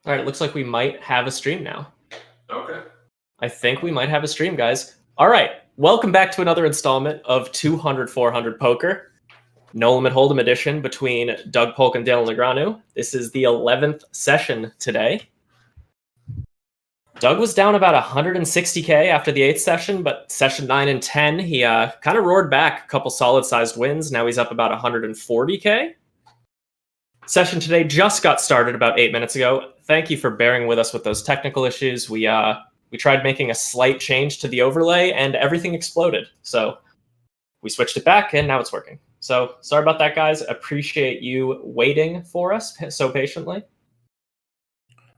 All right, it looks like we might have a stream now. Okay. I think we might have a stream, guys. All right, welcome back to another installment of 200-400 Poker. No Limit Hold'em edition between Doug Polk and Daniel Negreanu. This is the 11th session today. Doug was down about 160K after the 8th session, but session 9 and 10, he kind of roared back a couple solid-sized wins. Now he's up about 140K. Session today just got started about 8 minutes ago. Thank you for bearing with us with those technical issues. We tried making a slight change to the overlay, and everything exploded. So we switched it back, and now it's working. So sorry about that, guys. Appreciate you waiting for us so patiently.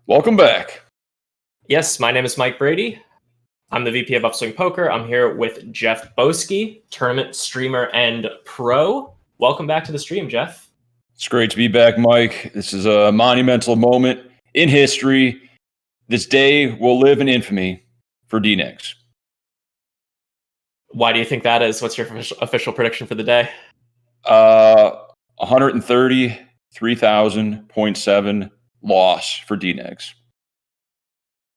Welcome back. Yes, my name is Mike Brady. I'm the VP of Upswing Poker. I'm here with Jeff Boski, tournament streamer and pro. Welcome back to the stream, Jeff. It's great to be back, Mike. This is a monumental moment in history. This day will live in infamy for DNegs. Why do you think that is? What's your official prediction for the day? 133,000.7 loss for DNegs.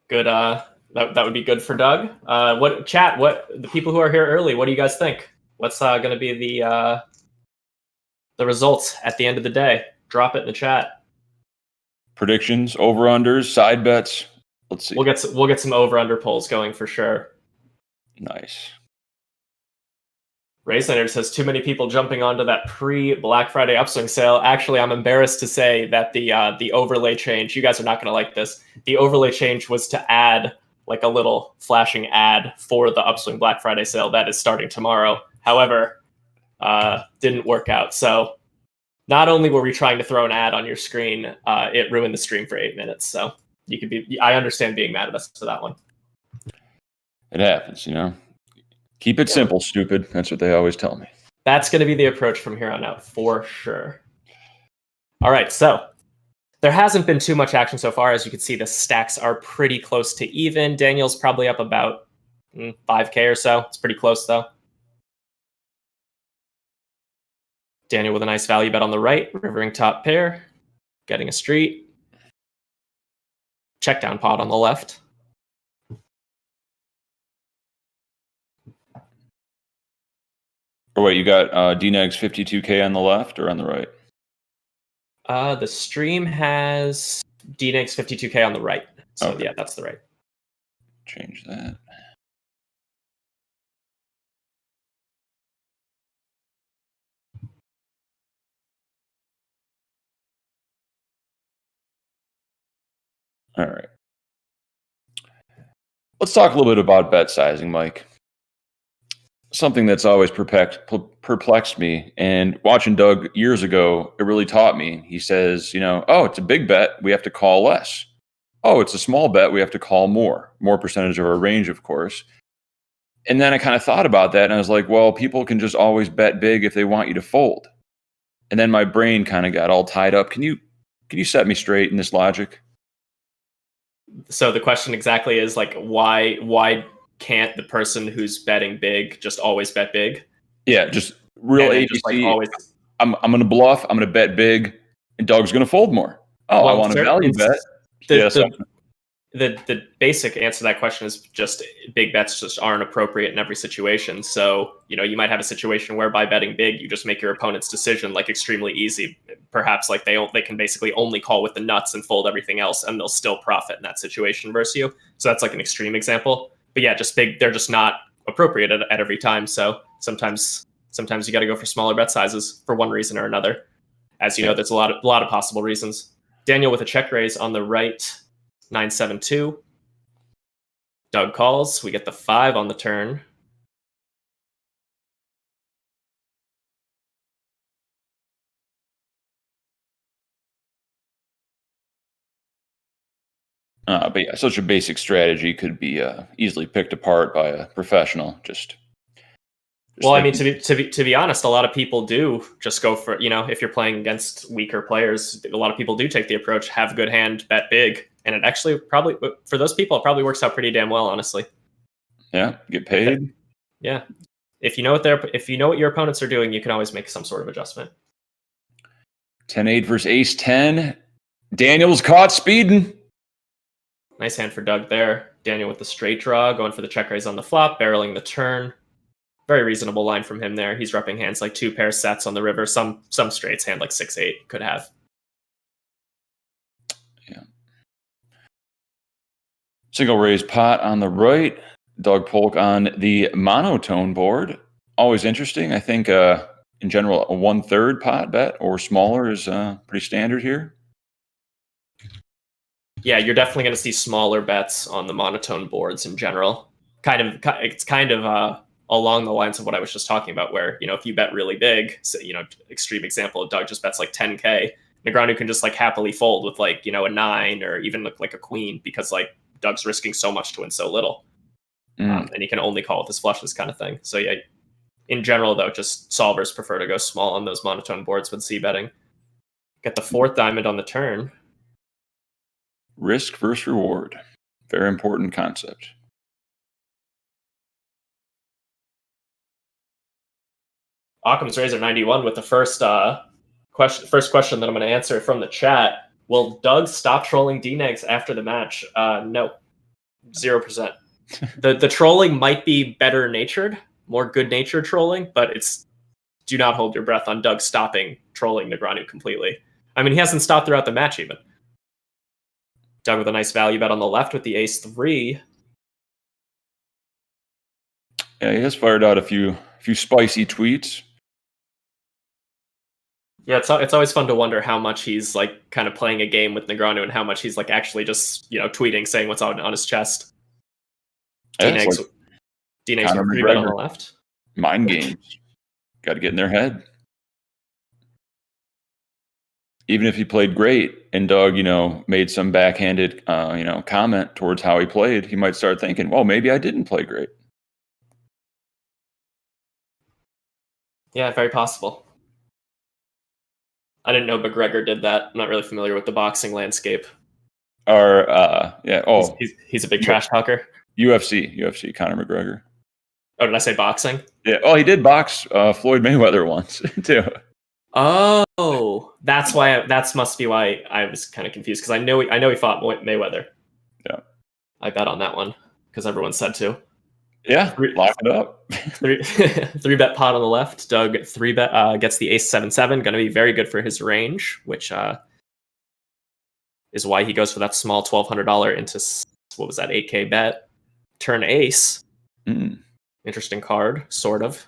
Good. That would be good for Doug. What the people who are here early, what do you guys think? What's going to be the results at the end of the day? Drop it in the chat. Predictions, over-unders, side bets. Let's see. We'll get some over-under polls going for sure. Nice. Rayslander says too many people jumping onto that pre-Black Friday upswing sale. Actually, I'm embarrassed to say that the overlay change, you guys are not going to like this. The overlay change was to add like a little flashing ad for the upswing Black Friday sale that is starting tomorrow. However, didn't work out. So not only were we trying to throw an ad on your screen, it ruined the stream for 8 minutes. So I understand being mad at us for that one. It happens, you know. Keep it simple, stupid. That's what they always tell me. That's going to be the approach from here on out, for sure. All right, so there hasn't been too much action so far. As you can see, the stacks are pretty close to even. Daniel's probably up about 5K or so. It's pretty close, though. Daniel with a nice value bet on the right, rivering top pair, getting a street. Check down pot on the left. Oh, wait, you got DNegs 52K on the left or on the right? The stream has DNegs 52K on the right. So okay. Yeah, that's the right. Change that. All right. Let's talk a little bit about bet sizing, Mike. Something that's always perplexed me, and watching Doug years ago, it really taught me. He says, oh, it's a big bet, we have to call less. Oh, it's a small bet, we have to call more percentage of our range, of course. And then I kind of thought about that, and I was like, well, people can just always bet big if they want you to fold. And then my brain kind of got all tied up. Can you set me straight in this logic? So the question exactly is like, why can't the person who's betting big just always bet big? Yeah, just real ABC. Just like always. I'm going to bluff. I'm going to bet big, and Doug's going to fold more. Oh, well, I want a value bet. The basic answer to that question is just big bets just aren't appropriate in every situation. So, you might have a situation where by betting big, you just make your opponent's decision like extremely easy. Perhaps like they can basically only call with the nuts and fold everything else, and they'll still profit in that situation versus you. So that's like an extreme example. But yeah, just big, they're just not appropriate at every time. So sometimes you got to go for smaller bet sizes for one reason or another. As you know, there's a lot of possible reasons. Daniel with a check raise on the right, 9-7-2. Doug calls. We get the 5 on the turn. But yeah, such a basic strategy could be easily picked apart by a professional. Well, I mean, to be honest, a lot of people do just go for, if you're playing against weaker players, a lot of people do take the approach, have a good hand, bet big. And it actually probably, for those people, it probably works out pretty damn well, honestly. Yeah, get paid. Yeah. If you know what your opponents are doing, you can always make some sort of adjustment. 10-8 versus ace-10. Daniel's caught speeding. Nice hand for Doug there. Daniel with the straight draw, going for the check raise on the flop, barreling the turn. Very reasonable line from him there. He's repping hands like 2 pair sets on the river. Some straights hand like 6-8 could have. Yeah. Single raise pot on the right. Doug Polk on the monotone board. Always interesting. I think in general a 1/3 pot bet or smaller is pretty standard here. Yeah, you're definitely going to see smaller bets on the monotone boards in general. It's kind of along the lines of what I was just talking about, where if you bet really big, so, extreme example, Doug just bets like 10K. Negreanu can just like happily fold with like a 9 or even look like a queen, because like Doug's risking so much to win so little, and he can only call with his flushes, kind of thing. So yeah, in general though, just solvers prefer to go small on those monotone boards with C betting. Get the 4th diamond on the turn. Risk versus reward. Very important concept. Occam's Razor 91 with the first question that I'm going to answer from the chat. Will Doug stop trolling D-Negs after the match? No. 0%. The trolling might be better natured, more good natured trolling, but do not hold your breath on Doug stopping trolling Negreanu completely. I mean, he hasn't stopped throughout the match even. Doug with a nice value bet on the left with the ace-3. Yeah, he has fired out a few spicy tweets. Yeah, it's always fun to wonder how much he's like kind of playing a game with Negreanu and how much he's like actually just tweeting, saying what's on his chest. D-Negs with 3-bet on the left. Mind games. Got to get in their head. Even if he played great and Doug, made some backhanded, comment towards how he played, he might start thinking, well, maybe I didn't play great. Yeah, very possible. I didn't know McGregor did that. I'm not really familiar with the boxing landscape. Or, yeah. Oh, he's a big trash talker. UFC, Conor McGregor. Oh, did I say boxing? Yeah. Oh, he did box Floyd Mayweather once too. Oh, that's why. That must be why I was kind of confused, because I know he fought Mayweather. Yeah, I bet on that one because everyone said to. Yeah, lock it up. 3-bet pot on the left. Doug 3-bet gets the ace-7-7. Going to be very good for his range, which is why he goes for that small $1,200 into what was that 8K bet. Turn ace. Interesting card, sort of.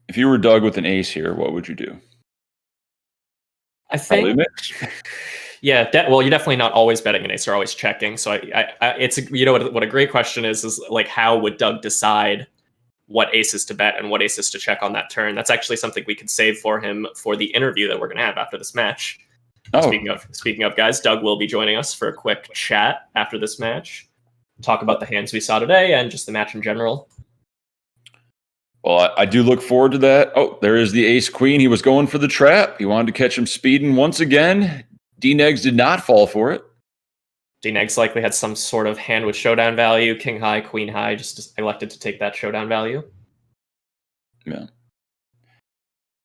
If you were Doug with an ace here, what would you do? I think. Yeah, well, you're definitely not always betting an ace. You're always checking. So it's what a great question is like, how would Doug decide what aces to bet and what aces to check on that turn? That's actually something we could save for him for the interview that we're going to have after this match. Oh. Speaking of guys, Doug will be joining us for a quick chat after this match. Talk about the hands we saw today and just the match in general. Well, I do look forward to that. Oh, there is the ace queen. He was going for the trap. He wanted to catch him speeding once again. D-Negs did not fall for it. D-Negs likely had some sort of hand with showdown value. King high, queen high, just elected to take that showdown value. Yeah.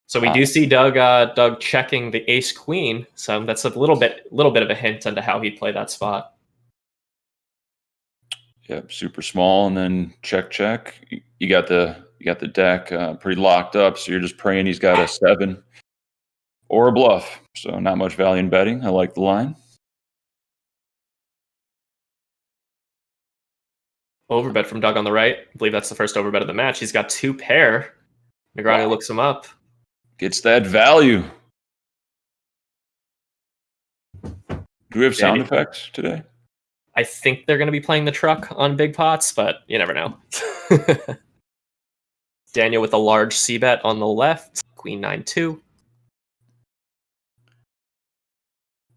So we do see Doug checking the ace queen. So that's a little bit of a hint into how he'd play that spot. Yep, super small, and then check. You got the deck pretty locked up, so you're just praying he's got a 7 or a bluff. So not much value in betting. I like the line. Overbet from Doug on the right. I believe that's the first overbet of the match. He's got 2 pair. Negreanu looks him up. Gets that value. Do we have sound effects today? I think they're going to be playing the truck on big pots, but you never know. Daniel with a large C-bet on the left. Queen 9-2.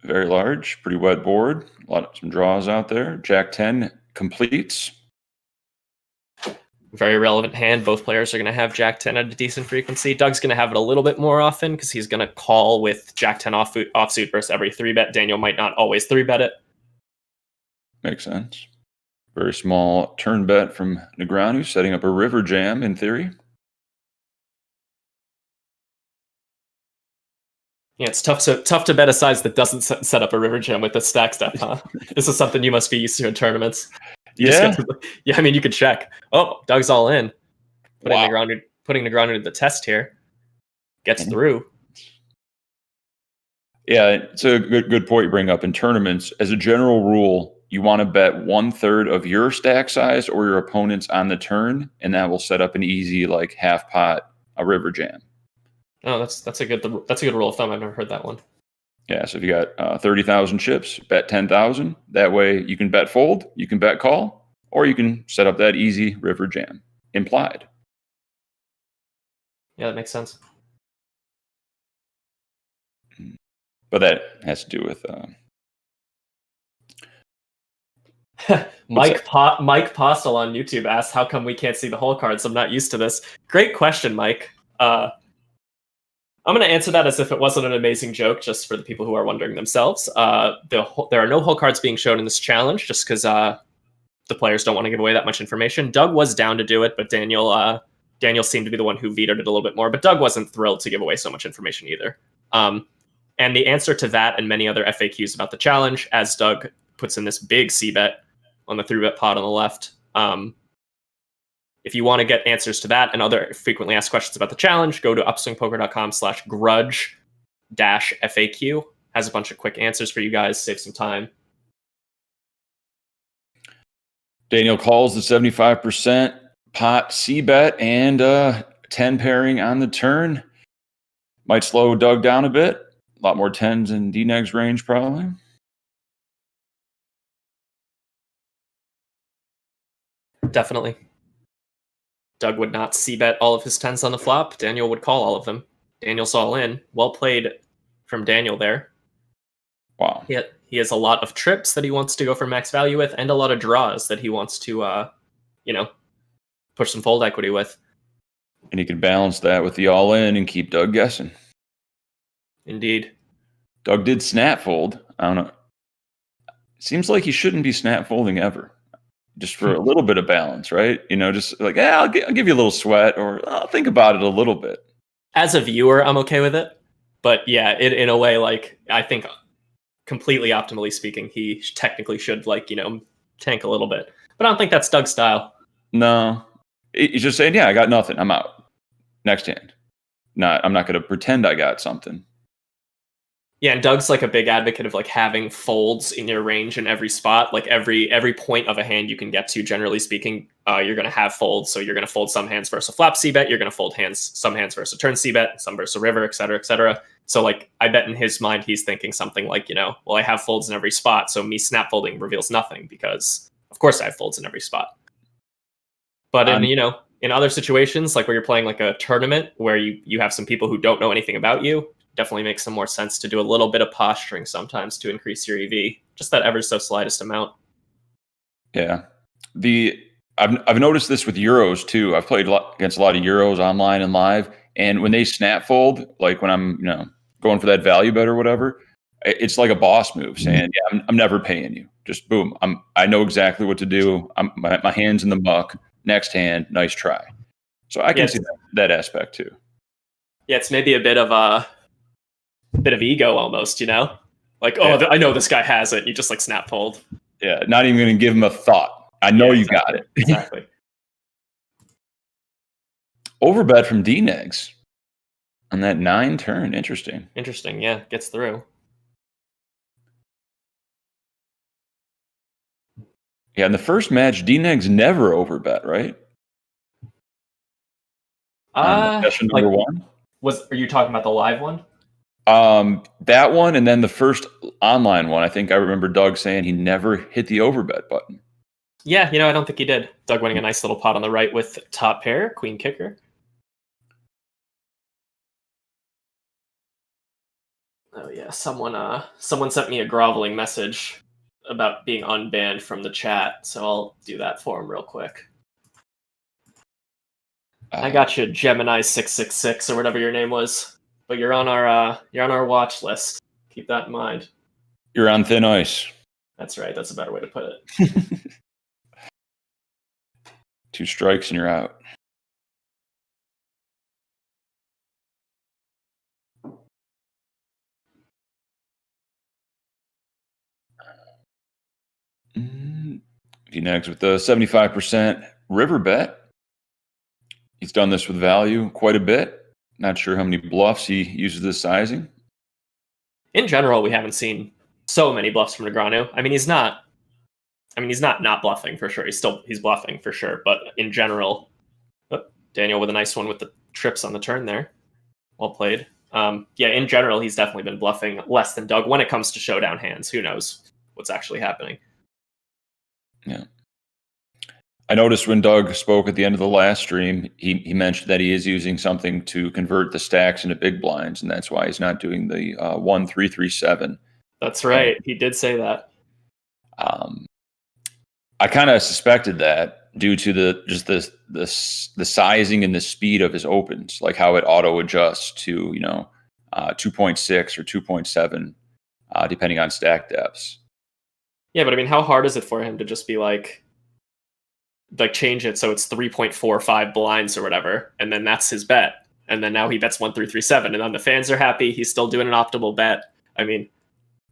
Very large, pretty wet board. Some draws out there. Jack 10 completes. Very relevant hand. Both players are going to have Jack 10 at a decent frequency. Doug's going to have it a little bit more often because he's going to call with Jack 10 offsuit versus every 3-bet. Daniel might not always 3-bet it. Makes sense. Very small turn bet from Negreanu, setting up a river jam in theory. Yeah, it's tough to bet a size that doesn't set up a river gem with the stack step, huh? This is something you must be used to in tournaments. You just Yeah. get to, yeah, I mean, you could check. Oh, Doug's all in. Wow. Putting Negreanu to the test here. Gets through. Yeah, it's a good point you bring up. In tournaments, as a general rule, you want to bet 1/3 of your stack size or your opponent's on the turn, and that will set up an easy like half pot a river jam. Oh, that's a good rule of thumb. I've never heard that one. Yeah, so if you got 30,000 chips, bet 10,000. That way you can bet fold, you can bet call, or you can set up that easy river jam implied. Yeah, that makes sense. But that has to do with Mike Postel on YouTube asked, "How come we can't see the hole cards? I'm not used to this." Great question, Mike. I'm going to answer that as if it wasn't an amazing joke, just for the people who are wondering themselves. There are no hole cards being shown in this challenge, just because the players don't want to give away that much information. Doug was down to do it, but Daniel seemed to be the one who vetoed it a little bit more. But Doug wasn't thrilled to give away so much information either. And the answer to that and many other FAQs about the challenge, as Doug puts in this big C bet on the 3-bet pot on the left. If you want to get answers to that and other frequently asked questions about the challenge, go to upswingpoker.com/grudge-FAQ. Has a bunch of quick answers for you guys. Save some time. Daniel calls the 75% pot C bet and 10 pairing on the turn. Might slow Doug down a bit. A lot more 10s in D-Neg's range, probably. Definitely. Doug would not C-bet all of his 10s on the flop. Daniel would call all of them. Daniel's all in. Well played from Daniel there. Wow. He has a lot of trips that he wants to go for max value with, and a lot of draws that he wants to, push some fold equity with. And he could balance that with the all-in and keep Doug guessing. Indeed. Doug did snap fold. I don't know. Seems like he shouldn't be snap folding ever. Just for a little bit of balance, right? Just like, I'll give you a little sweat, or I'll think about it a little bit. As a viewer, I'm okay with it. But yeah, in a way, like, I think completely optimally speaking, he technically should, tank a little bit. But I don't think that's Doug's style. No. He's just saying, yeah, I got nothing. I'm out. Next hand. I'm not going to pretend I got something. Yeah, and Doug's like a big advocate of like having folds in your range in every spot. Like every point of a hand you can get to, generally speaking, you're going to have folds. So you're going to fold some hands versus a flop C bet. You're going to fold some hands versus a turn C bet, some versus a river, et cetera, et cetera. So like, I bet in his mind, he's thinking something like, well, I have folds in every spot. So me snap folding reveals nothing because of course I have folds in every spot. But in other situations, like where you're playing like a tournament where you have some people who don't know anything about you, definitely makes some more sense to do a little bit of posturing sometimes to increase your EV, just that ever so slightest amount. Yeah, I've noticed this with Euros too. I've played against a lot of Euros online and live, and when they snap fold, like when I'm going for that value bet or whatever, it's like a boss move saying, "Yeah, I'm never paying you. Just boom. I know exactly what to do. My hands in the muck. Next hand, nice try." So I can see that aspect too. Yeah, it's maybe a bit of ego almost, like, I know this guy has it. You just like snap fold. Yeah, not even going to give him a thought. I know you got it. Exactly. Overbet from D-Negs on that 9 turn. Interesting. Yeah, gets through. Yeah, in the first match, D-Negs never overbet, right? Session number 1. Are you talking about the live one? That one, and then the first online one. I think I remember Doug saying he never hit the overbet button. Yeah, I don't think he did. Doug winning a nice little pot on the right with top pair, queen kicker. Oh yeah, someone sent me a groveling message about being unbanned from the chat, so I'll do that for him real quick. I got you, Gemini 666 or whatever your name was, but you're on our watch list. Keep that in mind. You're on thin ice. That's right. That's a better way to put it. 2 strikes and you're out. Next with the 75% river bet. He's done this with value quite a bit. Not sure how many bluffs he uses this sizing. In general, we haven't seen so many bluffs from Negreanu. I mean, he's not bluffing for sure. He's bluffing for sure. But in general, Daniel with a nice one with the trips on the turn there. Well played. Yeah, in general, he's definitely been bluffing less than Doug when it comes to showdown hands. Who knows what's actually happening? Yeah. I noticed when Doug spoke at the end of the last stream, he mentioned that he is using something to convert the stacks into big blinds, and that's why he's not doing the 1-3-3-7. That's right. He did say that. I kind of suspected that due to the sizing and the speed of his opens, like how it auto adjusts to 2.6 or 2.7, depending on stack depths. Yeah, but I mean, how hard is it for him to just be like change it so it's 3.45 blinds or whatever, and then that's his bet, and then now he bets 1-3-3-7, and then the fans are happy. He's still doing an optimal bet. I mean,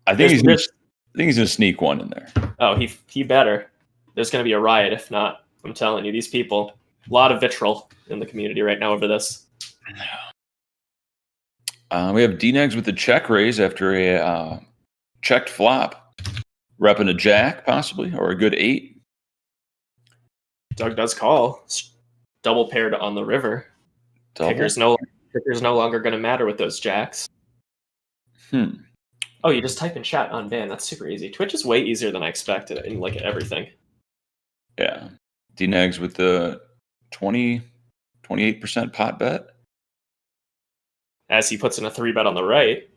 I think he's gonna sneak one in there. Oh, he better. There's gonna be a riot if not. I'm telling you, these people, a lot of vitriol in the community right now over this. We have D-Negs with the check raise after a checked flop, repping a jack possibly or a good 8. Doug does call. Double paired on the river. Kicker's no longer going to matter with those jacks. Oh, you just type in chat Unban. That's super easy. Twitch is way easier than I expected in like everything. Yeah. D-Negs with the 28% pot bet. As he puts in a 3-bet on the right.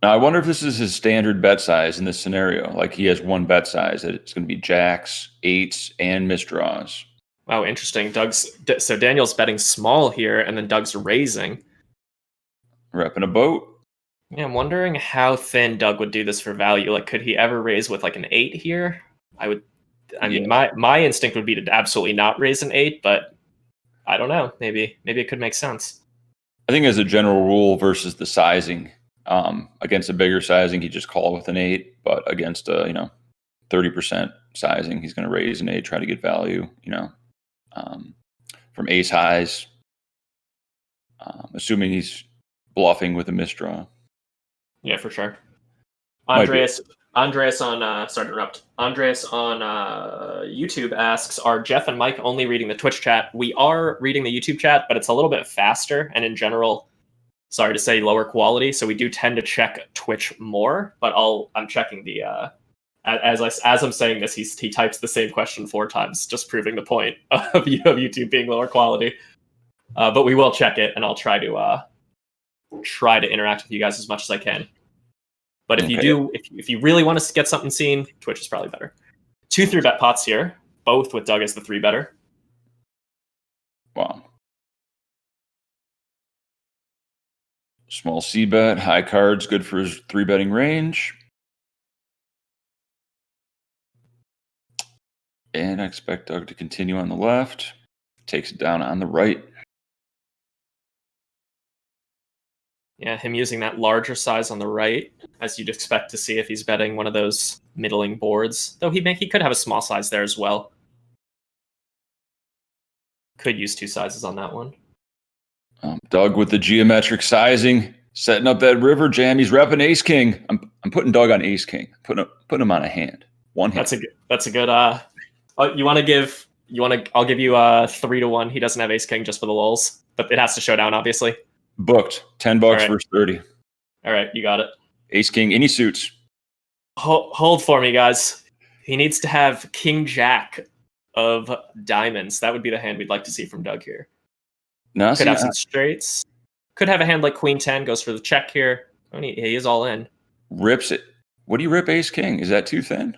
Now, I wonder if this is his standard bet size in this scenario. Like he has one bet size that it's going to be jacks, 8s, and misdraws. Wow, interesting. So Daniel's betting small here, and then Doug's raising. Repping a boat. Yeah, I'm wondering how thin Doug would do this for value. Like, could he ever raise with like an 8 here? I mean, my instinct would be to absolutely not raise an 8, but I don't know. Maybe it could make sense. I think as a general rule versus the sizing, against a bigger sizing, he just call with an 8, but against a 30% sizing, he's going to raise an 8, try to get value. From ace highs, assuming he's bluffing with a misdraw. Yeah, for sure. Andreas on sorry to interrupt. Andreas on YouTube asks, are Jeff and Mike only reading the Twitch chat? We are reading the YouTube chat, but it's a little bit faster, and in general, sorry to say, lower quality. So we do tend to check Twitch more, but I'm checking the as I'm saying this, he types the same question 4 times, just proving the point of YouTube being lower quality. But we will check it, and I'll try to interact with you guys as much as I can. But if you really want to get something seen, Twitch is probably better. 2 3-bet pots here, both with Doug as the 3-better. Wow. Small C bet, high cards, good for his 3-betting range. And I expect Doug to continue on the left. Takes it down on the right. Yeah, him using that larger size on the right, as you'd expect to see if he's betting one of those middling boards. Though he could have a small size there as well. Could use 2 sizes on that one. Doug with the geometric sizing, setting up that river jam. He's repping ace king. I'm putting Doug on ace king. Putting him on a hand. One hand. That's a good. I'll give you 3-1. He doesn't have ace king just for the lulz, but it has to show down, obviously. Booked. $10 right. Versus 30. All right, you got it. Ace king, any suits. Hold for me, guys. He needs to have king jack of diamonds. That would be the hand we'd like to see from Doug here. No, could have some straights. Could have a hand like queen 10, goes for the check here. He is all in. Rips it. What do you rip ace king? Is that too thin?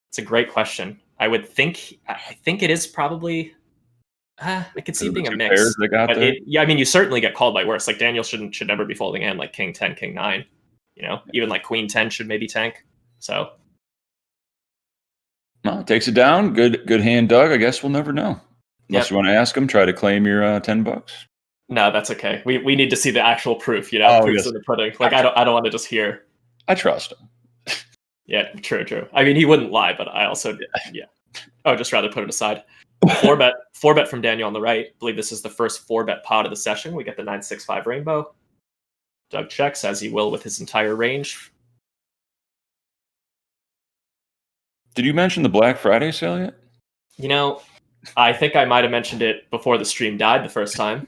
It's a great question. I think it is probably. I could see it being a mix. I mean, you certainly get called by worse. Like Daniel should never be folding in like king 10, king 9. Even like queen 10 should maybe tank. So. Well, takes it down. Good hand, Doug. I guess we'll never know. Unless you want to ask him, try to claim your $10. No, that's okay. We need to see the actual proof. Proofs in the pudding. Like I don't want to just hear. I trust him. Yeah, true. I mean, he wouldn't lie, but I also, yeah. I would just rather put it aside. Four bet from Daniel on the right. I believe this is the first 4-bet pot of the session. We get the 9-6-5 rainbow. Doug checks, as he will with his entire range. Did you mention the Black Friday sale yet? You know, I think I might have mentioned it before the stream died the first time.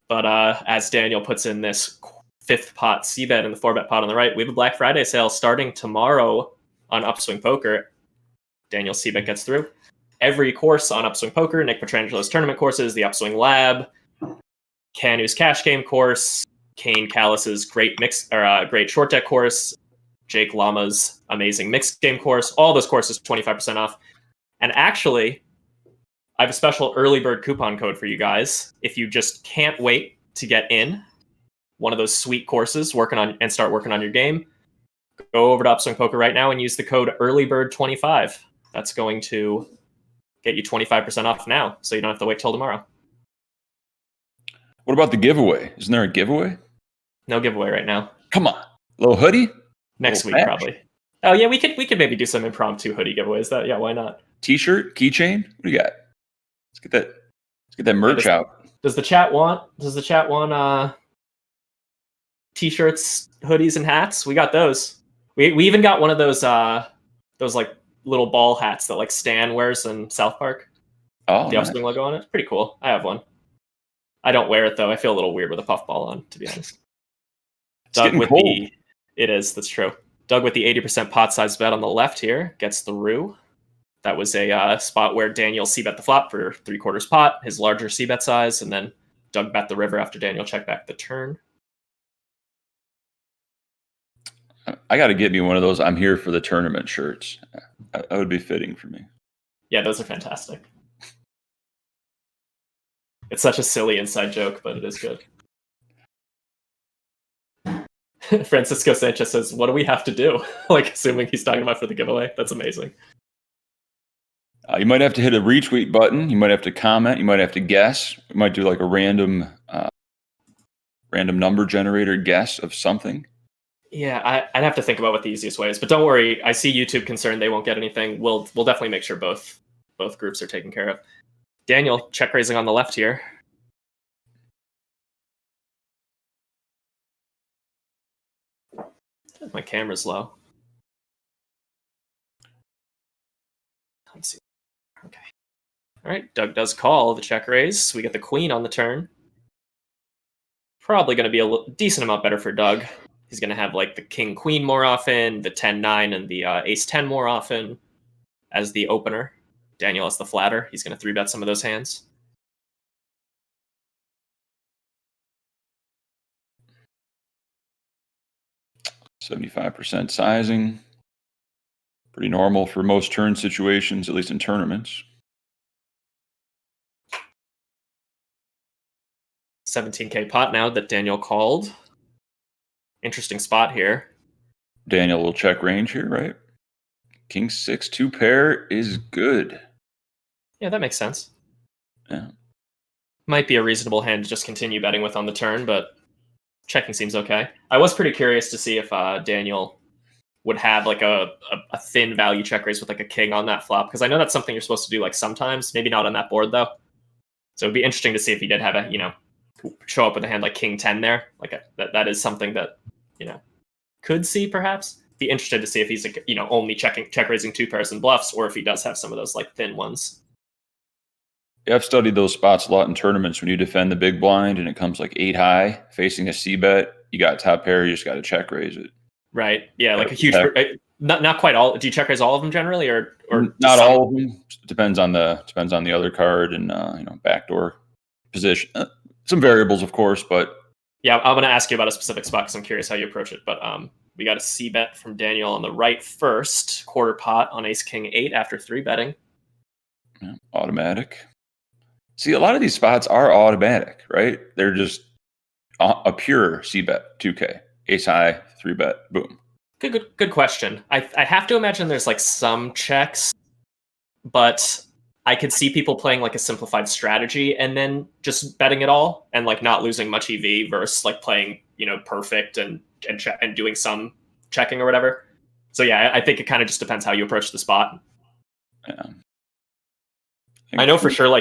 But as Daniel puts in this 5th pot c-bet in the 4-bet pot on the right, we have a Black Friday sale starting tomorrow on Upswing Poker. Daniel c-bet gets through. Every course on Upswing Poker, Nick Petrangelo's tournament courses, the Upswing Lab, Canu's cash game course, Kane Callis's great great short deck course, Jake Lama's amazing mixed game course, all those courses 25% off. And actually, I have a special early bird coupon code for you guys. If you just can't wait to get in one of those sweet courses, start working on your game, go over to Upswing Poker right now and use the code earlybird25. That's going to get you 25% off now, so you don't have to wait till tomorrow. What about the giveaway? Isn't there a giveaway? No giveaway right now. Come on. Little hoodie? Next week, probably. Oh yeah, we could maybe do some impromptu hoodie giveaways. Yeah, why not? T-shirt, keychain? What do you got? Let's get that merch out. Does the chat want t-shirts, hoodies, and hats? We got those. We even got one of those like little ball hats that like Stan wears in South Park. Oh, the Upswing logo on it. It's pretty cool. I have one. I don't wear it though. I feel a little weird with a puffball on, to be honest. It's getting cold. It is. That's true. Doug with the 80% pot size bet on the left here gets through. That was a spot where Daniel c-bet the flop for 3/4 pot, his larger c-bet size, and then Doug bet the river after Daniel checked back the turn. I got to get me one of those I'm here for the tournament shirts. That would be fitting for me. Yeah, those are fantastic. It's such a silly inside joke, but it is good. Francisco Sanchez says, what do we have to do? Like, assuming he's talking about for the giveaway. That's amazing. You might have to hit a retweet button. You might have to comment. You might have to guess. You might do like a random number generator guess of something. Yeah, I'd have to think about what the easiest way is. But don't worry. I see YouTube concerned they won't get anything. We'll definitely make sure both groups are taken care of. Daniel, check raising on the left here. My camera's low. Let's see. Okay. All right, Doug does call the check raise. We get the queen on the turn. Probably going to be a decent amount better for Doug. He's going to have like the king queen more often, the 10-9 and the ace 10 more often as the opener. Daniel has the flatter. He's going to 3-bet some of those hands. %75 sizing. Pretty normal for most turn situations, at least in tournaments. 17K pot now that Daniel called. Interesting spot here. Daniel will check range here, right? King 6, 2 pair is good. Yeah, that makes sense. Yeah. Might be a reasonable hand to just continue betting with on the turn, but checking seems okay. I was pretty curious to see if Daniel would have like a thin value check raise with like a king on that flop, because I know that's something you're supposed to do like sometimes, maybe not on that board though. So it'd be interesting to see if he did have a, show up with a hand like king 10 there. Like that is something that, could see perhaps. Be interested to see if he's only check raising 2 pairs and bluffs, or if he does have some of those like thin ones. Yeah, I've studied those spots a lot in tournaments. When you defend the big blind and it comes like 8 high facing a c-bet, you got top pair, you just got to check raise it. Right. Yeah, like a huge not quite all. Do you check raise all of them generally, or not all of them? Depends on the other card and backdoor position. Some variables, of course, but yeah, I'm going to ask you about a specific spot because I'm curious how you approach it. But we got a c-bet from Daniel on the right first, 1/4 pot on ace king 8 after 3-betting. Yeah, automatic. See, a lot of these spots are automatic, right? They're just a pure c-bet, 2K, ace high, 3-bet, boom. Good question. I have to imagine there's like some checks, but I could see people playing like a simplified strategy and then just betting it all and like not losing much EV versus like playing perfect and doing some checking or whatever. So yeah, I think it kind of just depends how you approach the spot. Yeah. I know for sure, I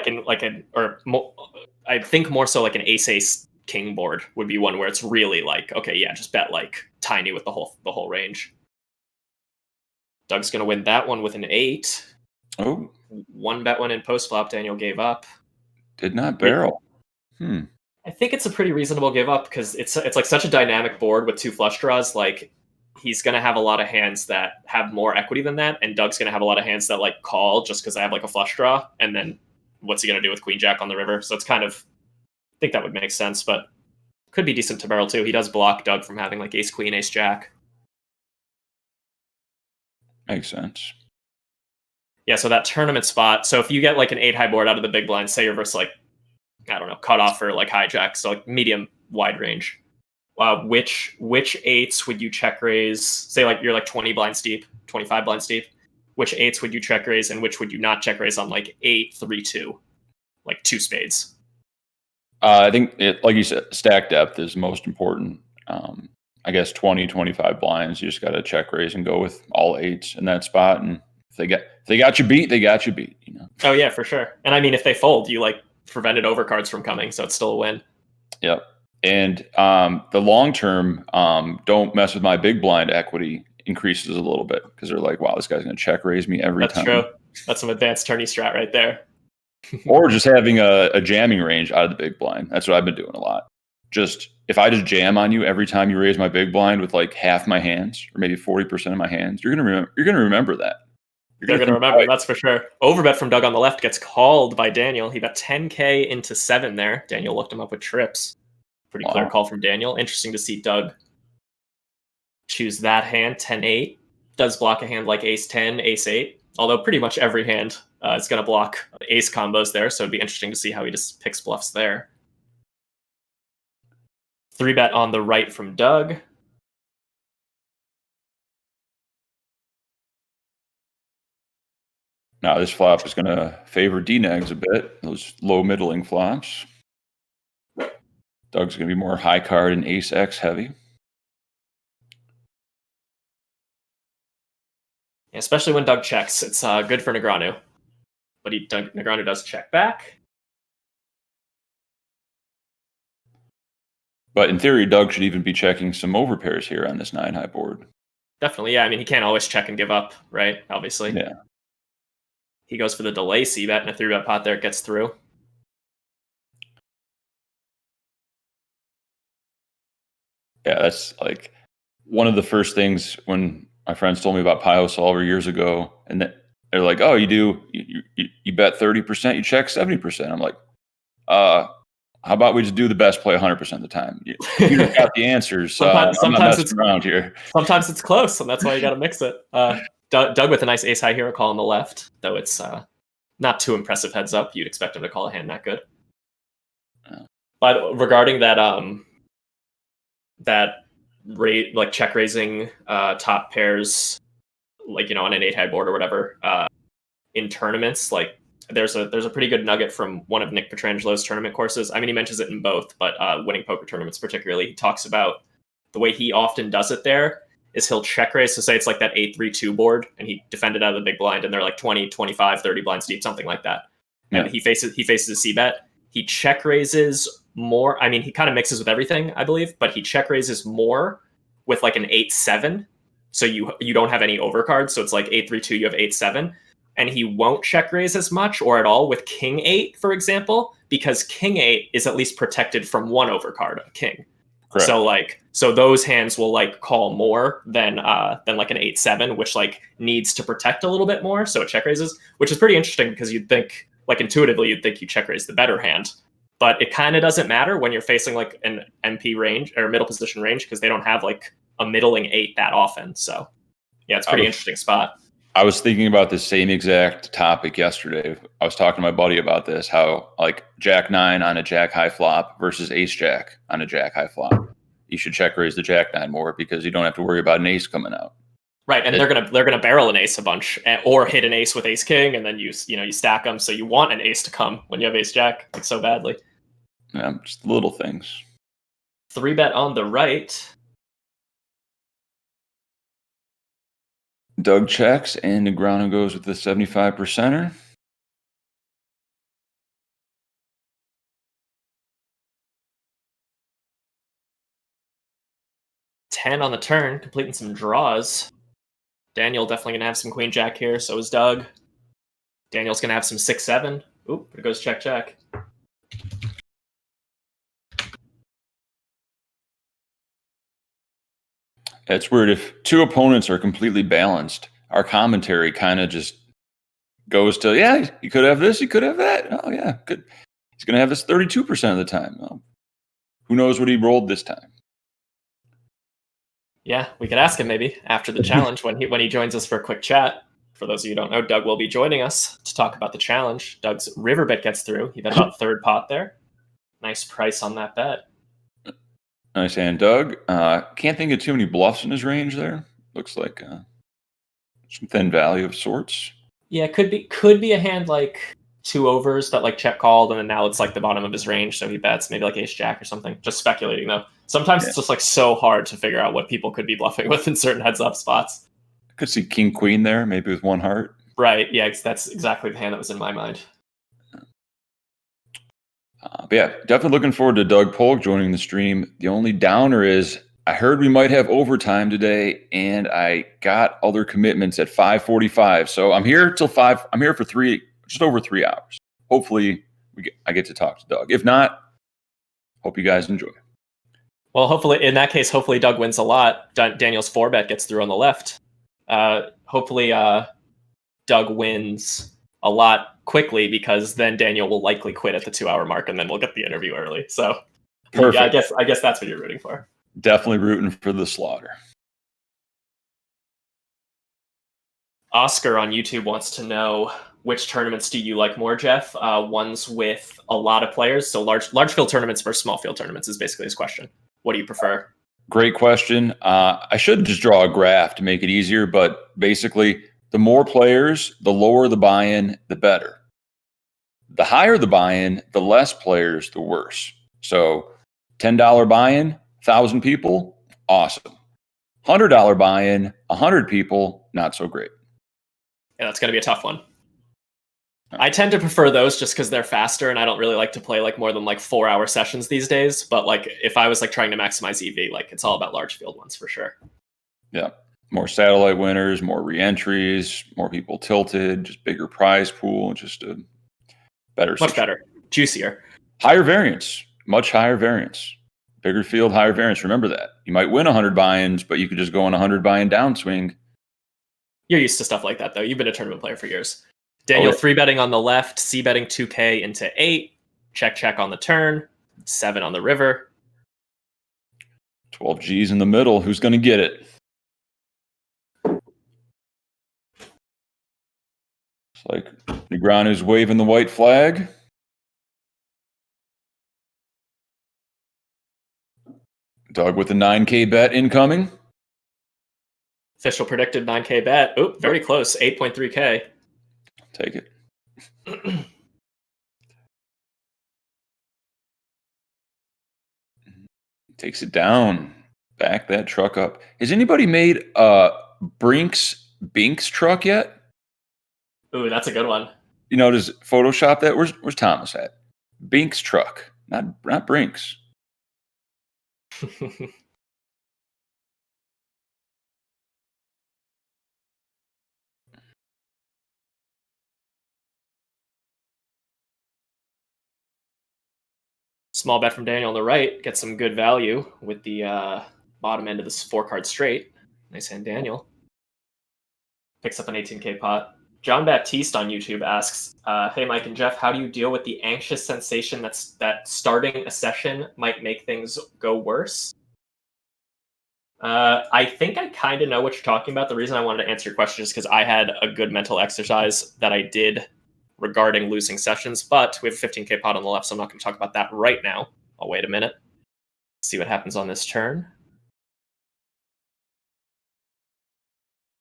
think more so like an ace king board would be one where it's really like, okay, yeah, just bet like tiny with the whole range. Doug's gonna win that one with an 8. Oh, one bet one in post flop. Daniel gave up. Did not barrel. I think it's a pretty reasonable give up because it's like such a dynamic board with 2 flush draws. Like he's gonna have a lot of hands that have more equity than that, and Doug's gonna have a lot of hands that like call just because I have like a flush draw, and then what's he gonna do with queen jack on the river? So it's kind of, I think that would make sense, but could be decent to barrel too. He does block Doug from having like ace queen, ace jack. Makes sense. Yeah, so that tournament spot. So if you get like an 8 high board out of the big blind, say you're versus like, I don't know, cut off for like hijack, so like medium wide range. Which 8s would you check raise? Say like you're like 20 blinds deep, 25 blinds deep. Which 8s would you check raise and which would you not check raise on like 8, 3, 2, like 2 spades? I think like you said, stack depth is most important. I guess 20, 25 blinds, you just got to check raise and go with all 8s in that spot. And if they got you beat, they got you beat. You know. Oh yeah, for sure. And I mean, if they fold, you like prevented overcards from coming, so it's still a win. Yep. And the long term, don't mess with my big blind equity increases a little bit because they're like, wow, this guy's going to check raise me every time. That's true. That's some advanced tourney strat right there. Or just having a jamming range out of the big blind. That's what I've been doing a lot. Just if I just jam on you every time you raise my big blind with like half my hands or maybe 40% of my hands, you're gonna remember that. They're gonna remember, that's for sure. Overbet from Doug on the left gets called by Daniel. He bet 10K into 7 there. Daniel looked him up with trips. Pretty clear call from Daniel. Interesting to see Doug choose that hand, 10-8. Does block a hand like ace-10, ace-8. Although pretty much every hand is going to block ace combos there, so it'd be interesting to see how he just picks bluffs there. 3-bet on the right from Doug. Now this flop is going to favor D-negs a bit, those low middling flops. Doug's going to be more high card and ace-x heavy. Yeah, especially when Doug checks. It's good for Negreanu. But Negreanu does check back. But in theory, Doug should even be checking some overpairs here on this 9 high board. Definitely, yeah. I mean, he can't always check and give up, right? Obviously. Yeah. He goes for the delay c-bet, and a 3-bet pot there, it gets through. Yeah, that's like one of the first things when my friends told me about Pio Solver years ago, and they're like, "Oh, you bet 30%, you check 70%." I'm like, "How about we just do the best play 100% of the time? You just got the answers. Sometimes I'm not messing it's around here. Sometimes it's close, and that's why you got to mix it." Doug with a nice ace high hero call on the left, though it's not too impressive heads up. You'd expect him to call a hand that good. Oh. But regarding that rate, like check raising top pairs, like, you know, on an 8 high board or whatever, in tournaments, like there's a pretty good nugget from one of Nick Petrangelo's tournament courses. I mean, he mentions it in both, but winning poker tournaments particularly, he talks about the way he often does it there is he'll check raise. So say it's like that 8-3-2 board and he defended out of the big blind and they're like 20, 25, 30 blinds deep, something like that. And he faces a c-bet. He check raises more. I mean, he kind of mixes with everything, I believe, but he check raises more with like an 8-7. So you don't have any overcards. So it's like 8-3-2, you have 8-7. And he won't check raise as much or at all with King 8, for example, because King 8 is at least protected from one overcard of King. Correct. So those hands will like call more than like an 8-7, which like needs to protect a little bit more. So it check raises, which is pretty interesting because you'd think, like intuitively, you'd think you check raise the better hand, but it kind of doesn't matter when you're facing like an MP range or middle position range because they don't have like a middling 8 that often. So yeah, it's a pretty interesting spot. I was thinking about the same exact topic yesterday. I was talking to my buddy about this, how like Jack 9 on a Jack high flop versus Ace Jack on a Jack high flop. You should check raise the Jack 9 more because you don't have to worry about an ace coming out. Right, and they're gonna barrel an ace a bunch, or hit an ace with Ace King, and then you stack them. So you want an ace to come when you have Ace Jack like so badly. Yeah, just little things. 3-bet on the right. Doug checks, and Negreanu goes with the 75%er. $10 on the turn, completing some draws. Daniel definitely gonna have some queen jack here. So is Doug. Daniel's gonna have some 6-7. Oop, it goes check check. It's weird. If two opponents are completely balanced, our commentary kind of just goes to, yeah, you could have this, you could have that. Oh, yeah, good. He's going to have this 32% of the time. Oh, who knows what he rolled this time? Yeah, we could ask him maybe after the challenge when he joins us for a quick chat. For those of you who don't know, Doug will be joining us to talk about the challenge. Doug's river bet gets through. He bet about third pot there. Nice price on that bet. Nice hand, Doug. Can't think of too many bluffs in his range there. Looks like some thin value of sorts. Yeah, could be a hand like 2 overs that like check called, and then now it's like the bottom of his range, so he bets maybe like ace jack or something. Just speculating though. Sometimes it's just like so hard to figure out what people could be bluffing with in certain heads up spots. Could see king queen there, maybe with one heart. Right. Yeah, that's exactly the hand that was in my mind. But yeah, definitely looking forward to Doug Polk joining the stream. The only downer is I heard we might have overtime today, and I got other commitments at 5:45. So I'm here till 5. I'm here for just over 3 hours. Hopefully, I get to talk to Doug. If not, hope you guys enjoy. Well, hopefully, in that case, hopefully Doug wins a lot. Daniel's 4-bet gets through on the left. Hopefully, Doug wins a lot quickly, because then Daniel will likely quit at the 2-hour mark, and then we'll get the interview early. So, Perfect. Yeah, I guess that's what you're rooting for. Definitely rooting for the slaughter. Oscar on YouTube wants to know, which tournaments do you like more, Jeff? Ones with a lot of players, so large field tournaments versus small field tournaments is basically his question. What do you prefer? Great question. I should just draw a graph to make it easier, but basically, the more players, the lower the buy-in, the better. The higher the buy-in, the less players, the worse. So $10 buy-in, 1,000 people, awesome. $100 buy-in, 100 people, not so great. Yeah, that's going to be a tough one. I tend to prefer those just because they're faster, and I don't really like to play like more than like 4-hour sessions these days. But like if I was like trying to maximize EV, like it's all about large field ones for sure. Yeah. More satellite winners, more re-entries, more people tilted, just bigger prize pool, just a better Much better. Juicier. Higher variance, much higher variance. Bigger field, higher variance. Remember that. You might win 100 buy-ins, but you could just go on 100 buy-in downswing. You're used to stuff like that, though. You've been a tournament player for years. Daniel 3-betting on the left, C-betting 2K into 8. Check on the turn. 7 on the river. 12 G's in the middle. Who's going to get it? It's like Negreanu's waving the white flag. Doug with a 9K bet incoming. Official predicted 9K bet. Oop, very close. 8.3K. Take it. Takes it down. Back that truck up. Has anybody made Binks truck yet? Ooh, that's a good one. You know, does Photoshop that? Where's Thomas at? Binks truck, not Brinks. Small bet from Daniel on the right. Gets some good value with the bottom end of this 4-card straight. Nice hand, Daniel. Picks up an 18K pot. John Baptiste on YouTube asks, hey, Mike and Jeff, how do you deal with the anxious sensation that starting a session might make things go worse? I think I kind of know what you're talking about. The reason I wanted to answer your question is because I had a good mental exercise that I did regarding losing sessions, but we have a 15K pot on the left, so I'm not going to talk about that right now. I'll wait a minute. See what happens on this turn.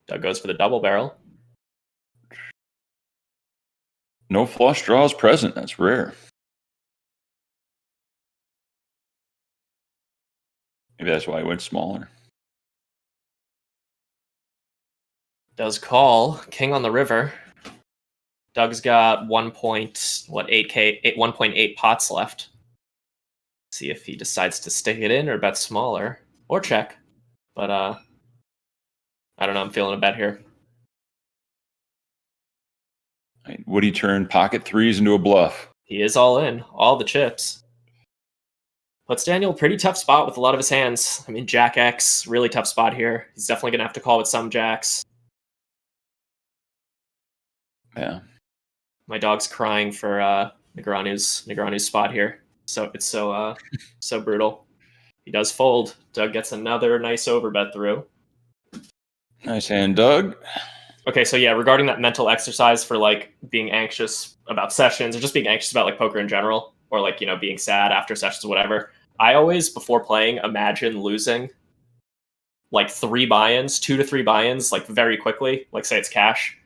Doug goes for the double barrel. No flush draws present. That's rare. Maybe that's why I went smaller. Does call king on the river. Doug's got 1.8 pots left. See if he decides to stick it in or bet smaller or check. But I don't know. I'm feeling a bet here. Would he turn pocket threes into a bluff? He is all in, all the chips. Puts Daniel pretty tough spot with a lot of his hands. I mean, Jack X, really tough spot here. He's definitely gonna have to call with some jacks. Yeah. My dog's crying for Negreanu's spot here. So it's so brutal. He does fold. Doug gets another nice overbet through. Nice hand, Doug. Okay, so yeah, regarding that mental exercise for like being anxious about sessions or just being anxious about like poker in general, or like, being sad after sessions, whatever. I always, before playing, imagine losing like 3 buy-ins, 2 to 3 buy-ins, like very quickly, like say it's cash.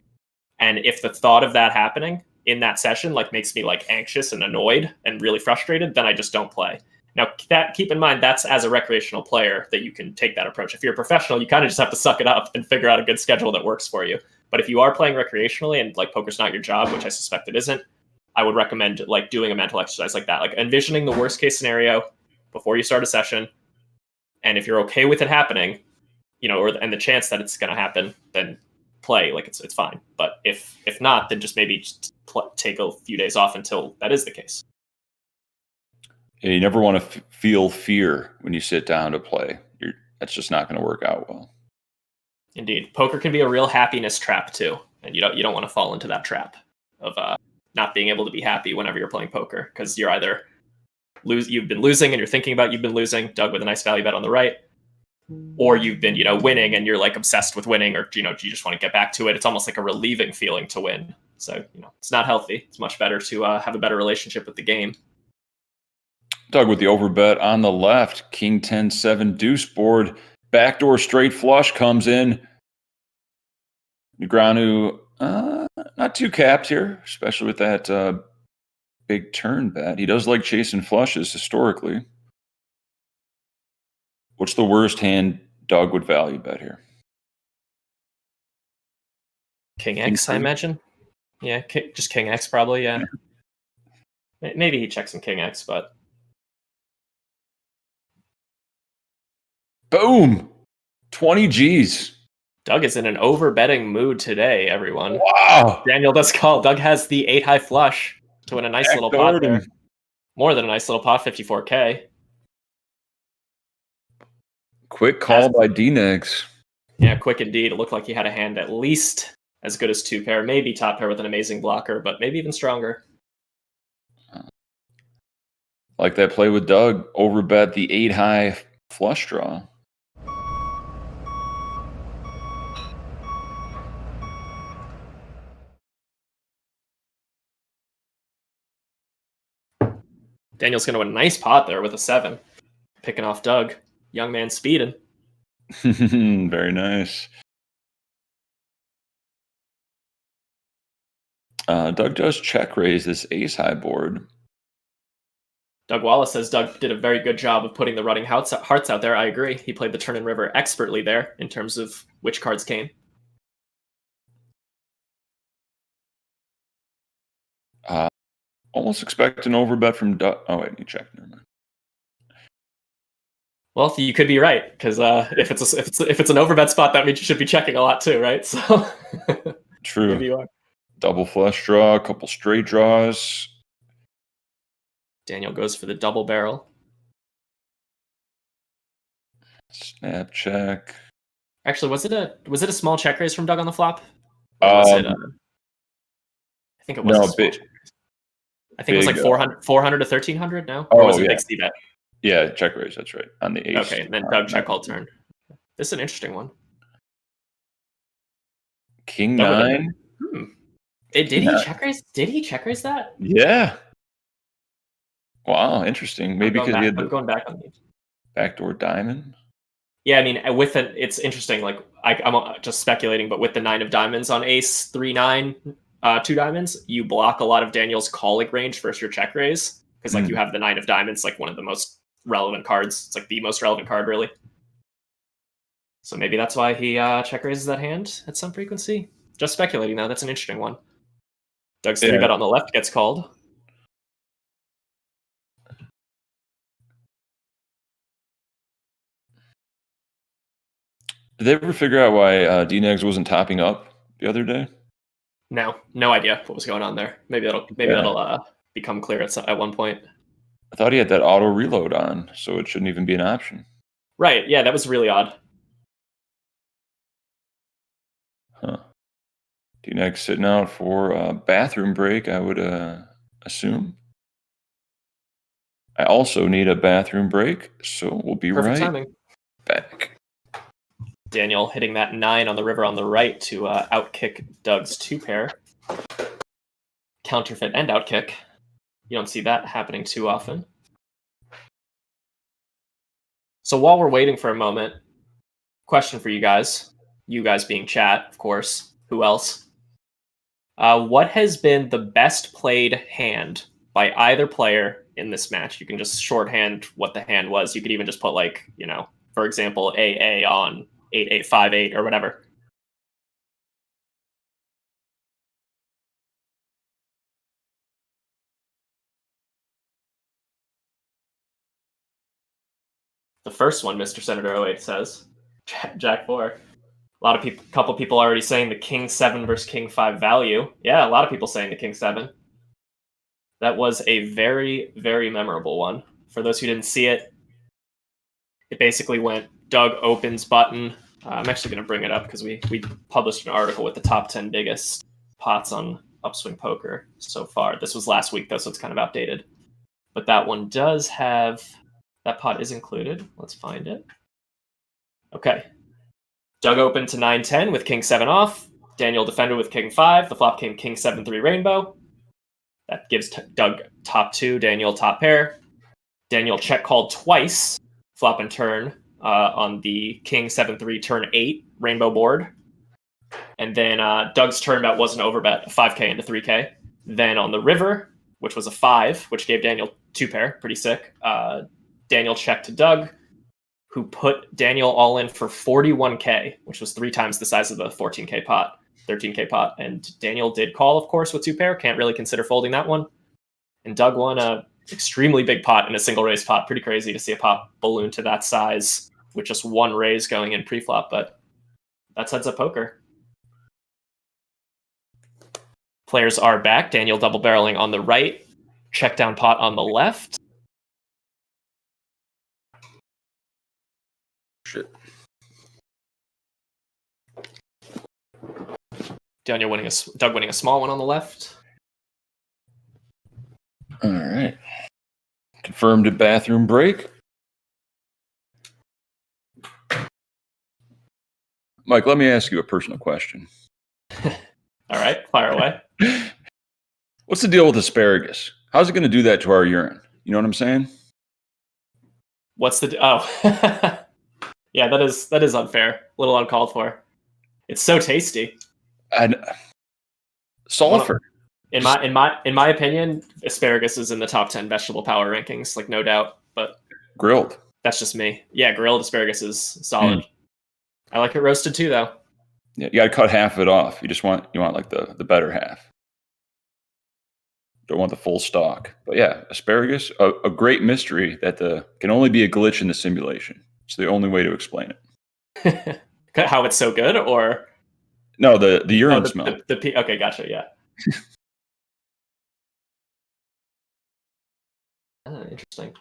And if the thought of that happening in that session like makes me like anxious and annoyed and really frustrated, then I just don't play. Now, keep in mind, that's as a recreational player that you can take that approach. If you're a professional, you kind of just have to suck it up and figure out a good schedule that works for you. But if you are playing recreationally and like poker's not your job, which I suspect it isn't, I would recommend like doing a mental exercise like that, like envisioning the worst case scenario before you start a session. And if you're okay with it happening, and the chance that it's going to happen, then play, like it's fine. But if not, then just maybe take a few days off until that is the case. Yeah, you never want to feel fear when you sit down to play. That's just not going to work out well. Indeed, poker can be a real happiness trap too, and you don't want to fall into that trap of not being able to be happy whenever you're playing poker, because you're either you've been losing and you're thinking about you've been losing, Doug with a nice value bet on the right, or you've been winning and you're like obsessed with winning, or you just want to get back to it. It's almost like a relieving feeling to win. So it's not healthy. It's much better to have a better relationship with the game. Doug with the overbet on the left. King 10-7 deuce board. Backdoor straight flush comes in. Negreanu not too capped here, especially with that big turn bet. He does like chasing flushes historically. What's the worst hand Doug would value bet here? King X, I imagine. Yeah, just King X probably, yeah. Maybe he checks some King X, but... Boom! 20 G's. Doug is in an overbetting mood today, everyone. Wow! Daniel does call. Doug has the 8-high flush to win a nice little pot there. More than a nice little pot, 54K. Quick call by D-Negs. Yeah, quick indeed. It looked like he had a hand at least as good as 2 pair, maybe top pair with an amazing blocker, but maybe even stronger. Like that play with Doug, overbet the 8-high flush draw. Daniel's going to win a nice pot there with a 7. Picking off Doug. Young man speeding. Very nice. Doug does check raise this ace-high board. Doug Wallace says Doug did a very good job of putting the running hearts out there. I agree. He played the turn and river expertly there in terms of which cards came. Almost expect an overbet from Doug. Oh, wait, you checked. Never mind. Well, you could be right, because if it's an overbet spot, that means you should be checking a lot too, right? So True. Maybe you are. Double flush draw, a couple straight draws. Daniel goes for the double barrel. Snap check. Actually, was it a small check raise from Doug on the flop? Or was it? I think it was. No, a small check raise. I think it was like 400 to 1,300. No, or was it big C bet? Yeah, check raise. That's right. On the ace. Okay, and then Doug check call turn. This is an interesting one. King 9. Did he check raise? Did he check raise that? Yeah. Wow, interesting. Maybe because he had the going back on the backdoor diamond. Yeah, I mean, it's interesting. Like I'm just speculating, but with the 9 of diamonds on ace 3-9, 2 diamonds, you block a lot of Daniel's calling range versus your check raise, because like you have the 9 of diamonds, like one of the most relevant cards. It's like the most relevant card, really. So maybe that's why he check raises that hand at some frequency. Just speculating though. That's an interesting one. Doug's 3-bet on the left gets called. Did they ever figure out why D-Negs wasn't topping up the other day? No idea what was going on there. Maybe that'll become clear at one point. I thought he had that auto reload on, so it shouldn't even be an option. Right, yeah, that was really odd. Huh. D-Negs sitting out for a bathroom break, I would assume. I also need a bathroom break, so we'll be Perfect right timing. back. Daniel hitting that 9 on the river on the right to outkick Doug's 2-pair. Counterfeit and outkick. You don't see that happening too often. So while we're waiting for a moment, question for you guys being chat, of course. Who else? What has been the best played hand by either player in this match? You can just shorthand what the hand was. You could even just put, like, for example, AA on 8858 or whatever. The first one, Mr. Senator 08 says, Jack 4. Couple people already saying the King 7 versus King 5 value. Yeah, a lot of people saying the King 7. That was a very, very memorable one. For those who didn't see it, it basically went Doug opens button. I'm actually going to bring it up because we published an article with the top 10 biggest pots on Upswing Poker so far. This was last week, though, so it's kind of outdated. But that one does have... That pot is included. Let's find it. Okay. Doug opened to 9-10 with King 7 off. Daniel defended with King 5. The flop came King 7-3 rainbow. That gives Doug top 2, Daniel top pair. Daniel check called twice, flop and turn, on the King 7-3 turn 8 rainbow board. And then Doug's turn bet was an overbet, 5K into 3K. Then on the river, which was a 5, which gave Daniel 2 pair, pretty sick. Daniel checked to Doug, who put Daniel all in for 41K, which was 3 times the size of the 14K pot, 13K pot. And Daniel did call, of course, with 2 pair. Can't really consider folding that one. And Doug won a extremely big pot in a single raise pot. Pretty crazy to see a pot balloon to that size with just 1 raise going in pre-flop, but that's heads up poker. Players are back. Daniel double barreling on the right, check down pot on the left. Shit. Doug winning a small one on the left. All right. Confirmed a bathroom break. Mike, let me ask you a personal question. All right, fire away. What's the deal with asparagus? How's it going to do that to our urine? You know what I'm saying? What's the... Yeah, that is unfair. A little uncalled for. It's so tasty. And sulfur. In my opinion, asparagus is in the top 10 vegetable power rankings, like no doubt. But grilled. That's just me. Yeah, grilled asparagus is solid. I like it roasted too, though. Yeah, you got to cut half of it off. You want like the better half. Don't want the full stalk. But yeah, asparagus, a great mystery that can only be a glitch in the simulation. It's the only way to explain it. How it's so good, or no, the urine smell. Okay, gotcha. Yeah. Interesting.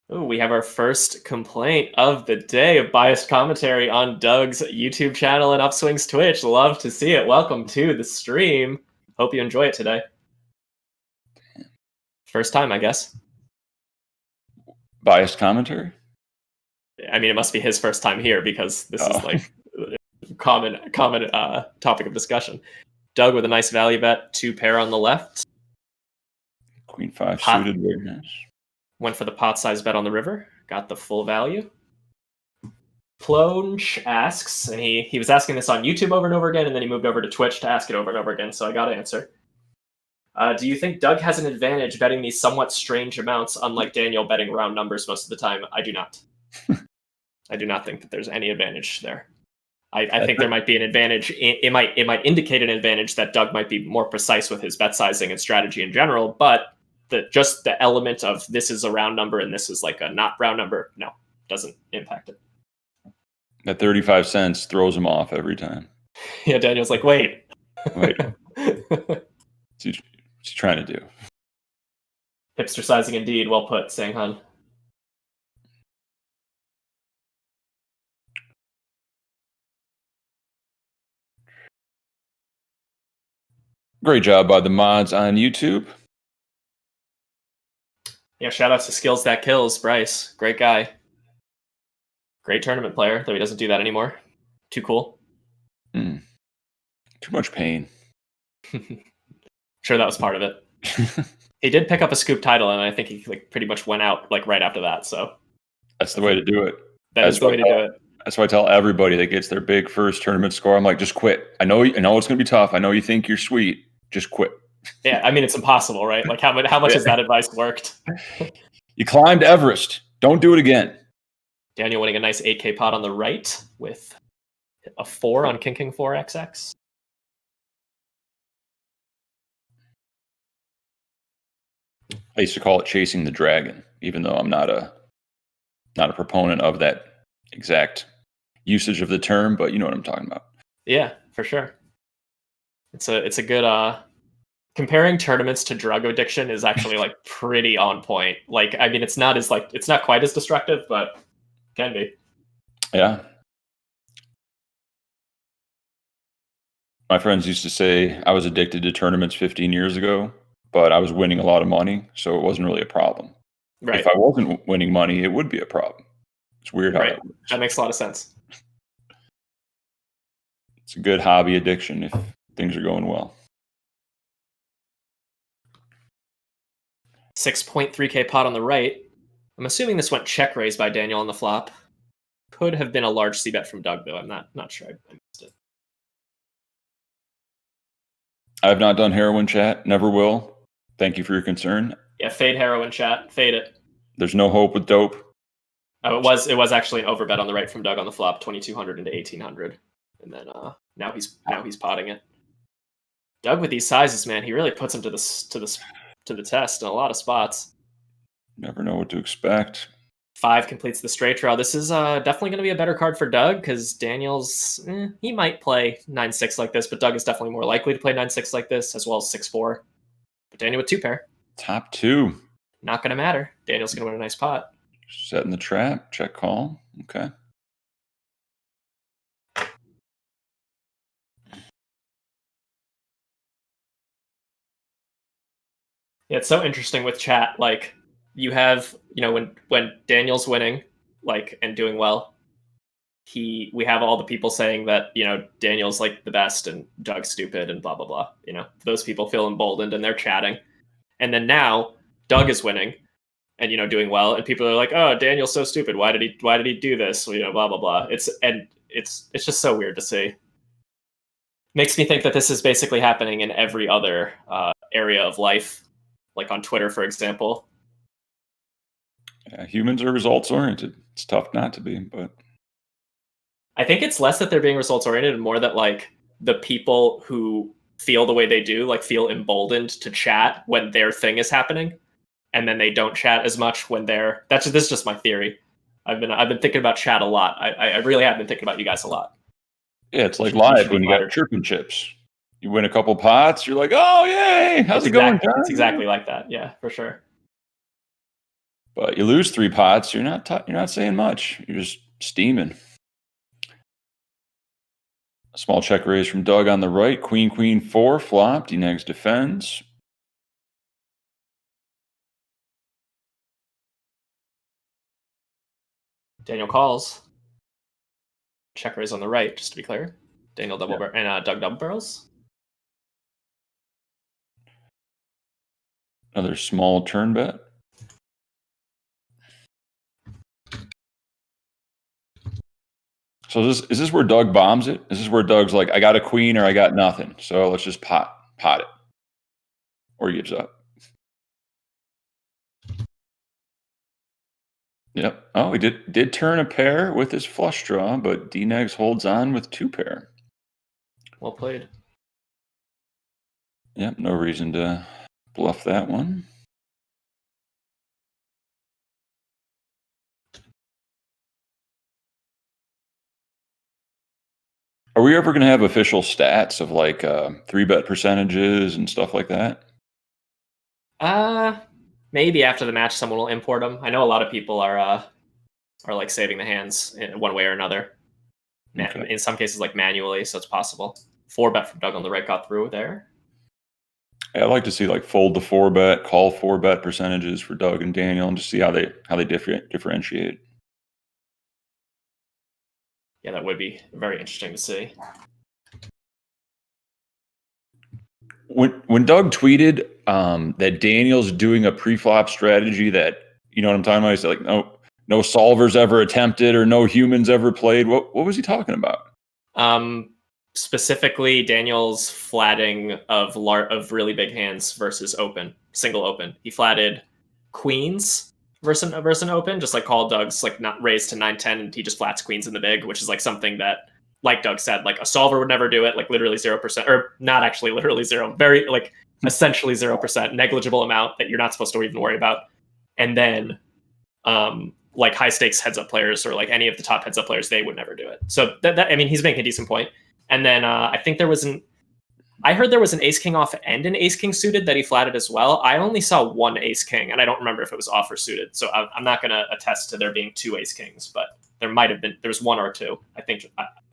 Oh, we have our first complaint of the day of biased commentary on Doug's YouTube channel and Upswing's Twitch. Love to see it. Welcome to the stream. Hope you enjoy it today. First time, I guess. Biased commentary? I mean, it must be his first time here because this is like common topic of discussion. Doug with a nice value bet, 2 pair on the left. Queen 5 suited, very nice. Went for the pot size bet on the river, got the full value. Plonge asks, and he was asking this on YouTube over and over again, and then he moved over to Twitch to ask it over and over again, so I got to answer. Do you think Doug has an advantage betting these somewhat strange amounts, unlike Daniel betting round numbers most of the time? I do not. I do not think that there's any advantage there. I think there might be an advantage. It might indicate an advantage that Doug might be more precise with his bet sizing and strategy in general, but just the element of this is a round number and this is like a not round number, no, doesn't impact it. That 35 cents throws him off every time. Yeah, Daniel's like, wait. What's he trying to do? Hipster sizing indeed. Well put, Sanghan. Great job by the mods on YouTube. Yeah, shout out to Skills That Kills, Bryce. Great guy. Great tournament player, though he doesn't do that anymore. Too cool. Too much pain. Sure, that was part of it. He did pick up a scoop title, and I think he pretty much went out right after that. So that's the way to do it. That's the way to do it. That's why I tell everybody that gets their big first tournament score, I'm like, just quit. I know it's going to be tough. I know you think you're sweet. Just quit. Yeah, I mean, it's impossible, right? Like, how much has that advice worked? You climbed Everest. Don't do it again. Daniel winning a nice 8K pot on the right with a 4 on King 4 XX. I used to call it chasing the dragon, even though I'm not a proponent of that exact usage of the term, but you know what I'm talking about. Yeah, for sure. It's a good comparing tournaments to drug addiction is actually like pretty on point. Like, I mean, it's not quite as destructive, but can be. Yeah. My friends used to say I was addicted to tournaments 15 years ago, but I was winning a lot of money, so it wasn't really a problem. Right. If I wasn't winning money, it would be a problem. It's weird how that works. That makes a lot of sense. It's a good hobby addiction if things are going well. 6.3K pot on the right. I'm assuming this went check raise by Daniel on the flop. Could have been a large C bet from Doug, though. I'm not sure. I missed it. I have not done heroin chat. Never will. Thank you for your concern. Yeah, fade heroin chat. Fade it. There's no hope with dope. Oh, it was actually an overbet on the right from Doug on the flop, 2,200 into 1,800, and then now he's potting it. Doug with these sizes, man, he really puts him to the test in a lot of spots. Never know what to expect. 5 completes the straight draw. This is definitely going to be a better card for Doug because Daniel's he might play 9-6 like this, but Doug is definitely more likely to play 9-6 like this as well as 6-4. But Daniel with 2 pair. Top 2. Not going to matter. Daniel's going to win a nice pot. Setting the trap. Check call. Okay. Yeah, it's so interesting with chat. Like, you have, when Daniel's winning, like, and doing well, we have all the people saying that, Daniel's like the best and Doug's stupid and blah, blah, blah. Those people feel emboldened and they're chatting. And then now Doug is winning and, doing well. And people are like, oh, Daniel's so stupid. Why did he do this? Blah, blah, blah. It's just so weird to see. Makes me think that this is basically happening in every other area of life. Like on Twitter, for example. Yeah, humans are results oriented. It's tough not to be, but I think it's less that they're being results oriented and more that like the people who feel the way they do, like feel emboldened to chat when their thing is happening, and then they don't chat as much when this is just my theory. I've been thinking about chat a lot. I really have been thinking about you guys a lot. Yeah, it's like live when you got chirping chips. You win a couple pots, you're like, oh, yay, how's it going, John? It's exactly like that. Yeah, for sure. But you lose 3 pots, you're not saying much. You're just steaming. A small check raise from Doug on the right. Queen 4 flopped. He next defends. Daniel calls. Check raise on the right, just to be clear. Daniel double barrel and Doug double barrels. Another small turn bet. So is this where Doug bombs it? Is this where Doug's like, I got a queen or I got nothing? So let's just pot it. or gives up. Yep. Oh, he did turn a pair with his flush draw, but D-Negs holds on with 2 pair. Well played. Yep, no reason to bluff that one. Are we ever going to have official stats of like 3-bet percentages and stuff like that? Maybe after the match, someone will import them. I know a lot of people are like saving the hands in one way or another. Okay. In some cases, like manually, so it's possible. 4-bet from Doug on the right got through there. Yeah, I'd like to see like fold the 4-bet, call 4-bet percentages for Doug and Daniel, and just see how they differentiate. Yeah, that would be very interesting to see. When Doug tweeted that Daniel's doing a pre-flop strategy that, you know what I'm talking about? He said like no solvers ever attempted or no humans ever played. What was he talking about? Specifically, Daniel's flatting of really big hands versus single open. He flatted queens versus an open, just like called Doug's like not raised to 9-10, and he just flats queens in the big, which is like something that, like Doug said, like a solver would never do it, like literally 0%, or not actually literally 0, very like essentially 0%, negligible amount that you're not supposed to even worry about. And then like high stakes heads up players or like any of the top heads up players, they would never do it. So that I mean, he's making a decent point. And then I think I heard there was an ace king off and an ace king suited that he flatted as well. I only saw one ace king, and I don't remember if it was off or suited. So I'm not going to attest to there being 2 ace kings, but there might have been. There was 1 or 2. I think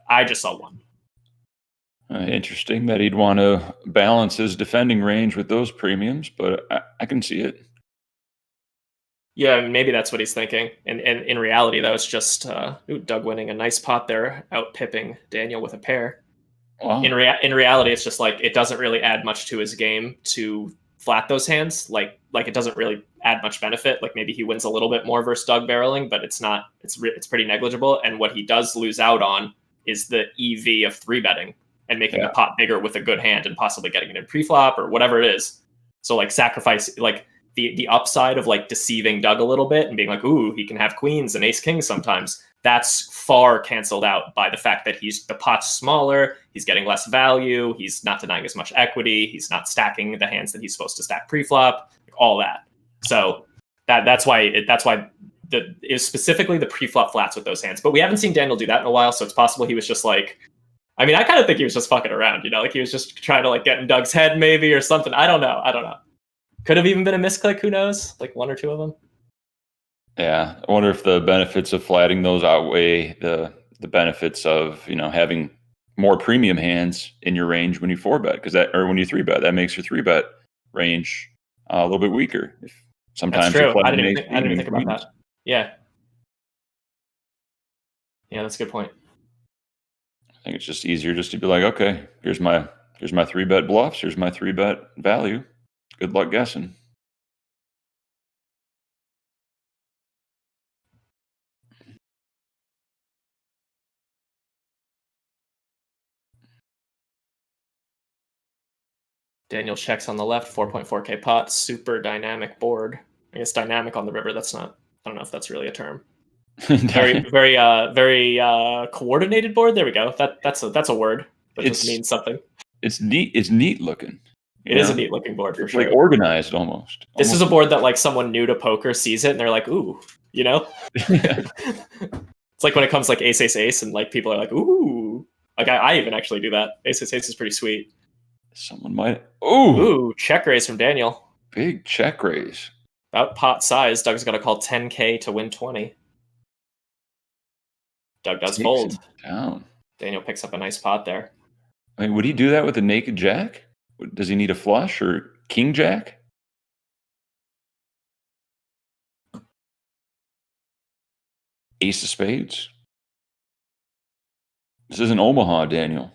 I just saw 1. Interesting that he'd want to balance his defending range with those premiums, but I can see it. Yeah, maybe that's what he's thinking. And in reality, that was just Doug winning a nice pot there, out pipping Daniel with a pair. Wow. In reality, it's just like it doesn't really add much to his game to flat those hands. Like it doesn't really add much benefit. Like maybe he wins a little bit more versus Doug barreling, but it's not. It's pretty negligible. And what he does lose out on is the EV of 3-betting and making the pot bigger with a good hand and possibly getting it in pre-flop or whatever it is. So like sacrifice like the upside of like deceiving Doug a little bit and being like, ooh, he can have queens and ace kings sometimes. That's far canceled out by the fact that the pot's smaller, he's getting less value, he's not denying as much equity, he's not stacking the hands that he's supposed to stack pre-flop, like all that. So that's why is specifically the pre-flop flats with those hands. But we haven't seen Daniel do that in a while, so it's possible he was just like, I mean, I kind of think he was just fucking around, like he was just trying to like get in Doug's head maybe or something. I don't know. Could have even been a misclick, who knows? Like 1 or 2 of them. Yeah, I wonder if the benefits of flatting those outweigh the benefits of having more premium hands in your range when you 4-bet, or when you 3-bet, that makes your 3-bet range a little bit weaker. Sometimes that's true. I flatting didn't even think about that. Yeah, that's a good point. I think it's just easier just to be like, okay, here's my 3-bet bluffs, here's my 3-bet value. Good luck guessing. Daniel checks on the left, 4.4k pot, super dynamic board. I guess dynamic on the river. That's not. I don't know if that's really a term. Very coordinated board. There we go. That's a word that just means something. It's neat. It's neat looking. It is a neat looking board for sure. Like organized almost. This is a board that like someone new to poker sees it and they're like, ooh, Yeah. It's like when it comes like ace ace ace and like people are like, ooh. Like I even actually do that. Ace ace ace is pretty sweet. Someone might. Ooh, check raise from Daniel. Big check raise. About pot size. Doug's got to call 10k to win 20. Doug does fold. Down. Daniel picks up a nice pot there. I mean, would he do that with a naked jack? Does he need a flush or king jack? Ace of spades. This isn't Omaha, Daniel.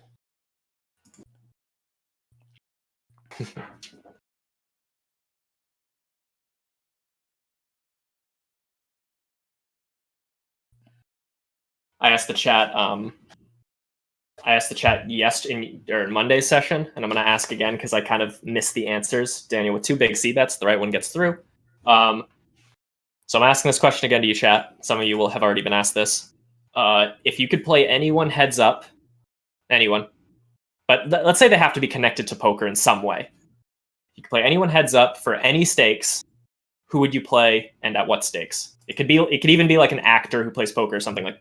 I asked the chat I asked the chat in Monday's session, and I'm going to ask again because I kind of missed the answers. Daniel with 2 big C bets, the right one gets through. So I'm asking this question again to you, chat. Some of you will have already been asked this. If you could play anyone heads up, anyone, but let's say they have to be connected to poker in some way. You could play anyone heads up for any stakes. Who would you play and at what stakes? It could even be like an actor who plays poker or something, like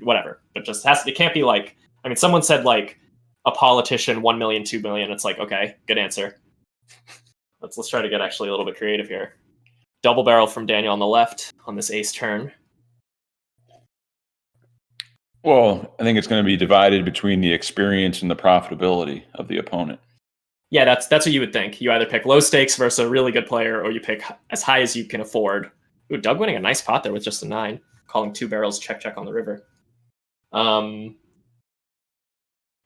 whatever. But it can't be like, I mean, someone said like a politician, 1 million, 2 million. It's like, okay, good answer. Let's try to get actually a little bit creative here. Double barrel from Daniel on the left on this ace turn. Well, I think it's going to be divided between the experience and the profitability of the opponent. Yeah, that's what you would think. You either pick low stakes versus a really good player, or you pick as high as you can afford. Ooh, Doug winning a nice pot there with just a 9, calling 2 barrels, check on the river.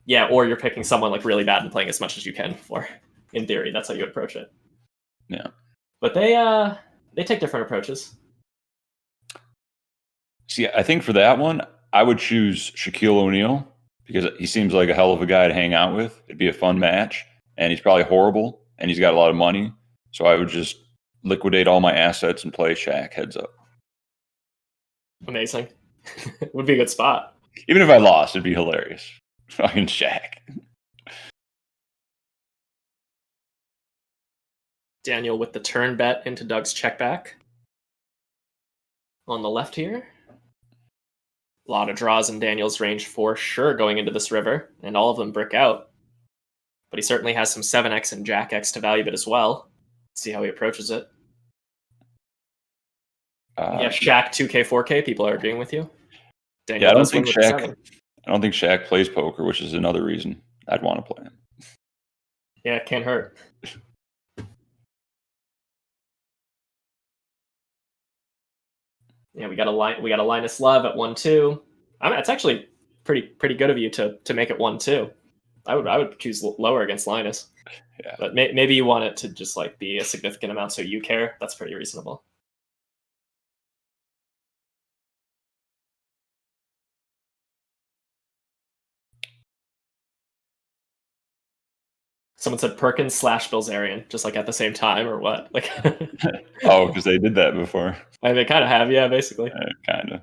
Yeah, or you're picking someone like really bad and playing as much as you can for. In theory, that's how you approach it. Yeah, but they take different approaches. See, I think for that one, I would choose Shaquille O'Neal because he seems like a hell of a guy to hang out with. It'd be a fun match, and he's probably horrible, and he's got a lot of money. So I would just liquidate all my assets and play Shaq heads up. Amazing. Would be a good spot. Even if I lost, it'd be hilarious. Fucking Shaq. Daniel with the turn bet into Doug's check back. On the left here. A lot of draws in Daniel's range for sure going into this river, and all of them brick out. But he certainly has some 7x and Jack X to value bet as well. Let's see how he approaches it. Yeah, Shaq 2K, 4K. People are agreeing with you. Daniel, I don't think Shaq plays poker, which is another reason I'd want to play him. Yeah, it can't hurt. Yeah, we got a Linus Love at 1-2. It's actually pretty good of you to make it 1-2. I would choose lower against Linus. Yeah, but maybe you want it to just like be a significant amount, so you care. That's pretty reasonable. Someone said Perkins / Bilzerian, just like at the same time, or what? Like, oh, because they did that before. They kind of have, yeah, basically. Kind of.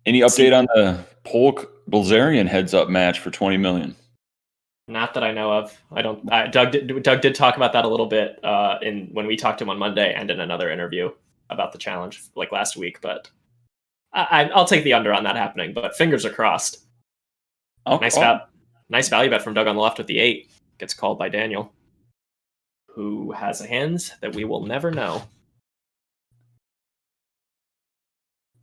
Any update on the Polk Bilzerian heads up match for 20 million? Not that I know of. Doug did talk about that a little bit when we talked to him on Monday and in another interview about the challenge like last week. But I'll take the under on that happening. But fingers are crossed. Nice value bet from Doug on the left with the 8. Gets called by Daniel, who has hands that we will never know.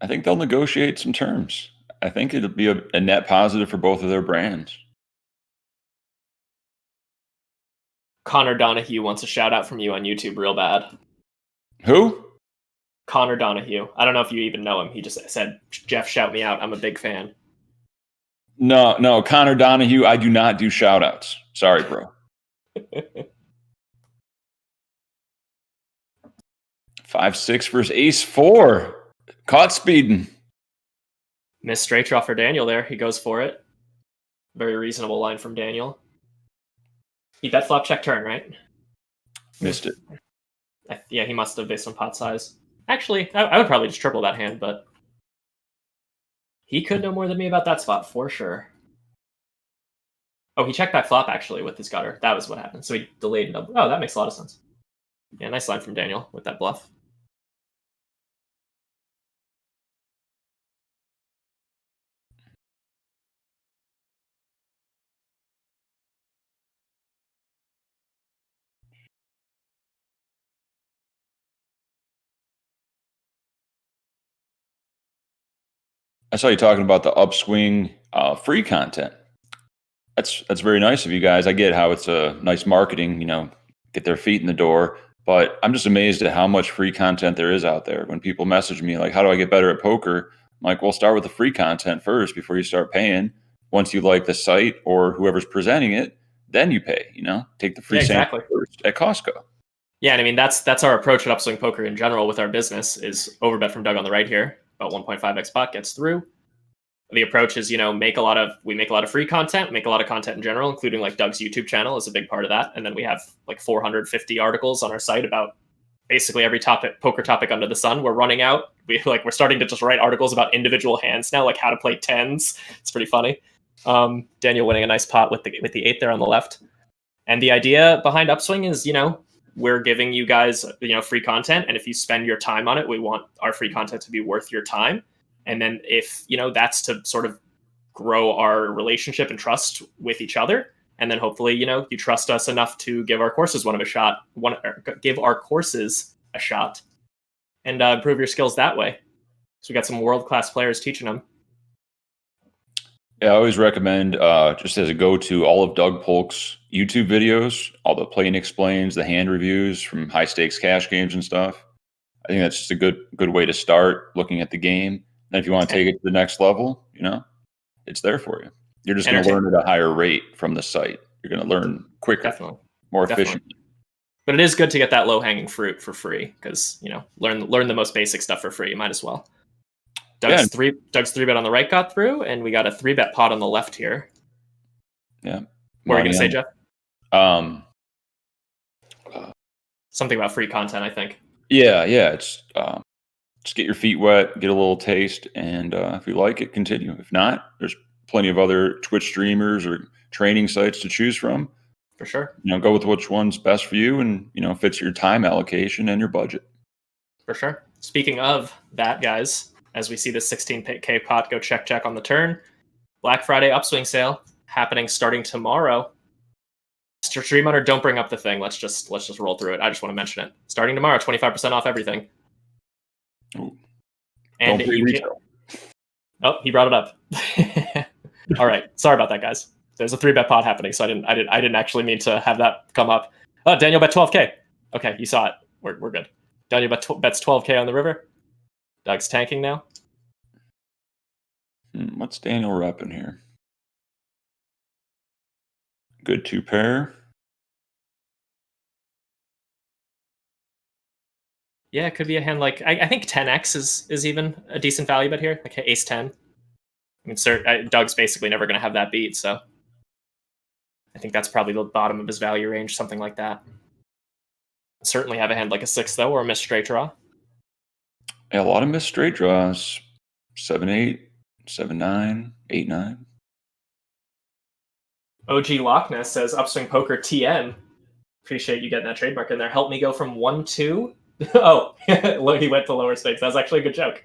I think they'll negotiate some terms. I think it'll be a net positive for both of their brands. Connor Donahue wants a shout out from you on YouTube real bad. Who? Connor Donahue. I don't know if you even know him. He just said, Jeff, shout me out. I'm a big fan. No, Connor Donahue, I do not do shout outs. Sorry, bro. 5-6 versus ace 4. Caught speeding. Missed straight draw for Daniel there. He goes for it. Very reasonable line from Daniel. He bet flop check turn, right? Missed it. Yeah, he must have based on pot size. Actually, I would probably just triple that hand, but he could know more than me about that spot for sure. Oh, he checked back flop actually with his gutter. That was what happened. So he delayed and double. Oh, that makes a lot of sense. Yeah, nice line from Daniel with that bluff. I saw you talking about the upswing free content. That's very nice of you guys. I get how it's a nice marketing, get their feet in the door. But I'm just amazed at how much free content there is out there. When people message me like, how do I get better at poker? I'm like, well, start with the free content first before you start paying. Once you like the site or whoever's presenting it, then you pay, take the free sample first at Costco. Yeah, and I mean, that's our approach at Upswing Poker in general with our business is overbet from Doug on the right here. About 1.5x pot gets through. The approach is, we make a lot of free content, make a lot of content in general, including like Doug's YouTube channel is a big part of that. And then we have like 450 articles on our site about basically every poker topic under the sun. We're running out. We're starting to just write articles about individual hands now, like how to play tens. It's pretty funny. Daniel winning a nice pot with the 8 there on the left. And the idea behind Upswing is, we're giving you guys, free content. And if you spend your time on it, we want our free content to be worth your time. And then if, that's to sort of grow our relationship and trust with each other. And then hopefully, you trust us enough to give our courses give our courses a shot and improve your skills that way. So we got some world-class players teaching them. Yeah, I always recommend, just as a go-to, all of Doug Polk's YouTube videos, all the play and explains, the hand reviews from high-stakes cash games and stuff. I think that's just a good way to start looking at the game. And if you want to take it to the next level, it's there for you. You're just going to learn at a higher rate from the site. You're going to learn quicker, definitely, more efficiently. But it is good to get that low-hanging fruit for free because, learn the most basic stuff for free. You might as well. Doug's 3-bet on the right got through, and we got a 3-bet pot on the left here. Yeah. What were you going to say, Jeff? Something about free content, I think. Yeah. It's just get your feet wet, get a little taste, and if you like it, continue. If not, there's plenty of other Twitch streamers or training sites to choose from. For sure. Go with which one's best for you and, fits your time allocation and your budget. For sure. Speaking of that, guys, as we see the 16K pot go check on the turn, Black Friday upswing sale happening starting tomorrow. Stream Hunter, don't bring up the thing. Let's just roll through it. I just want to mention it. Starting tomorrow, 25% off everything. Ooh. And he brought it up. All right, sorry about that, guys. There's a 3-bet pot happening, so I didn't actually mean to have that come up. Oh, Daniel bet 12K. Okay, you saw it. We're good. Daniel bets 12K on the river. Doug's tanking now. What's Daniel repping here? Good 2-pair. Yeah, it could be a hand like I think 10x is even a decent value bet here, like ace 10. I mean, Doug's basically never going to have that beat, so I think that's probably the bottom of his value range, something like that. Certainly have a hand like a 6 though, or a missed straight draw. Yeah, a lot of missed straight draws. 7-8, 7-9, 8-9. OG Loch Ness says Upswing Poker TN. Appreciate you getting that trademark in there. Help me go from 1-2. Oh, he went to lower stakes. That was actually a good joke.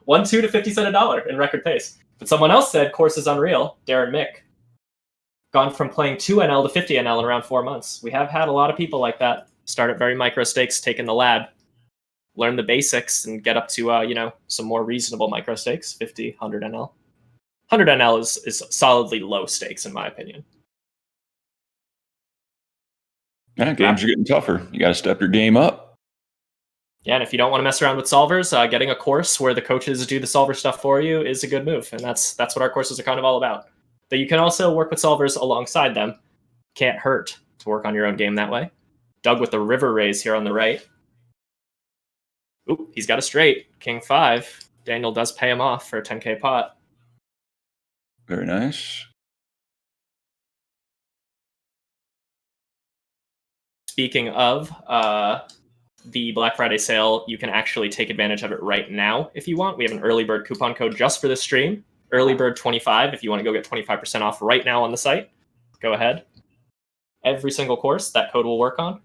1-2 to 50 cents a dollar in record pace. But someone else said course is unreal. Darren Mick. Gone from playing 2 NL to 50 NL in around 4 months. We have had a lot of people like that. Start at very micro stakes, take in the lab, learn the basics, and get up to some more reasonable micro stakes, 50, 100 NL. 100 NL is solidly low stakes in my opinion. Yeah, games are getting tougher. You got to step your game up. Yeah, and if you don't want to mess around with solvers, getting a course where the coaches do the solver stuff for you is a good move, and that's what our courses are kind of all about. But you can also work with solvers alongside them. Can't hurt to work on your own game that way. Doug with the river raise here on the right. Oop, he's got a straight. King 5. Daniel does pay him off for a 10K pot. Very nice. Speaking of the Black Friday sale, you can actually take advantage of it right now if you want. We have an early bird coupon code just for this stream. Early bird 25 if you want to go get 25% off right now on the site. Go ahead. Every single course that code will work on.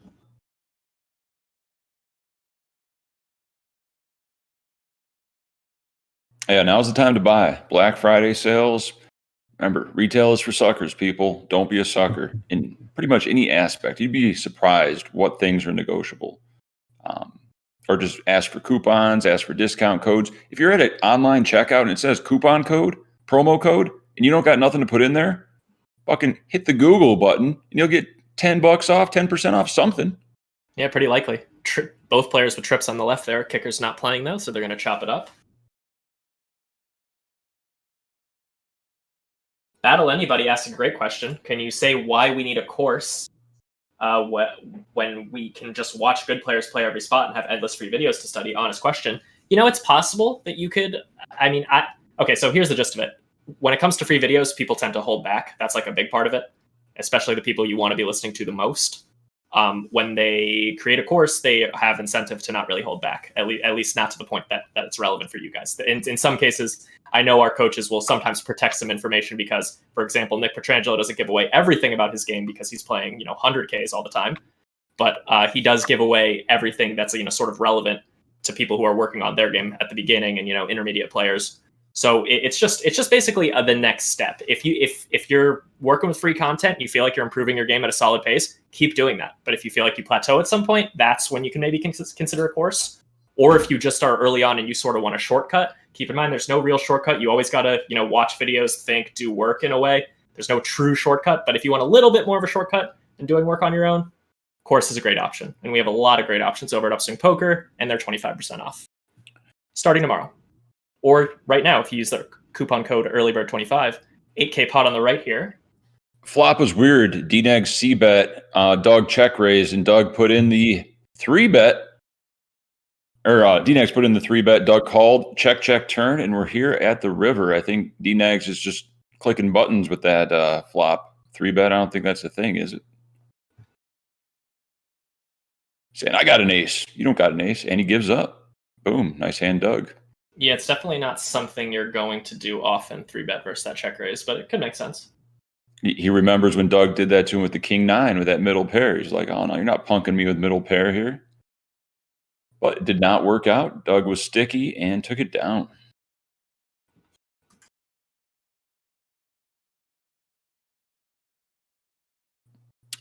Yeah, now's the time to buy. Black Friday sales. Remember, retail is for suckers, people. Don't be a sucker in pretty much any aspect. You'd be surprised what things are negotiable. Or just ask for coupons, ask for discount codes. If you're at an online checkout and it says coupon code, promo code, and you don't got nothing to put in there, fucking hit the Google button and you'll get $10 off, 10% off something. Yeah, pretty likely. Both players with trips on the left there. Kicker's not playing though, so they're going to chop it up. Battle Anybody asked a great question. Can you say why we need a course when we can just watch good players play every spot and have endless free videos to study? Honest question. It's possible that you could. Okay, so here's the gist of it. when it comes to free videos, people tend to hold back. That's like a big part of it, especially the people you want to be listening to the most. When they create a course, they have incentive to not really hold back, at least not to the point that it's relevant for you guys. In some cases, I know our coaches will sometimes protect some information because, for example, Nick Petrangelo doesn't give away everything about his game because he's playing 100Ks all the time, but he does give away everything that's sort of relevant to people who are working on their game at the beginning and intermediate players. So it's just basically the next step. If you're working with free content, you feel like you're improving your game at a solid pace, keep doing that. But if you feel like you plateau at some point, that's when you can maybe consider a course. Or if you just start early on and you sort of want a shortcut, keep in mind there's no real shortcut. You always got to watch videos, think, do work in a way. There's no true shortcut. But if you want a little bit more of a shortcut and doing work on your own, course is a great option. And we have a lot of great options over at Upswing Poker, and they're 25% off starting tomorrow. Or right now, if you use the coupon code EARLYBIRD25, 8K pot on the right here. Flop was weird. DNAG C-bet, Doug check raise, and Doug put in the 3-bet. Or DNAG's put in the 3-bet. Doug called, check, turn, and we're here at the river. I think DNAG's is just clicking buttons with that flop. 3-bet, I don't think that's a thing, is it? Saying, I got an ace. You don't got an ace. And he gives up. Boom. Nice hand, Doug. Yeah, it's definitely not something you're going to do often, 3-bet versus that check raise, but it could make sense. He remembers when Doug did that to him with the king-9 with that middle pair. He's like, oh, no, you're not punking me with middle pair here. But it did not work out. Doug was sticky and took it down.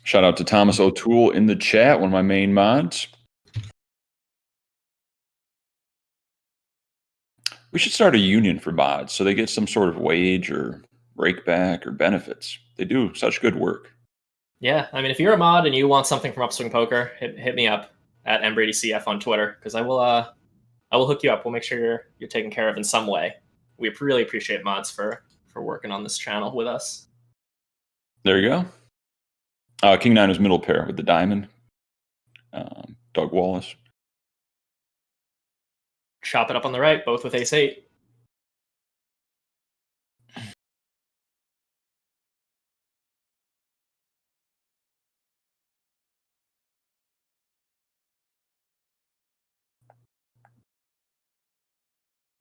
Shout out to Thomas O'Toole in the chat, one of my main mods. We should start a union for mods so they get some sort of wage or breakback or benefits. They do such good work. Yeah, I mean, if you're a mod and you want something from Upswing Poker, hit me up at mbradycf on Twitter because I will hook you up. We'll make sure you're taken care of in some way. We really appreciate mods for working on this channel with us. There you go. King-9 is middle pair with the diamond. Doug Wallace. Chop it up on the right, both with ace-8.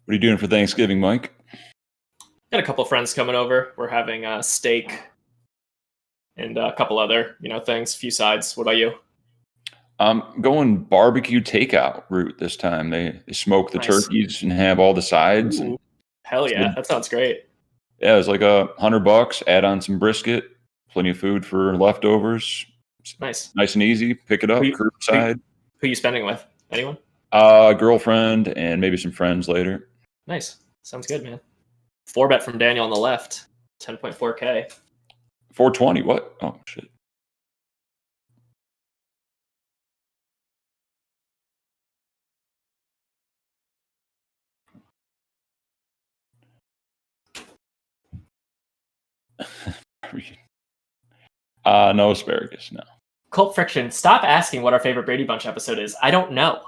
What are you doing for Thanksgiving, Mike? Got a couple friends coming over. We're having a steak and a couple other, things, few sides. What about you? I'm going barbecue takeout route this time. They smoke the turkeys and have all the sides. And hell yeah, that sounds great. Yeah, it's like $100. Add on some brisket, plenty of food for leftovers. Nice and easy. Pick it up curbside. Who you spending with? Anyone? Girlfriend and maybe some friends later. Nice. Sounds good, man. 4-bet from Daniel on the left. 10.4K. 420. What? Oh shit. No asparagus, no. Cult Friction, stop asking what our favorite Brady Bunch episode is. I don't know.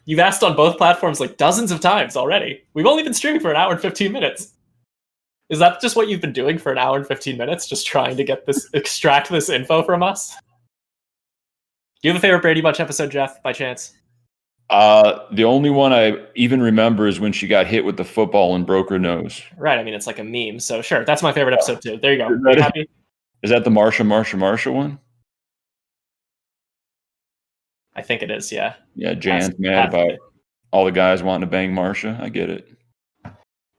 You've asked on both platforms like dozens of times already. We've only been streaming for an hour and 15 minutes. Is that just what you've been doing for an hour and 15 minutes? Just trying to extract this info from us? Do you have a favorite Brady Bunch episode, Jeff, by chance? The only one I even remember is when she got hit with the football and broke her nose. Right. I mean, it's like a meme. So sure, that's my favorite episode too. There you go. Are you happy? Is that the Marsha one? I think it is, yeah. Yeah, Jan's mad about all the guys wanting to bang Marsha. I get it.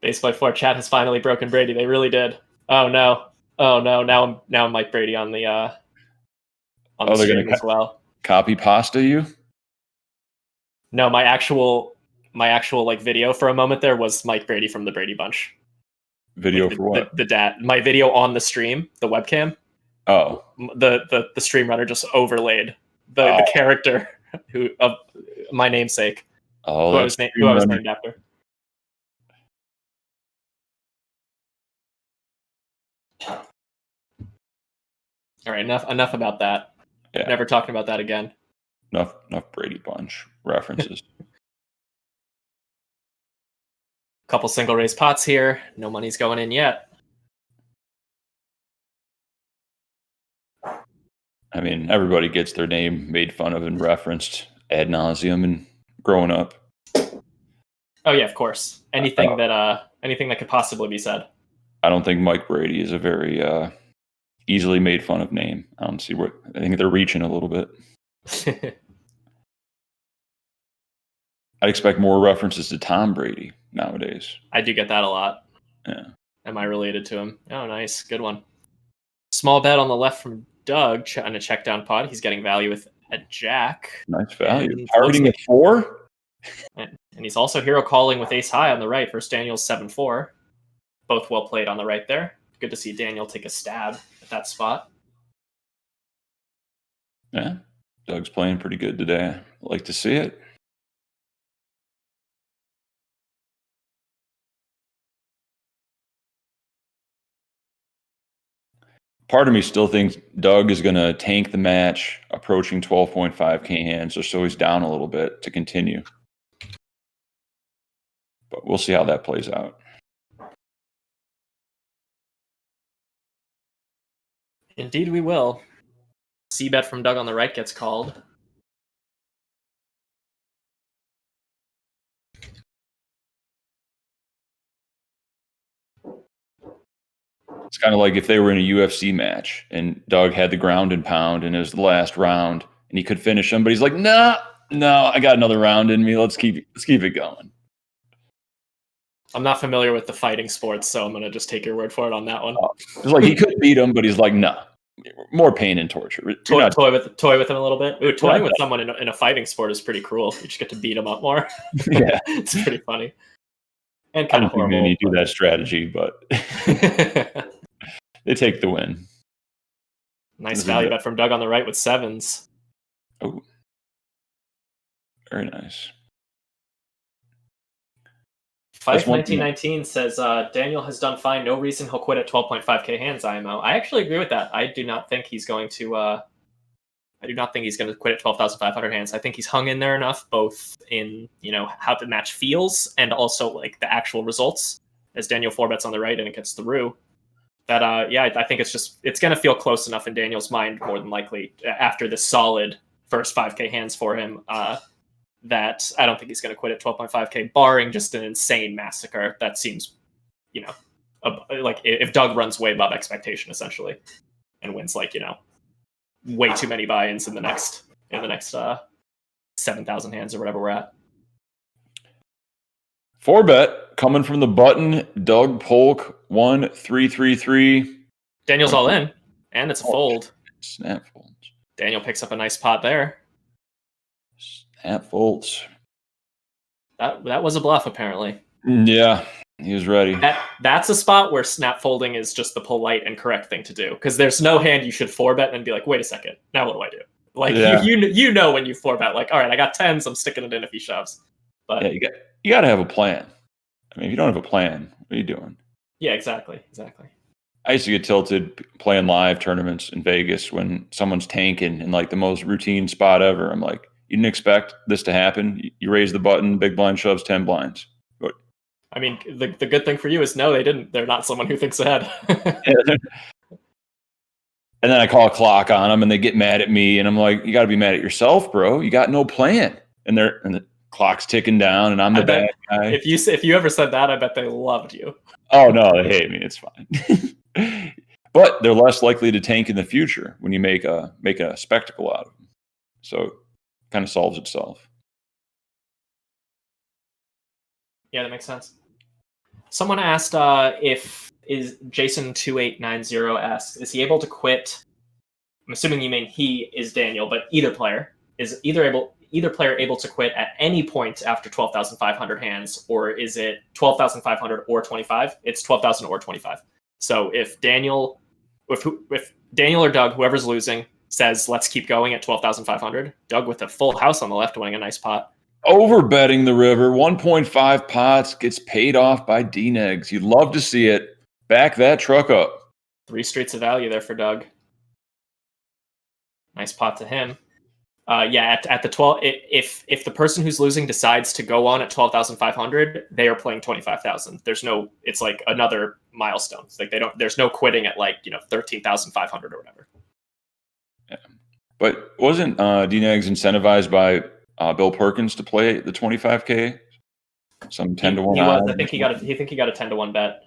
Base4 chat has finally broken Brady. They really did. Oh no. Now I'm Mike Brady on the stream as well. Copy pasta you? No, my actual like video for a moment there was Mike Brady from the Brady Bunch. Video for what? The dad. My video on the stream, the webcam. Oh. The stream runner just overlaid the character who of my namesake. Oh, who I was named after. All right, enough about that. Yeah. Never talking about that again. Enough Brady Bunch references. Couple single raise pots here. No money's going in yet. I mean, everybody gets their name made fun of and referenced ad nauseum and growing up. Oh yeah, of course. Anything that could possibly be said. I don't think Mike Brady is a very easily made fun of name. I don't see what I think they're reaching a little bit. I'd expect more references to Tom Brady nowadays. I do get that a lot. Yeah. Am I related to him? Oh, nice. Good one. Small bet on the left from Doug on a check down pot. He's getting value with a jack. Nice value. Targeting at 4? And he's also hero calling with ace high on the right versus Daniel's 7-4. Both well played on the right there. Good to see Daniel take a stab at that spot. Yeah. Doug's playing pretty good today. I like to see it. Part of me still thinks Doug is going to tank the match approaching 12.5K hands, just so he's down a little bit to continue. But we'll see how that plays out. Indeed we will. C-bet from Doug on the right gets called. It's kind of like if they were in a UFC match and Doug had the ground and pound and it was the last round and he could finish him, but he's like, no, I got another round in me. Let's keep it going. I'm not familiar with the fighting sports, so I'm going to just take your word for it on that one. It's like he could beat him, but he's like, no, more pain and torture. Toy with him a little bit. Ooh, toying with someone in a fighting sport is pretty cruel. You just get to beat him up more. Yeah. It's pretty funny. And kind of horrible. I don't think many do that strategy, but they take the win. Nice value bet from Doug on the right with 7s. Oh, very nice. Fife 1919 says Daniel has done fine. No reason he'll quit at 12.5K hands. IMO. I actually agree with that. I do not think he's going to. I do not think he's going to quit at 12,500 hands. I think he's hung in there enough, both in how the match feels and also like the actual results. As Daniel 4-bets on the right and it gets through. That I think it's going to feel close enough in Daniel's mind more than likely after this solid first 5K hands for him. That I don't think he's going to quit at 12.5K, barring just an insane massacre. That seems, like if Doug runs way above expectation, essentially, and wins way too many buy-ins in the next 7,000 hands or whatever we're at. 4-bet coming from the button. Doug Polk 1-3-3-3. Daniel's all in, and it's a fold. Snap folds. Daniel picks up a nice pot there. Snap folds. That was a bluff, apparently. Yeah, he was ready. That's a spot where snap folding is just the polite and correct thing to do, because there's no hand you should 4-bet and be like, wait a second, now what do I do? Like you know when you 4-bet, like, all right, I got 10s, I'm sticking it in if he shoves. But yeah, you got to have a plan. I mean, if you don't have a plan, what are you doing? Yeah, exactly. I used to get tilted playing live tournaments in Vegas when someone's tanking in like the most routine spot ever. I'm like, you didn't expect this to happen. You raise the button, big blind shoves 10 blinds. But, I mean, the good thing for you is no, they didn't. They're not someone who thinks ahead. And then I call a clock on them and they get mad at me. And I'm like, you got to be mad at yourself, bro. You got no plan. And the clock's ticking down and I'm the bad guy. If you ever said that, I bet they loved you. Oh, no, they hate me. It's fine. But they're less likely to tank in the future when you make a spectacle out of them. So it kind of solves itself. Yeah, that makes sense. Someone asked if is Jason 2890 asks, is he able to quit? I'm assuming you mean he is Daniel, but either player able to quit at any point after 12,500 hands, or is it 12,500 or 25? It's 12,000 or 25. So if Daniel or Doug, whoever's losing, says let's keep going at 12,500, Doug with a full house on the left winning a nice pot. Overbetting the river, 1.5 pots gets paid off by D-Negs. You'd love to see it. Back that truck up. 3 streets of value there for Doug. Nice pot to him. Yeah, at the 12, if the person who's losing decides to go on at 12,500, they are playing 25,000. There's no, it's like another milestone. It's like there's no quitting at like 13,500 or whatever. Yeah. But wasn't DNegs incentivized by Bill Perkins to play the 25K? Some 10 to 1 He was. odds. I think he got a 10 to 1 bet.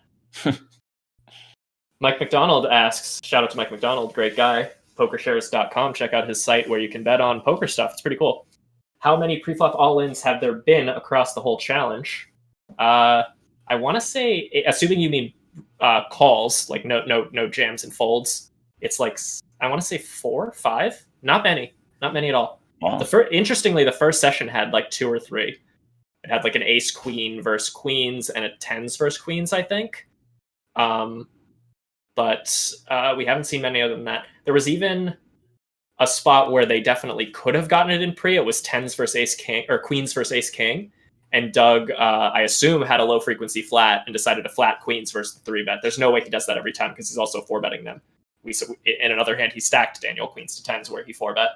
Mike McDonald asks, shout out to Mike McDonald, great guy. Pokershares.com. Check out his site where you can bet on poker stuff. It's pretty cool. How many preflop all-ins have there been across the whole challenge? I want to say, assuming you mean calls, like no jams and folds, it's like I want to say 4, 5. Not many at all. Wow. Interestingly, the first session had like 2 or 3. It had like an ace queen versus queens and a tens versus queens, I think. But we haven't seen many other than that. There was even a spot where they definitely could have gotten it in pre. It was tens versus ace king, or queens versus ace king. And Doug, I assume, had a low frequency flat and decided to flat queens versus the 3-bet. There's no way he does that every time because he's also 4-betting them. In another hand, he stacked Daniel queens to tens where he 4-bet,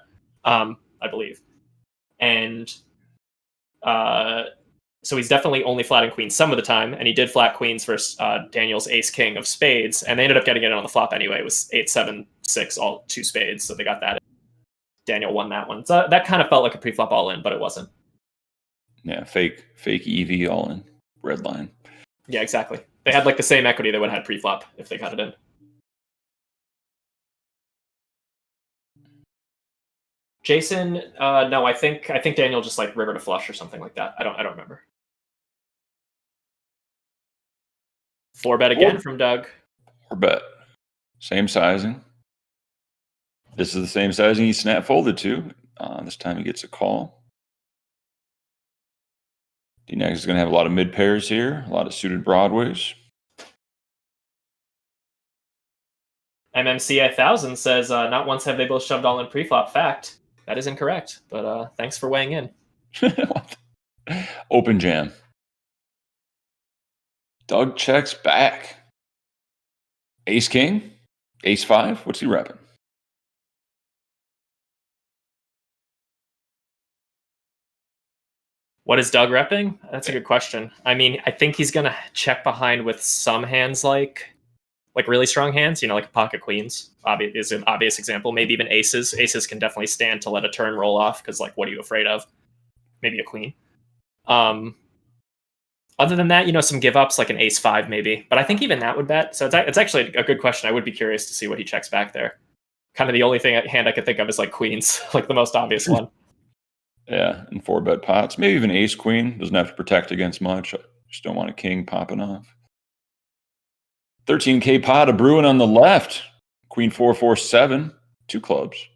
I believe. And so he's definitely only flatting queens some of the time, and he did flat queens versus Daniel's ace king of spades, and they ended up getting it on the flop anyway. It was 8, 7, 6, all 2 spades, so they got that. Daniel won that one. So that kind of felt like a pre-flop all-in, but it wasn't. Yeah, fake EV all-in, red line. Yeah, exactly. They had like the same equity they would have had pre-flop if they got it in. Jason, no, I think Daniel just like river to flush or something like that. I don't remember. 4-bet again from Doug. 4-bet. Same sizing. This is the same sizing he snap folded to. This time he gets a call. DNegs is going to have a lot of mid pairs here, a lot of suited broadways. MMC 1000 says, not once have they both shoved all in pre-flop. Fact. That is incorrect, but thanks for weighing in. Open jam. Doug checks back. Ace king, ace 5. What's he repping? What is Doug repping? That's a good question. I mean, I think he's gonna check behind with some hands like really strong hands, like a pocket queens is an obvious example. Maybe even aces. Aces can definitely stand to let a turn roll off because like, what are you afraid of? Maybe a queen. Other than that, some give ups like an ace 5 maybe, but I think even that would bet. So it's actually a good question. I would be curious to see what he checks back there. Kind of the only hand I could think of is like queens, like the most obvious one. Yeah, and 4-bet pots. Maybe even ace queen. Doesn't have to protect against much. Just don't want a king popping off. 13K pot of brewing on the left. Queen 4, 4, 7. 2 clubs.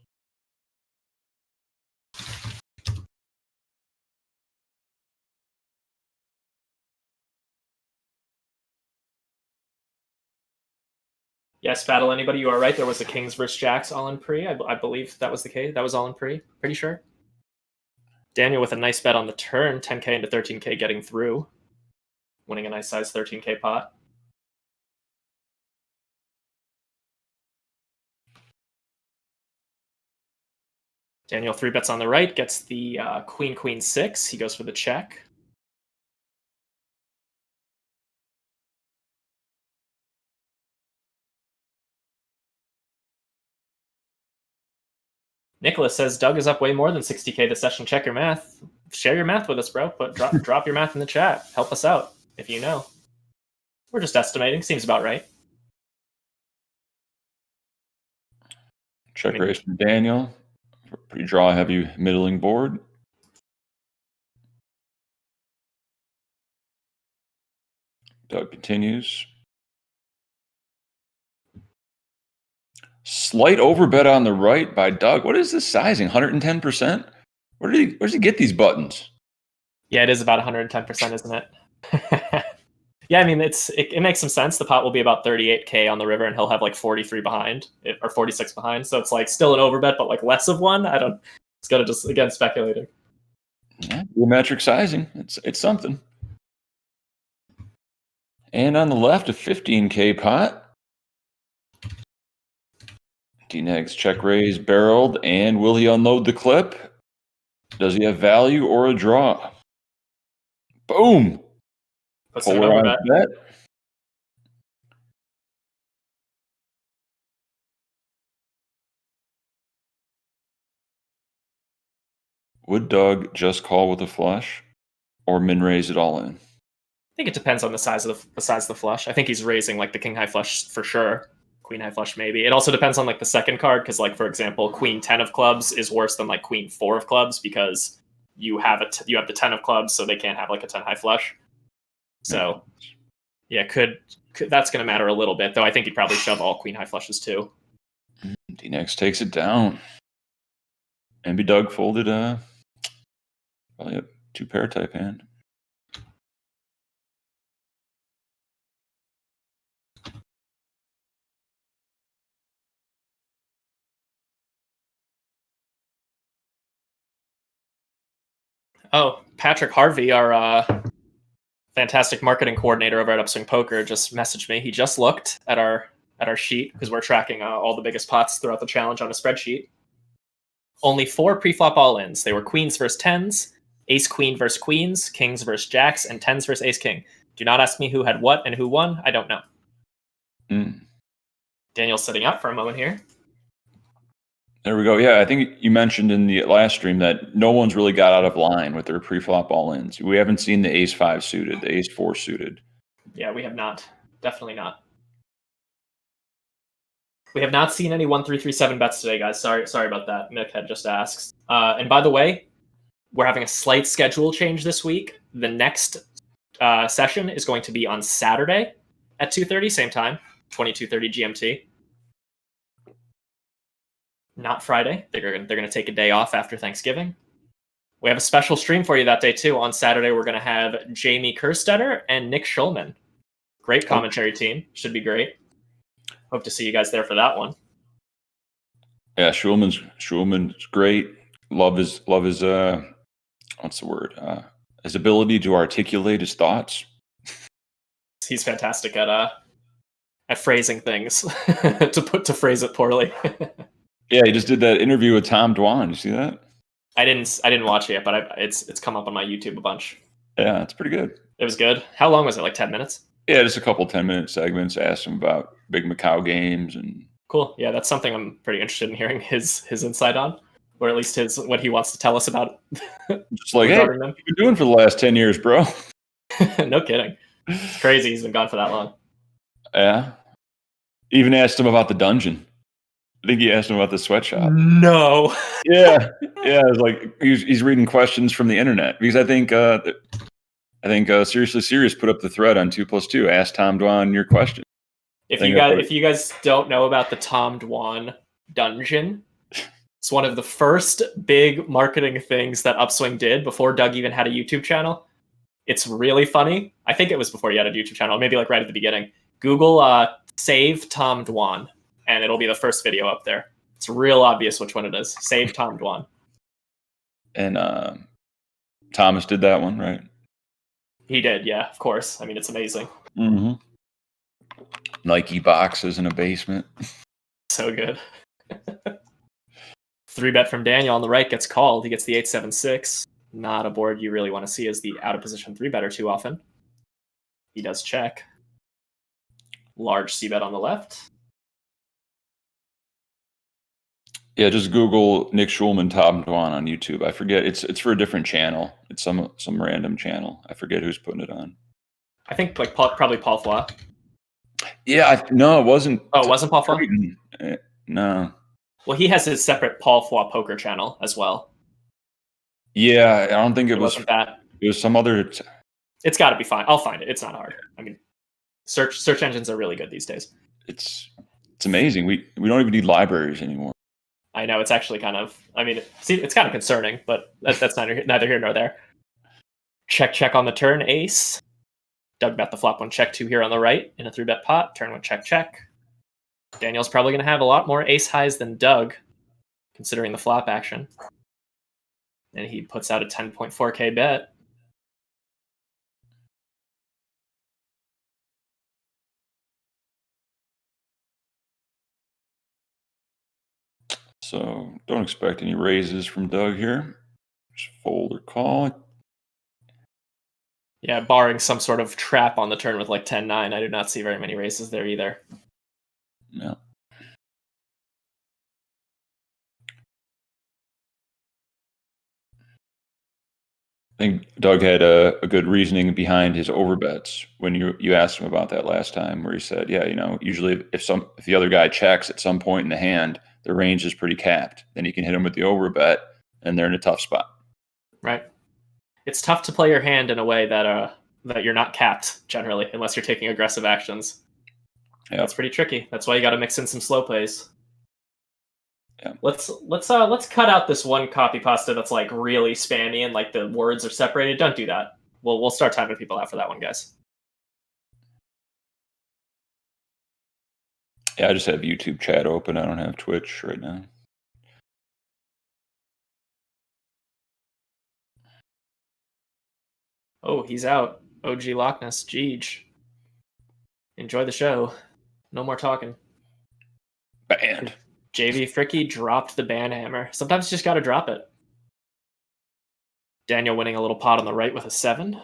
Yes, battle anybody. You are right. There was a kings versus jacks all in pre. I believe that was the case. That was all in pre. Pretty sure. Daniel with a nice bet on the turn, 10K into 13K getting through. Winning a nice size 13K pot. Daniel 3-bets on the right, gets the queen, queen 6. He goes for the check. Nicholas says Doug is up way more than 60K this session. Check your math. Share your math with us, bro. But drop your math in the chat. Help us out if you know. We're just estimating. Seems about right. Check raise from Daniel. Pretty draw heavy middling board. Doug continues. Slight overbet on the right by Doug. What is this sizing? 110%? Where does he get these buttons? Yeah, it is about 110%, isn't it? Yeah, I mean, it makes some sense. The pot will be about 38K on the river, and he'll have like 43 behind, or 46 behind. So it's like still an overbet, but like less of one. It's gotta just, again, speculating. Yeah, geometric sizing. It's something. And on the left, a 15K pot. DNegs check raise barreled, and will he unload the clip? Does he have value or a draw? Boom. Puts him an overbet. Bet. Would Doug just call with a flush or min raise it all in? I think it depends on the size of the flush. I think he's raising like the king high flush for sure. Queen high flush maybe. It also depends on like the second card because like for example, queen 10 of clubs is worse than like queen 4 of clubs because you have the 10 of clubs, so they can't have like a 10 high flush. So yeah, could that's going to matter a little bit though. I think he'd probably shove all queen high flushes too. D next takes it down. MB Doug folded probably a 2-pair type hand. Oh, Patrick Harvey, our fantastic marketing coordinator over at Upswing Poker, just messaged me. He just looked at our sheet because we're tracking all the biggest pots throughout the challenge on a spreadsheet. Only 4 pre-flop all-ins. They were queens versus tens, ace queen versus queens, kings versus jacks, and tens versus ace king. Do not ask me who had what and who won. I don't know. Daniel's setting up for a moment here. There we go. Yeah, I think you mentioned in the last stream that no one's really got out of line with their pre-flop all-ins. We haven't seen the ace-5 suited, the ace-4 suited. Yeah, we have not. Definitely not. We have not seen any 1-3-3-7 bets today, guys. Sorry about that. Mick had just asked. And by the way, we're having a slight schedule change this week. The next session is going to be on Saturday at 2:30, same time, 22:30 GMT. Not Friday. They're going to take a day off after Thanksgiving. We have a special stream for you that day too. On Saturday, we're going to have Jamie Kerstetter and Nick Schulman. Great commentary team. Should be great. Hope to see you guys there for that one. Yeah, Schulman's great. Love his what's the word? His ability to articulate his thoughts. He's fantastic at phrasing things to phrase it poorly. Yeah, he just did that interview with Tom Dwan. You see that? I didn't watch it yet, but it's come up on my YouTube a bunch. Yeah, it's pretty good. It was good. How long was it? Like 10 minutes? Yeah, just a couple 10-minute segments. Asked him about big Macau games and. Cool. Yeah, that's something I'm pretty interested in hearing his insight on, or at least what he wants to tell us about. Just like, hey, what have you been doing for the last 10 years, bro? No kidding. It's crazy. He's been gone for that long. Yeah. Even asked him about the dungeon. I think he asked him about the sweatshop. No. Yeah. It was like he's reading questions from the internet because I think Seriously Serious put up the thread on 2+2. Ask Tom Dwan your question. If you guys don't know about the Tom Dwan dungeon, it's one of the first big marketing things that Upswing did before Doug even had a YouTube channel. It's really funny. I think it was before he had a YouTube channel, maybe like right at the beginning. Google Save Tom Dwan, and it'll be the first video up there. It's real obvious which one it is. Save Tom Dwan. And Thomas did that one, right? He did, yeah, of course. I mean, it's amazing. Mm-hmm. Nike boxes in a basement. So good. 3-bet from Daniel on the right gets called. He gets the 8-7-6. Not a board you really want to see as the out of position 3-better too often. He does check. Large C-bet on the left. Yeah, just Google Nick Schulman Tom Dwan on YouTube. I forget it's for a different channel. It's some random channel. I forget who's putting it on. I think like probably Paul Flaw. Yeah, no, it wasn't. Oh, it wasn't Paul Flaw? No. Well, he has his separate Paul Flaw poker channel as well. Yeah, I don't think it wasn't that. It was some other. It's got to be fine. I'll find it. It's not hard. I mean, search engines are really good these days. It's amazing. We don't even need libraries anymore. I know, it's actually kind of. I mean, it's kind of concerning, but that's neither here nor there. Check on the turn, ace. Doug bet the flop one, check 2 here on the right in a 3-bet pot. Turn 1, check. Daniel's probably going to have a lot more ace highs than Doug, considering the flop action. And he puts out a 10.4K bet. So don't expect any raises from Doug here. Just fold or call. Yeah, barring some sort of trap on the turn with like 10-9, I do not see very many races there either. No. I think Doug had a good reasoning behind his overbets when you asked him about that last time, where he said, yeah, usually if the other guy checks at some point in the hand, the range is pretty capped. Then you can hit him with the overbet, and they're in a tough spot. Right. It's tough to play your hand in a way that you're not capped generally, unless you're taking aggressive actions. Yep. That's pretty tricky. That's why you got to mix in some slow plays. Yeah. Let's cut out this one copy pasta that's like really spammy and like the words are separated. Don't do that. We'll start timing people out for that one, guys. Yeah, I just have YouTube chat open. I don't have Twitch right now. Oh, he's out. OG Loch Ness. Jeej. Enjoy the show. No more talking. Banned. JV Fricky dropped the ban hammer. Sometimes you just got to drop it. Daniel winning a little pot on the right with a 7.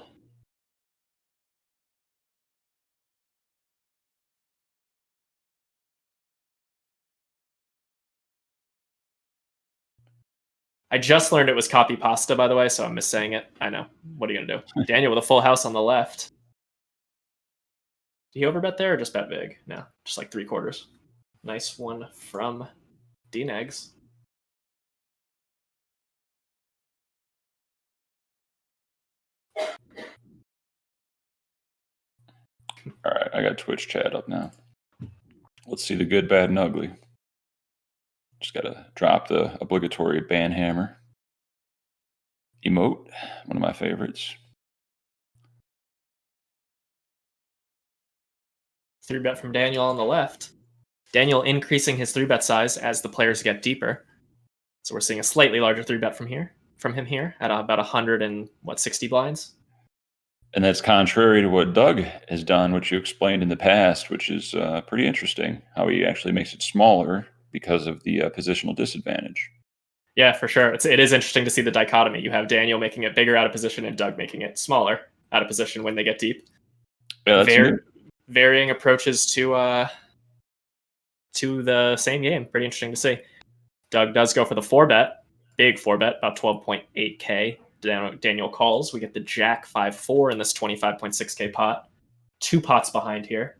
I just learned it was copy pasta, by the way, so I'm missaying it. I know. What are you going to do? Daniel with a full house on the left. Did he overbet there or just bet big? No, just like 3/4. Nice one from D-Negs. All right, I got Twitch chat up now. Let's see the good, bad, and ugly. Just got to drop the obligatory ban hammer. Emote, one of my favorites. 3-bet from Daniel on the left. Daniel increasing his 3-bet size as the players get deeper. So we're seeing a slightly larger 3-bet from him here at about 160 blinds. And that's contrary to what Doug has done, which you explained in the past, which is pretty interesting, how he actually makes it smaller because of the positional disadvantage. Yeah, for sure. It is interesting to see the dichotomy. You have Daniel making it bigger out of position and Doug making it smaller out of position when they get deep. Yeah, that's varying approaches to the same game. Pretty interesting to see. Doug does go for the 4-bet, big 4-bet, about 12.8K. Daniel calls. We get the Jack 5-4 in this 25.6K pot. 2 pots behind here.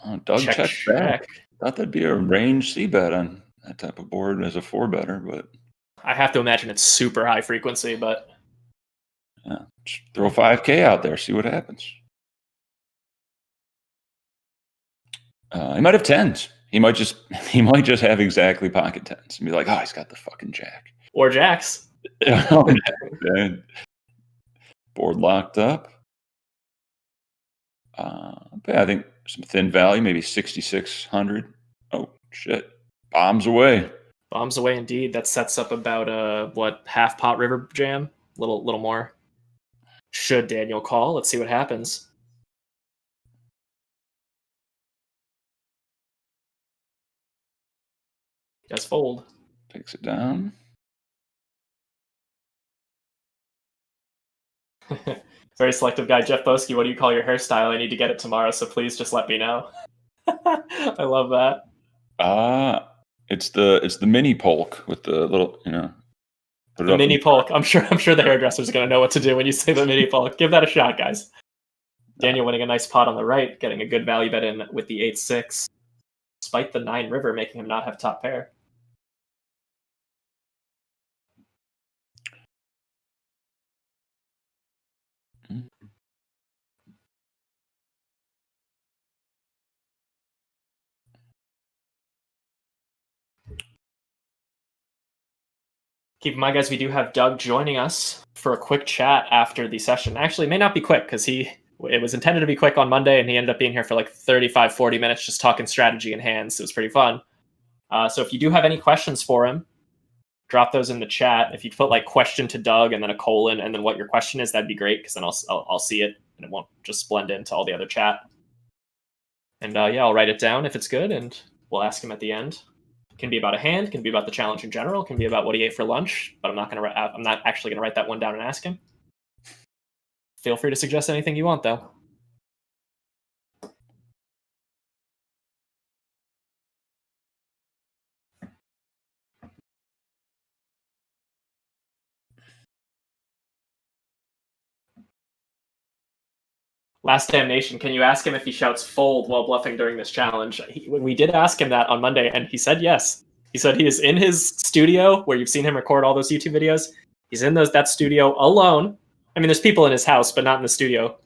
Oh, Doug checks back. Thought that'd be a range C-bet on that type of board as a 4-better, but I have to imagine it's super high frequency, but yeah, just throw 5K out there, see what happens. He might have 10s. He might just have exactly pocket 10s and be like, oh, he's got the fucking Jack. Or Jacks. Board locked up. I think some thin value, maybe 6,600. Oh, shit. Bombs away. Bombs away indeed. That sets up about half pot river jam? Little more. Should Daniel call? Let's see what happens. Does fold. Takes it down. Very selective guy. Jeff Boski, what do you call your hairstyle? I need to get it tomorrow, so please just let me know. I love that. It's the mini Polk with the little, the mini Polk. I'm sure the hairdresser's going to know what to do when you say the mini Polk. Give that a shot, guys. Daniel winning a nice pot on the right, getting a good value bet in with the 8-6, despite the 9 river making him not have top pair. Keep in mind, guys, we do have Doug joining us for a quick chat after the session. Actually, it may not be quick because it was intended to be quick on Monday, and he ended up being here for like 35, 40 minutes just talking strategy and hands. It was pretty fun. So if you do have any questions for him, drop those in the chat. If you put like question to Doug and then a colon and then what your question is, that'd be great because then I'll see it and it won't just blend into all the other chat. And I'll write it down if it's good, and we'll ask him at the end. Can be about a hand, can be about the challenge in general, can be about what he ate for lunch, but I'm not actually gonna write that one down and ask him. Feel free to suggest anything you want, though. Last Damnation, can you ask him if he shouts fold while bluffing during this challenge? We did ask him that on Monday, and he said yes. He said he is in his studio where you've seen him record all those YouTube videos. He's in that studio alone. I mean, there's people in his house, but not in the studio.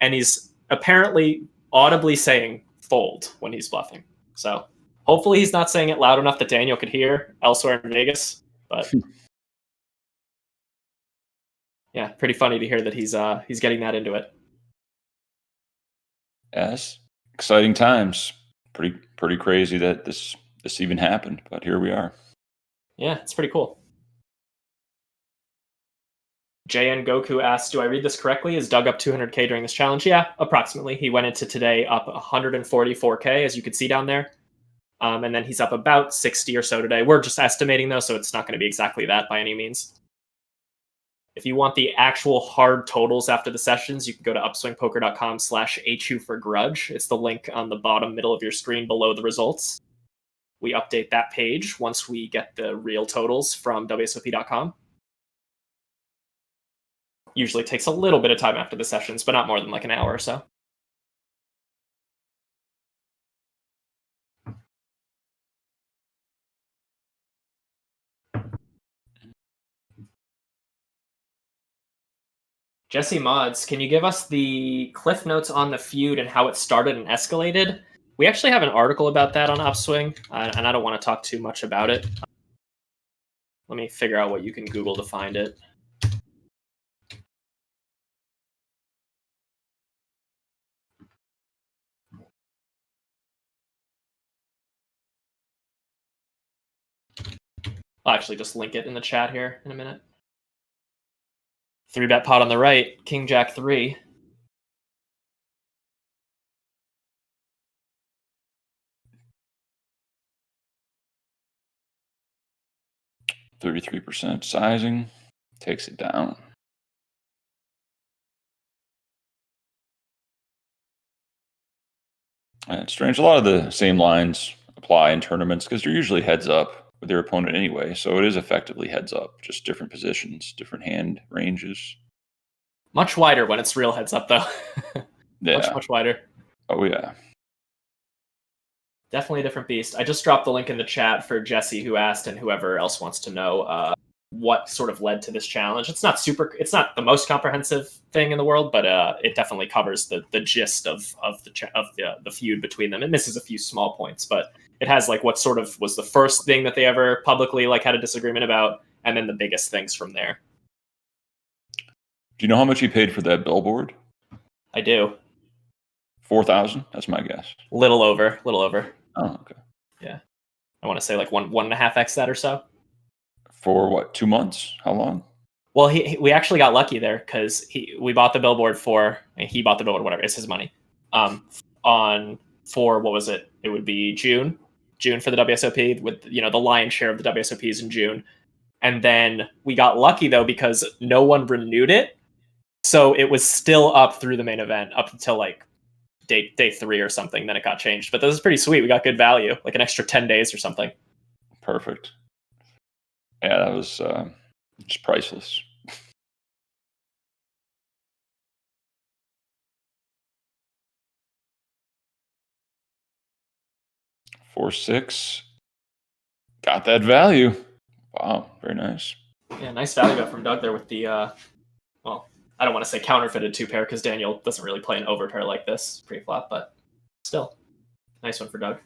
And he's apparently audibly saying fold when he's bluffing. So hopefully he's not saying it loud enough that Daniel could hear elsewhere in Vegas. But yeah, pretty funny to hear that he's getting that into it. Yes, exciting times. Pretty crazy that this even happened, but here we are. Yeah, it's pretty cool. JN Goku asks, do I read this correctly? Is Doug up 200K during this challenge? Yeah, approximately. He went into today up 144K, as you could see down there. And then he's up about 60 or so today. We're just estimating, though, so it's not going to be exactly that by any means. If you want the actual hard totals after the sessions, you can go to upswingpoker.com/HU for grudge. It's the link on the bottom middle of your screen below the results. We update that page once we get the real totals from WSOP.com. Usually takes a little bit of time after the sessions, but not more than like an hour or so. Jesse Mods, can you give us the cliff notes on the feud and how it started and escalated? We actually have an article about that on Upswing, and I don't want to talk too much about it. Let me figure out what you can Google to find it. I'll actually just link it in the chat here in a minute. 3-bet pot on the right, King Jack 3. %33% sizing takes it down. And it's strange. A lot of the same lines apply in tournaments because you're usually heads up with your opponent anyway. So it is effectively heads up, just different positions, different hand ranges. Much wider when it's real heads up, though. Yeah. Much wider. Oh, yeah. Definitely a different beast. I just dropped the link in the chat for Jesse, who asked, and whoever else wants to know what sort of led to this challenge. It's not the most comprehensive thing in the world, but it definitely covers the gist of the feud between them. It misses a few small points, but it has like what sort of was the first thing that they ever publicly like had a disagreement about, and then the biggest things from there. Do you know how much he paid for that billboard? I do. 4,000. That's my guess. Little over. Oh, okay. Yeah, I want to say like 1.5x that or so. For what? 2 months? How long? Well, we actually got lucky there because we bought the billboard he bought the billboard, whatever, it's his money. For what was it? It would be June for the WSOP, with the lion's share of the WSOP is in June. And then we got lucky though because no one renewed it, so it was still up through the main event up until like day 3 or something. Then it got changed, but this is pretty sweet. We got good value, like an extra 10 days or something. Perfect. Yeah, that was just priceless. $4.6. Got that value. Wow, very nice. Yeah, nice value up from Doug there with the well, I don't want to say counterfeited 2-pair because Daniel doesn't really play an overpair like this pre-flop, but still, nice one for Doug.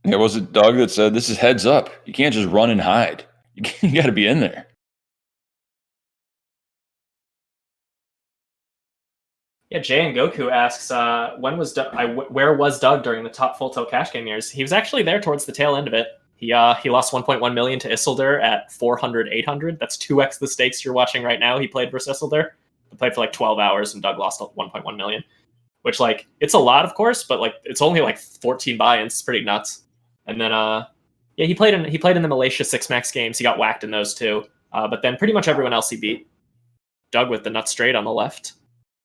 Yeah, was it Doug that said this is heads up? You can't just run and hide. You got to be in there. Yeah, Jay and Goku asks, where was Doug during the top full tilt cash game years? He was actually there towards the tail end of it. He lost 1.1 million to Isildur at 400, 800. That's 2x the stakes you're watching right now. He played versus Isildur. He played for like 12 hours, and Doug lost 1.1 million, which like it's a lot, of course, but like it's only like 14 buy-ins. It's pretty nuts. And then he played in the Malaysia 6-max games. He got whacked in those too. But then pretty much everyone else he beat. Doug with the nut straight on the left.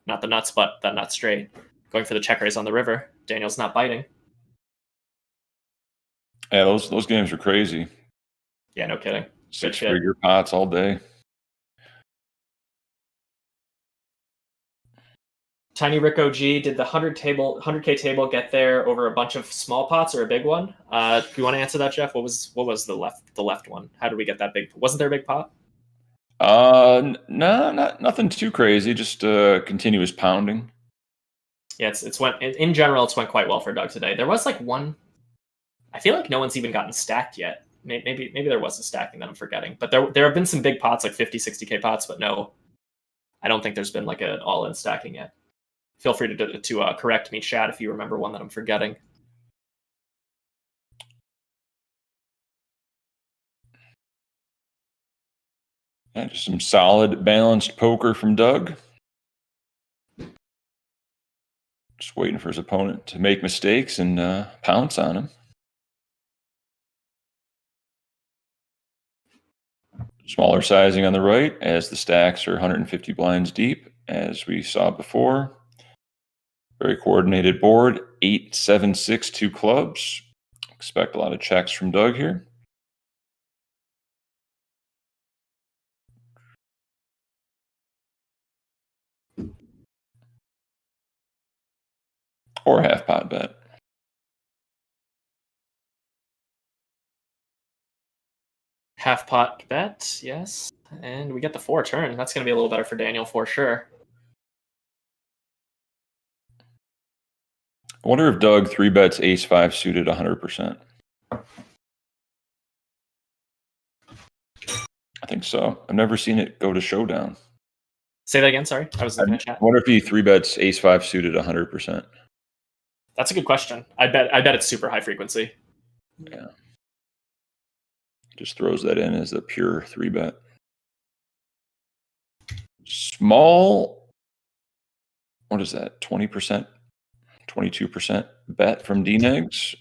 Not the nuts, but the nut straight. Going for the check raise on the river. Daniel's not biting. Yeah, those games are crazy. Yeah, no kidding. 6-figure pots all day. Tiny Rick OG, did the 100K table get there over a bunch of small pots or a big one? Do you want to answer that, Jeff? What was the left one? How did we get that big? Wasn't there a big pot? No, nothing too crazy. Just continuous pounding. Yeah, it's went in general. It's went quite well for Doug today. There was like one. I feel like no one's even gotten stacked yet. Maybe there was a stacking that I'm forgetting. But there have been some big pots, like 50, 60K pots, but no, I don't think there's been like an all-in stacking yet. Feel free to correct me, chat, if you remember one that I'm forgetting. Yeah, just some solid, balanced poker from Doug. Just waiting for his opponent to make mistakes and pounce on him. Smaller sizing on the right as the stacks are 150 blinds deep, as we saw before. Very coordinated board, 8, 7, 6, 2 clubs. Expect a lot of checks from Doug here. Or half pot bet. Half pot bet, yes. And we get the 4 turn. That's going to be a little better for Daniel for sure. I wonder if Doug 3-bets ace-5 suited 100%. I think so. I've never seen it go to showdown. Say that again, sorry. I was looking at chat. I wonder if he 3-bets ace-5 suited 100%. That's a good question. I bet it's super high frequency. Yeah. Just throws that in as a pure 3-bet. Small, what is that, 20%, 22% bet from D-Negs.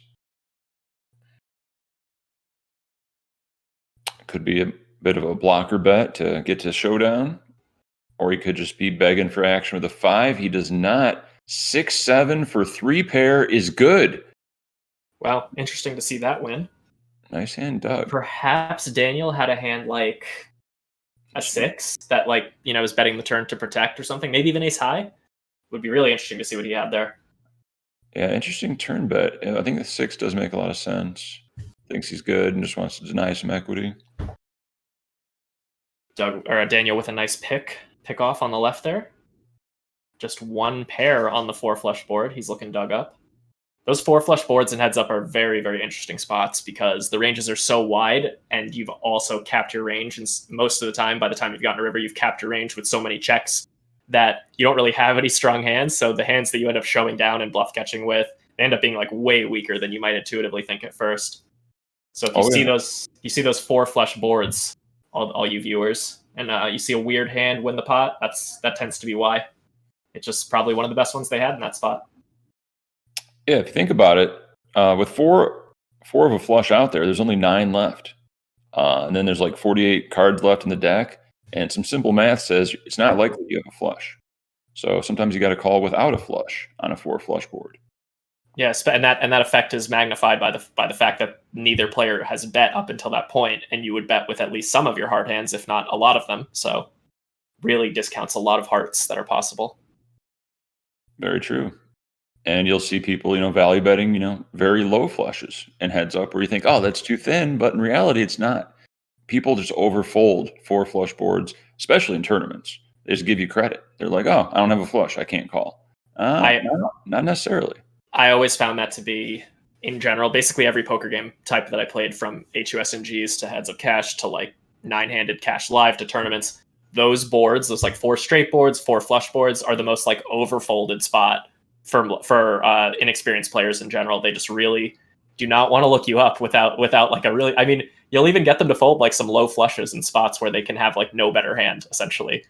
Could be a bit of a blocker bet to get to showdown. Or he could just be begging for action with a 5. He does not. 6-7 for 3 pair is good. Wow, interesting to see that win. Nice hand, Doug. Perhaps Daniel had a hand like a 6 that is betting the turn to protect or something. Maybe even ace high. Would be really interesting to see what he had there. Yeah, interesting turn bet. I think the 6 does make a lot of sense. Thinks he's good and just wants to deny some equity. Daniel with a nice pick off on the left there. Just 1 pair on the 4 flush board. He's looking Doug up. Those 4 flush boards and heads up are very, very interesting spots because the ranges are so wide and you've also capped your range. And most of the time, by the time you've gotten a river, you've capped your range with so many checks that you don't really have any strong hands. So the hands that you end up showing down and bluff catching with, they end up being like way weaker than you might intuitively think at first. So if you see those 4 flush boards, all you viewers, and you see a weird hand win the pot, that tends to be why. It's just probably one of the best ones they had in that spot. Yeah, if you think about it, with four of a flush out there's only 9 left. And then there's like 48 cards left in the deck. And some simple math says it's not likely you have a flush. So sometimes you got to call without a flush on a 4 flush board. Yes, and that effect is magnified by the fact that neither player has bet up until that point, and you would bet with at least some of your hard hands, if not a lot of them. So really discounts a lot of hearts that are possible. Very true. And you'll see people, value betting, very low flushes and heads up where you think, oh, that's too thin. But in reality, it's not. People just overfold 4 flush boards, especially in tournaments. They just give you credit. They're like, oh, I don't have a flush. I can't call. Not necessarily. I always found that to be, in general, basically every poker game type that I played, from HUSNGs to heads up cash to like 9-handed cash live to tournaments. Those boards, those like 4 straight boards, 4 flush boards, are the most like overfolded spot for inexperienced players in general. They just really do not want to look you up without like a really. I mean, you'll even get them to fold like some low flushes in spots where they can have like no better hand essentially,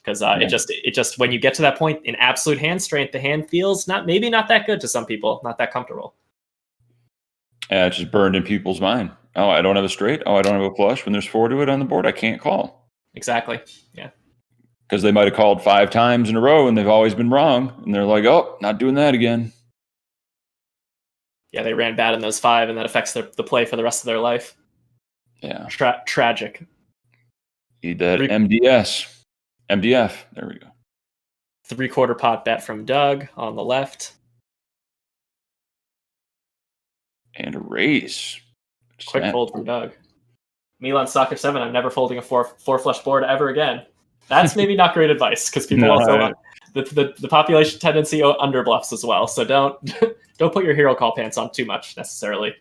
because it just when you get to that point in absolute hand strength, the hand feels maybe not that good to some people, not that comfortable. Yeah, it's just burned in people's mind. Oh, I don't have a straight. Oh, I don't have a flush. When there's 4 to it on the board, I can't call. Exactly. Yeah. Because they might have called 5 times in a row and they've always been wrong. And they're like, oh, not doing that again. Yeah, they ran bad in those 5, and that affects the play for the rest of their life. Yeah. Tragic. Need that MDF. There we go. 3/4 pot bet from Doug on the left. And a raise. Quick fold from Doug. Milan Soccer 7, I'm never folding a four flush board ever again. That's maybe not great advice, because people also the population tendency underbluffs as well. So don't put your hero call pants on too much necessarily.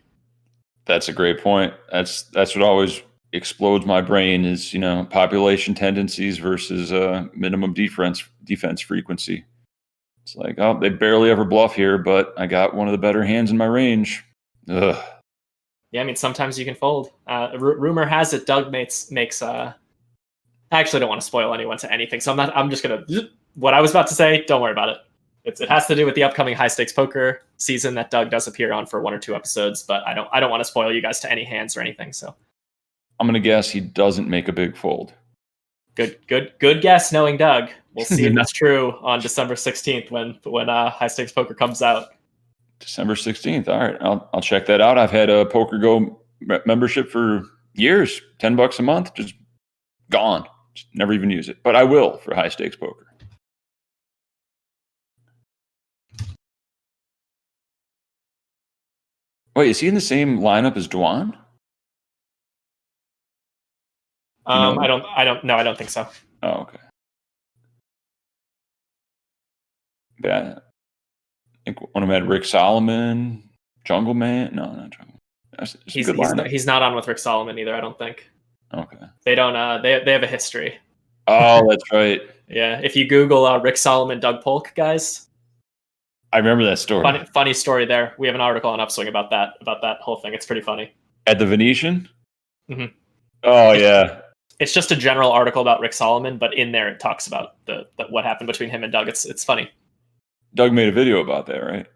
That's a great point. That's what always explodes my brain is, population tendencies versus minimum defense frequency. It's like, oh, they barely ever bluff here, but I got one of the better hands in my range. Ugh. Yeah, I mean, sometimes you can fold. Rumor has it Doug makes I actually don't want to spoil anyone to anything, so I'm just gonna, what I was about to say, don't worry about it. It has to do with the upcoming high stakes poker season that Doug does appear on for 1 or 2 episodes, but I don't want to spoil you guys to any hands or anything. So I'm gonna guess he doesn't make a big fold. Good guess, knowing Doug. We'll see if that's true on December 16th when high stakes poker comes out. December 16th. All right, I'll check that out. I've had a Poker Go membership for years, $10 a month, just gone. Just never even use it, but I will for high stakes poker. Wait, is he in the same lineup as Dwan? I don't think so. Oh, okay. Yeah. I think one of them had Rick Solomon, Jungle Man. No, not Jungle. He's not on with Rick Solomon either, I don't think. Okay. They don't they have a history. Oh, that's right. Yeah, if you Google Rick Solomon, Doug Polk, guys. I remember that story. Funny story there. We have an article on Upswing about that whole thing. It's pretty funny. At the Venetian? Mm-hmm. Oh, yeah. It's just a general article about Rick Solomon, but in there it talks about what happened between him and Doug. It's funny. Doug made a video about that, right?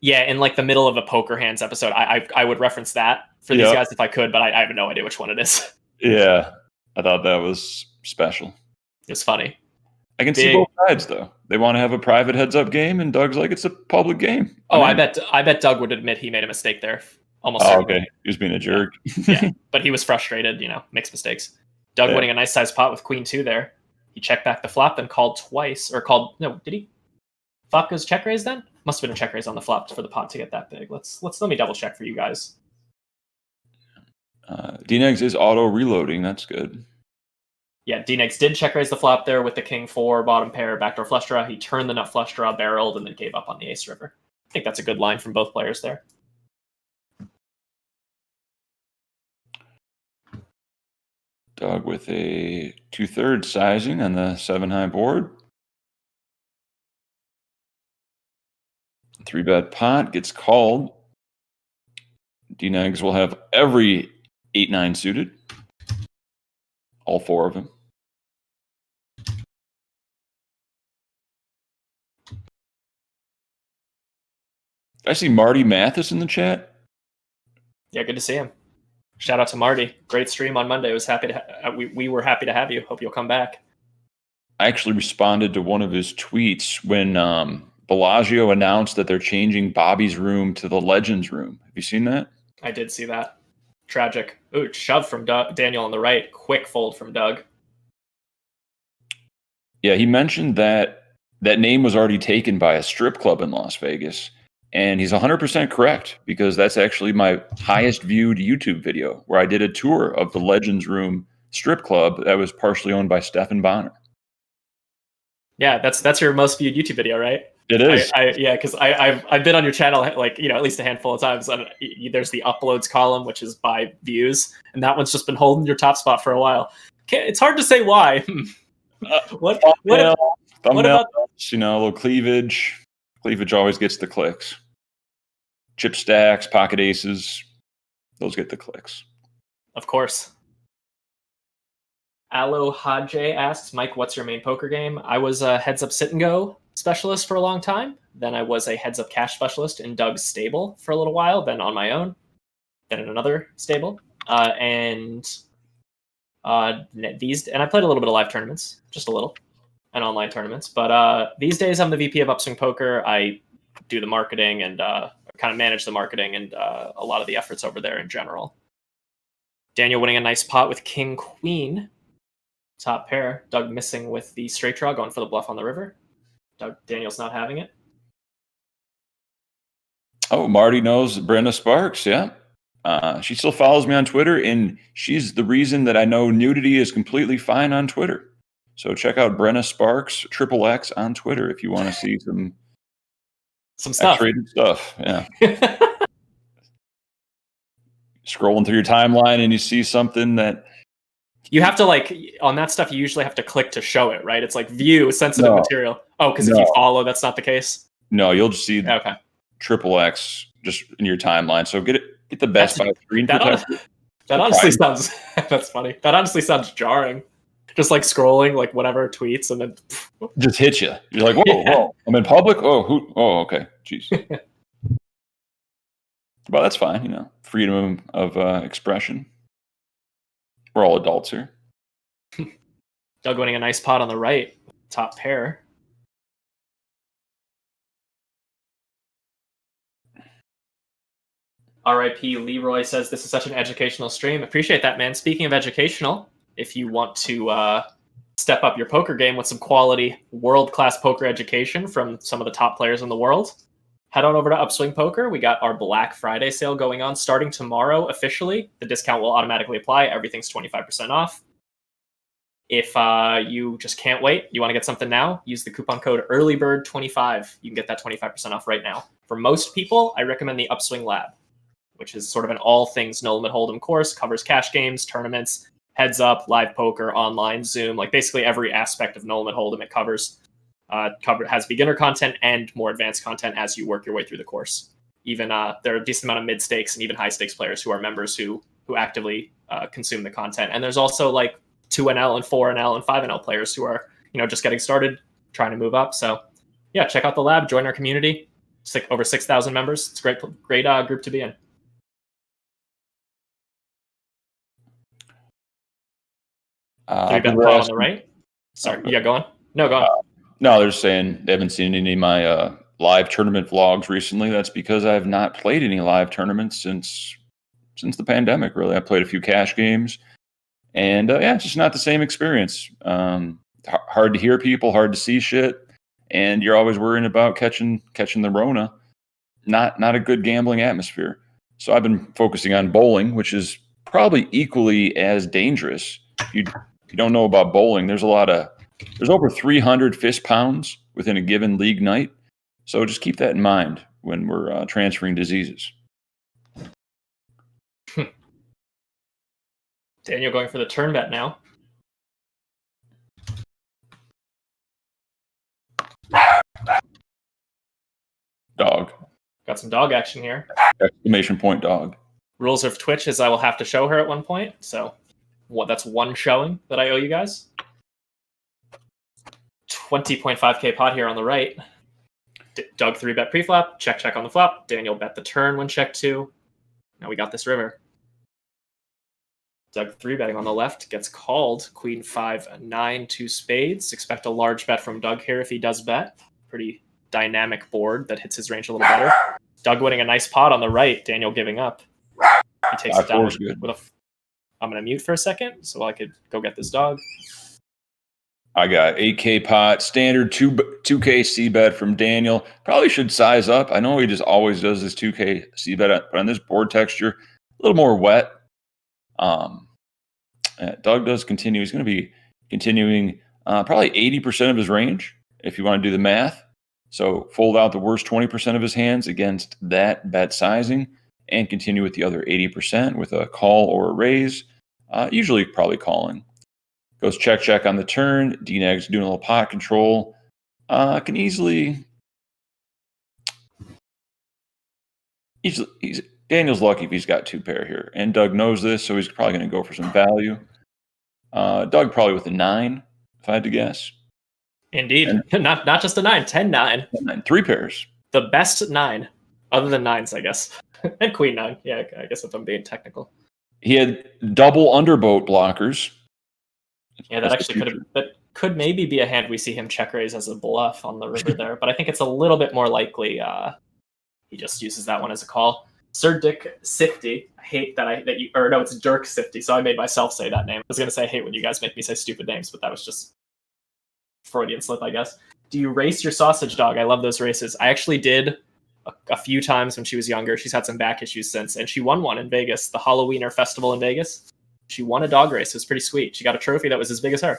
Yeah, in like the middle of a Poker Hands episode. I would reference that for these guys if I could, but I have no idea which one it is. Yeah, I thought that was special. It's funny. I can see both sides, though. They want to have a private heads-up game, and Doug's like, it's a public game. I bet Doug would admit he made a mistake there. Almost. Oh, okay. He was being a jerk. Yeah, but he was frustrated. Makes mistakes. Doug winning a nice sized pot with Queen 2 there. He checked back the flop, then called twice, no, did he? Flop goes check raise then? Must have been a check raise on the flop for the pot to get that big. Let me double check for you guys. DNegs is auto reloading. That's good. Yeah, DNegs did check raise the flop there with the King 4 bottom pair backdoor flush draw. He turned the nut flush draw, barreled, and then gave up on the ace river. I think that's a good line from both players there. Doug with a 2/3 sizing on the 7-high board. 3-bet pot gets called. DNegs will have every 8-9 suited. All 4 of them. I see Marty Mathis in the chat. Yeah, good to see him. Shout out to Marty. Great stream on Monday. We were happy to have you. Hope you'll come back. I actually responded to one of his tweets when Bellagio announced that they're changing Bobby's room to the Legends room. Have you seen that? I did see that. Tragic. Ooh, shove from Daniel on the right. Quick fold from Doug. Yeah, he mentioned that name was already taken by a strip club in Las Vegas. And he's 100% correct, because that's actually my highest viewed YouTube video, where I did a tour of the Legends Room strip club that was partially owned by Stephan Bonner. Yeah, that's your most viewed YouTube video, right? It is. Because I've been on your channel at least a handful of times. And there's the uploads column, which is by views, and that one's just been holding your top spot for a while. It's hard to say why. What about a little cleavage? Cleavage always gets the clicks. chip stacks, pocket aces. Those get the clicks. Of course. Aloe Hadje asks, Mike, what's your main poker game? I was a heads up sit and go specialist for a long time. Then I was a heads up cash specialist in Doug's stable for a little while, then on my own, then in another stable. And I played a little bit of live tournaments, just a little, and online tournaments. But these days I'm the VP of Upswing Poker. I do the marketing and kind of manage the marketing and a lot of the efforts over there in general. Daniel winning a nice pot with King Queen. Top pair. Doug missing with the straight draw, going for the bluff on the river. Daniel's not having it. Oh, Marty knows Brenda Sparks. Yeah. She still follows me on Twitter, and she's the reason that I know nudity is completely fine on Twitter. So check out Brenna Sparks, XXX on Twitter if you want to see some stuff. X-rated stuff. Yeah. Scrolling through your timeline and you see something that you have to, like, on that stuff, you usually have to click to show it, right? It's like view sensitive material. Oh, because if you follow, that's not the case? No, you'll just see XXX just in your timeline. So get the Best Buy screen protector. That honestly sounds, that's funny. That honestly sounds jarring. Just like scrolling, like whatever tweets, and then just hit you. You're like, whoa, I'm in public? Oh, okay. Jeez. Well, that's fine, freedom of expression. We're all adults here. Doug winning a nice pot on the right, top pair. R.I.P. Leroy says, this is such an educational stream. Appreciate that, man. Speaking of educational, if you want to step up your poker game with some quality world-class poker education from some of the top players in the world, head on over to Upswing Poker. We got our Black Friday sale going on starting tomorrow officially. The discount will automatically apply. Everything's 25% off. If you just can't wait, you want to get something now, use the coupon code EARLYBIRD25. You can get that 25% off right now. For most people, I recommend the Upswing Lab, which is sort of an all things no limit hold'em course, covers cash games, tournaments, heads up, live poker, online, Zoom, like basically every aspect of no limit hold'em it covers. Has beginner content and more advanced content as you work your way through the course. Even there are a decent amount of mid stakes and even high stakes players who are members who actively consume the content. And there's also like 2NL and 4NL and 5NL players who are just getting started, trying to move up. So yeah, check out the lab, join our community. Over 6,000 members. It's a great group to be in. Three-bet pot on the right. Sorry, yeah, go on. No, go on. No, they're saying they haven't seen any of my live tournament vlogs recently. That's because I have not played any live tournaments since the pandemic, really. I played a few cash games, and it's just not the same experience. Hard to hear people, hard to see shit, and you're always worrying about catching the Rona. Not a good gambling atmosphere. So I've been focusing on bowling, which is probably equally as dangerous. If you don't know about bowling, there's over 300 fist pounds within a given league night. So just keep that in mind when we're transferring diseases. Daniel going for the turn bet now. Dog. Got some dog action here. Exclamation point dog. Rules of Twitch is I will have to show her at one point. So that's one showing that I owe you guys. 20.5k pot here on the right. Doug 3-bet pre-flop, check on the flop. Daniel bet the turn when check 2. Now we got this river. Doug 3-betting on the left, gets called. Queen 5-9, 2 spades. Expect a large bet from Doug here if he does bet. Pretty dynamic board that hits his range a little better. Doug winning a nice pot on the right, Daniel giving up. He takes it down with I'm going to mute for a second so I could go get this dog. I got 8K pot, standard 2K C-bet from Daniel. Probably should size up. I know he just always does this 2K C-bet, but on this board texture, a little more wet. Doug does continue. He's going to be continuing probably 80% of his range, if you want to do the math. So fold out the worst 20% of his hands against that bet sizing and continue with the other 80% with a call or a raise, usually probably calling. Goes check on the turn. DNeg's doing a little pot control. Can easily he's Daniel's lucky if he's got 2 pair here, and Doug knows this, so he's probably going to go for some value. Doug probably with a 9, if I had to guess. Indeed, and not just a 9, 10-9. 3 pairs. The best 9, other than 9s, I guess, and Queen 9. Yeah, I guess if I'm being technical. He had double underboat blockers. Yeah, that actually could maybe be a hand we see him check raise as a bluff on the river there, but I think it's a little bit more likely he just uses that one as a call. Sir Dick Sifty. I hate it's Dirk Sifty, so I made myself say that name. I was going to say I hate when you guys make me say stupid names, but that was just Freudian slip, I guess. Do you race your sausage dog? I love those races. I actually did a few times when she was younger. She's had some back issues since, and she won one in Vegas, the Halloweener Festival in Vegas. She won a dog race. It was pretty sweet. She got a trophy that was as big as her.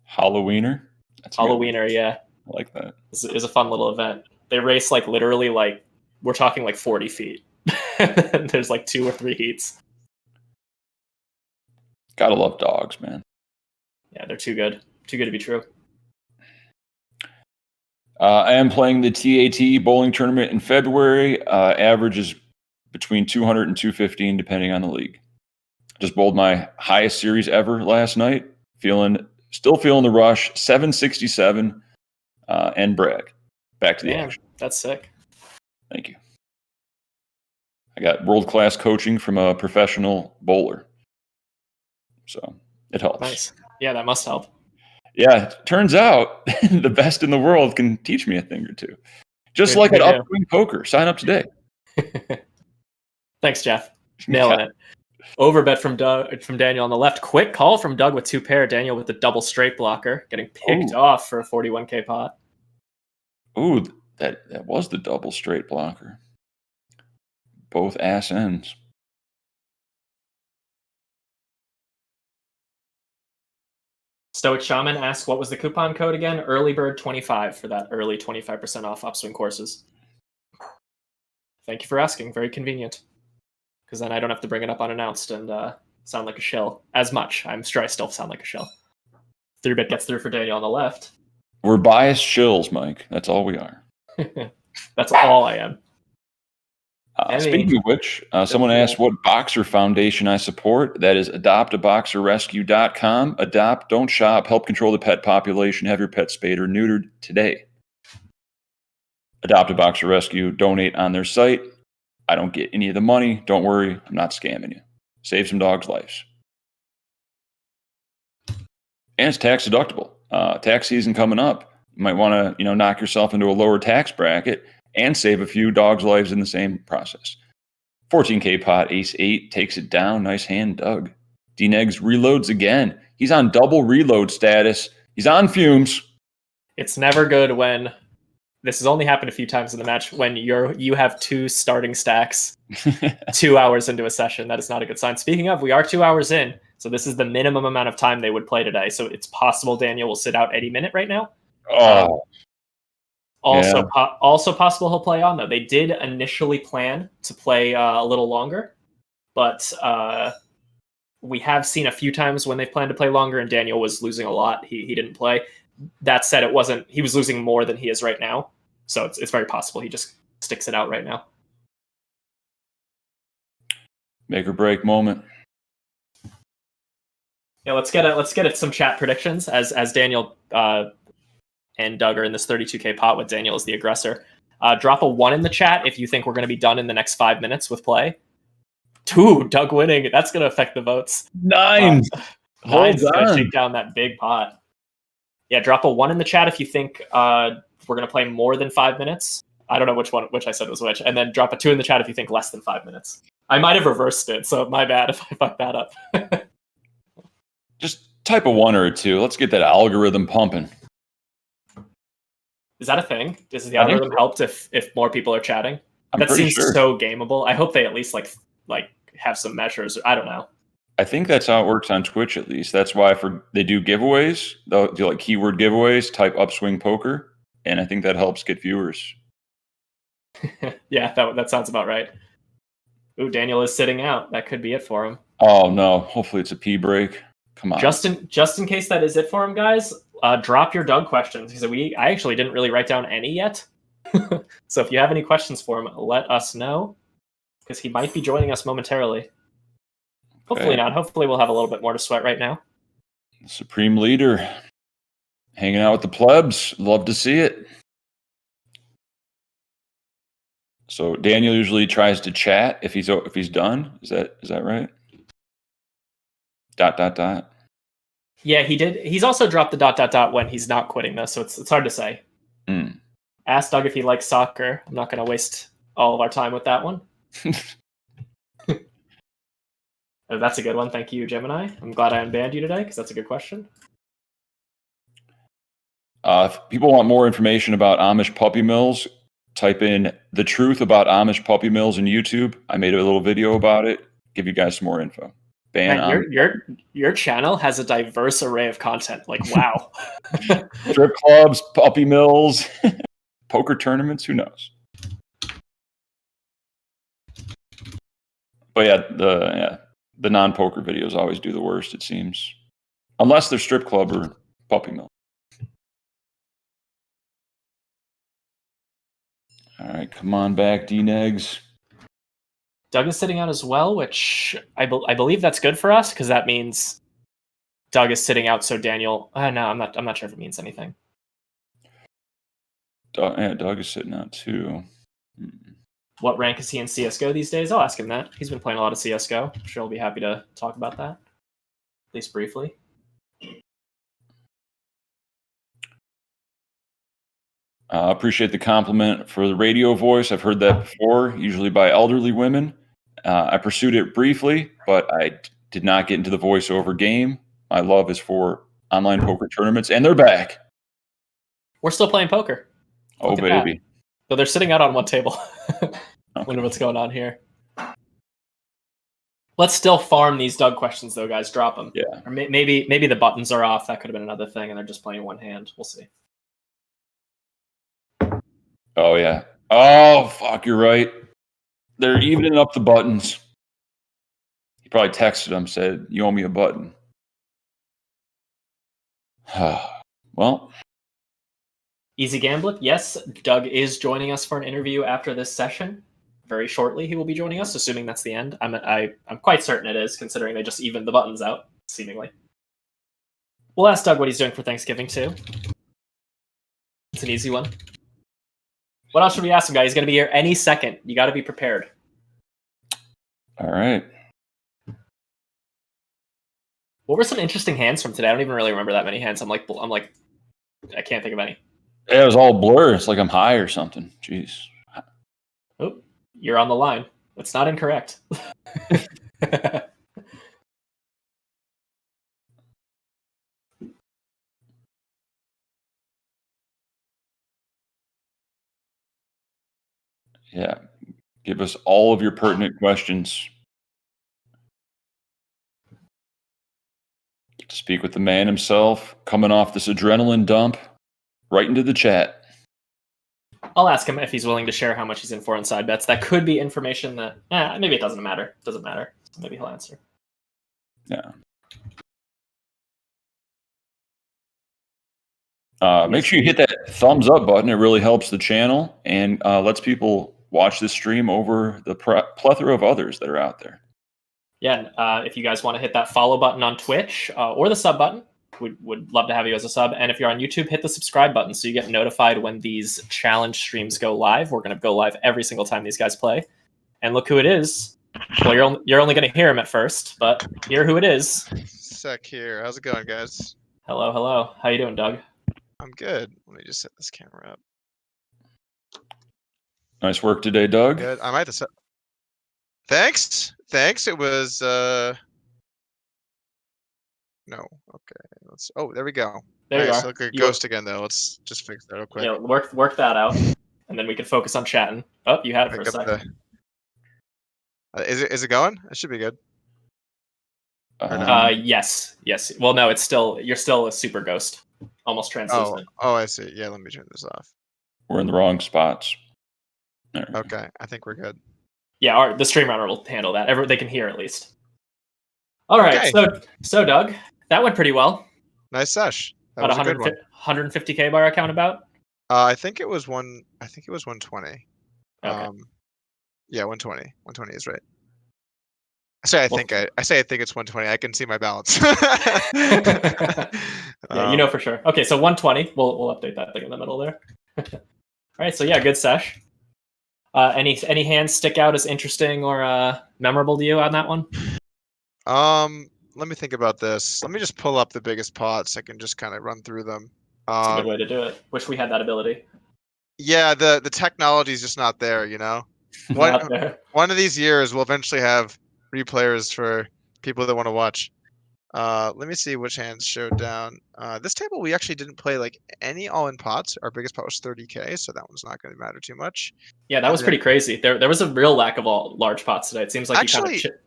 Halloweener? Halloweener, yeah. I like that. It was a fun little event. They race literally we're talking 40 feet. There's 2 or 3 heats. Gotta love dogs, man. Yeah, they're too good. Too good to be true. I am playing the TAT bowling tournament in February. Average is between 200 and 215, depending on the league. Just bowled my highest series ever last night. Still feeling the rush. 767 and brag. Back to the action. That's sick. Thank you. I got world-class coaching from a professional bowler. So it helps. Nice. Yeah, that must help. Yeah, it turns out the best in the world can teach me a thing or two. Just like at Upswing Poker. Sign up today. Thanks, Jeff. Nailing it. Overbet from Daniel on the left. Quick call from Doug with 2 pair. Daniel with the double straight blocker. Getting picked off for a 41K pot. Ooh, that was the double straight blocker. Both ass ends. Stoic Shaman asks, what was the coupon code again? Early Bird 25 for that early 25% off Upswing courses. Thank you for asking. Very convenient. Because then I don't have to bring it up unannounced and sound like a shill as much. I'm sure I still sound like a shill. 3-bit gets through for Daniel on the left. We're biased shills, Mike. That's all we are. That's all I am. Speaking of which, someone asked what boxer foundation I support. That is adoptaboxerrescue.com. Adopt, don't shop. Help control the pet population. Have your pet spayed or neutered today. Adopt a Boxer Rescue. Donate on their site. I don't get any of the money. Don't worry. I'm not scamming you. Save some dogs' lives. And it's tax deductible. Tax season coming up. You might want to, knock yourself into a lower tax bracket and save a few dogs' lives in the same process. 14K pot, ace 8, takes it down. Nice hand, Doug. D-Negs reloads again. He's on double reload status. He's on fumes. It's never good when, this has only happened a few times in the match, when you have 2 starting stacks 2 hours into a session. That is not a good sign. Speaking of, we are 2 hours in, so this is the minimum amount of time they would play today. So it's possible Daniel will sit out any minute right now. Also possible he'll play on, though. They did initially plan to play a little longer, but we have seen a few times when they've planned to play longer and Daniel was losing a lot. He didn't play. That said, he was losing more than he is right now. So it's very possible he just sticks it out right now. Make or break moment. Yeah, let's get at some chat predictions as Daniel and Doug are in this 32K pot with Daniel as the aggressor. Drop a 1 in the chat if you think we're going to be done in the next 5 minutes with play. 2, Doug winning. That's going to affect the votes. 9. 9's going to take down that big pot. Yeah, drop a 1 in the chat if you think we're going to play more than 5 minutes. I don't know which I said was which. And then drop a 2 in the chat if you think less than 5 minutes. I might have reversed it, so my bad if I fucked that up. Just type a 1 or a 2. Let's get that algorithm pumping. Is that a thing? Does the algorithm help if more people are chatting? That seems sure. So gameable. I hope they at least like have some measures. I don't know. I think that's how it works on Twitch, at least. That's why they do giveaways. They'll do like keyword giveaways, type Upswing Poker, and I think that helps get viewers. Yeah, that sounds about right. Ooh, Daniel is sitting out. That could be it for him. Oh no! Hopefully it's a pee break. Come on. Just in case that is it for him, guys. Drop your Doug questions because I actually didn't really write down any yet. So if you have any questions for him, let us know. because he might be joining us momentarily. Hopefully not. Hopefully we'll have a little bit more to sweat right now. Supreme leader hanging out with the plebs. Love to see it. So Daniel usually tries to chat if he's done. Is that right? ... Yeah, he did. He's also dropped the ... when he's not quitting this, so it's hard to say. Ask Doug if he likes soccer. I'm not going to waste all of our time with that one. Oh, that's a good one. Thank you, Gemini. I'm glad I unbanned you today because that's a good question. If people want more information about Amish puppy mills, type in the truth about Amish puppy mills in YouTube. I made a little video about it. Give you guys some more info. Man, your channel has a diverse array of content. Like, wow. Strip clubs, puppy mills, poker tournaments. Who knows? But yeah, the non-poker videos always do the worst, it seems. Unless they're strip club or puppy mill. All right, come on back, D-Negs. Doug is sitting out as well, which I believe that's good for us because that means Doug is sitting out. So Daniel, no, I'm not sure if it means anything. Doug is sitting out too. What rank is he in CS:GO these days? I'll ask him that. He's been playing a lot of CS:GO. I'm sure he'll be happy to talk about that, at least briefly. Appreciate the compliment for the radio voice. I've heard that before, usually by elderly women. I pursued it briefly, but I did not get into the voiceover game. My love is for online poker tournaments, and they're back. We're still playing poker. Oh, baby. That. So they're sitting out on one table. Wonder what's going on here. Let's still farm these Doug questions, though, guys. Drop them. Yeah. Or maybe the buttons are off. That could have been another thing, and they're just playing one hand. We'll see. Oh, yeah. Oh, fuck, you're right. They're evening up the buttons. He probably texted him, said, "You owe me a button." Well. Easy Gambler. Yes, Doug is joining us for an interview after this session. Very shortly, he will be joining us, assuming that's the end. I'm quite certain it is, considering they just evened the buttons out, seemingly. We'll ask Doug what he's doing for Thanksgiving, too. It's an easy one. What else should we ask him, guys? He's going to be here any second. You got to be prepared. All right. What were some interesting hands from today? I don't even really remember that many hands. I'm like, I can't think of any. Yeah, it was all blur. It's like I'm high or something. Jeez. Oh, you're on the line. That's not incorrect. Yeah. Give us all of your pertinent questions. Get to speak with the man himself, coming off this adrenaline dump, right into the chat. I'll ask him if he's willing to share how much he's in for on side bets. That could be information that maybe it doesn't matter. Doesn't matter. Maybe he'll answer. Yeah. Make sure you hit that thumbs up button. It really helps the channel and lets people watch this stream over the plethora of others that are out there. Yeah, and if you guys want to hit that follow button on Twitch or the sub button, would love to have you as a sub. And if you're on YouTube, hit the subscribe button so you get notified when these challenge streams go live. We're going to go live every single time these guys play. And look who it is. Well, you're only going to hear him at first, but hear who it is. Sec here. How's it going, guys? Hello, hello. How you doing, Doug? I'm good. Let me just set this camera up. Nice work today, Doug. Good. I might have set. Thanks. It was no. Okay. Oh, there we go. There you are. Look at ghost again though. Let's just fix that real quick. Yeah, work that out, and then we can focus on chatting. Oh, you had it for a second. Is it going? It should be good. Yes. Well, no, you're still a super ghost, almost translucent. Oh, I see. Yeah, let me turn this off. We're in the wrong spots. Okay, I think we're good. Yeah, the stream runner will handle that. They can hear at least. All right, okay. So Doug, that went pretty well. Nice sesh. That about was a good one. 150K bar account about. I think it was 120. Okay. Yeah, 120. 120 is right. I say I think it's 120. I can see my balance. Yeah, for sure. Okay, so 120. We'll update that thing in the middle there. All right, so yeah, good sesh. Any hands stick out as interesting or memorable to you on that one? Let me think about this. Let me just pull up the biggest pots. I can just kind of run through them. It's a good way to do it. Wish we had that ability. Yeah, the technology is just not there, you know. Not there. One of these years we'll eventually have replayers for people that want to watch. Let me see which hands showed down. This table we actually didn't play like any all-in pots. Our biggest pot was 30K, so that one's not going to matter too much. Yeah, that was pretty crazy. There was a real lack of all large pots today. It seems like actually, you kind of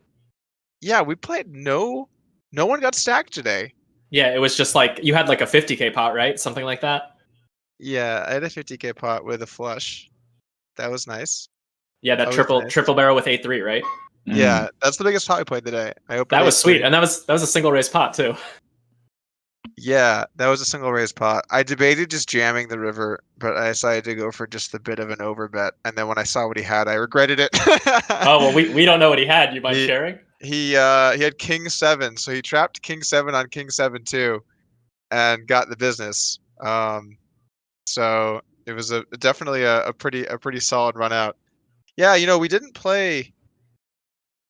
yeah, we played no one got stacked today. Yeah, it was just like you had like a 50K pot, right? Something like that. Yeah, I had a 50K pot with a flush. That was nice. Yeah, that triple barrel with A3, right? Yeah, that's the biggest pot we played today. I opened that was sweet, and that was a single raise pot too. Yeah, that was a single raise pot. I debated just jamming the river, but I decided to go for just a bit of an overbet. And then when I saw what he had, I regretted it. Oh well, we don't know what he had. You mind sharing? He had King 7, so he trapped King 7 on King 7 too, and got the business. So it was definitely a pretty solid run out. Yeah, we didn't play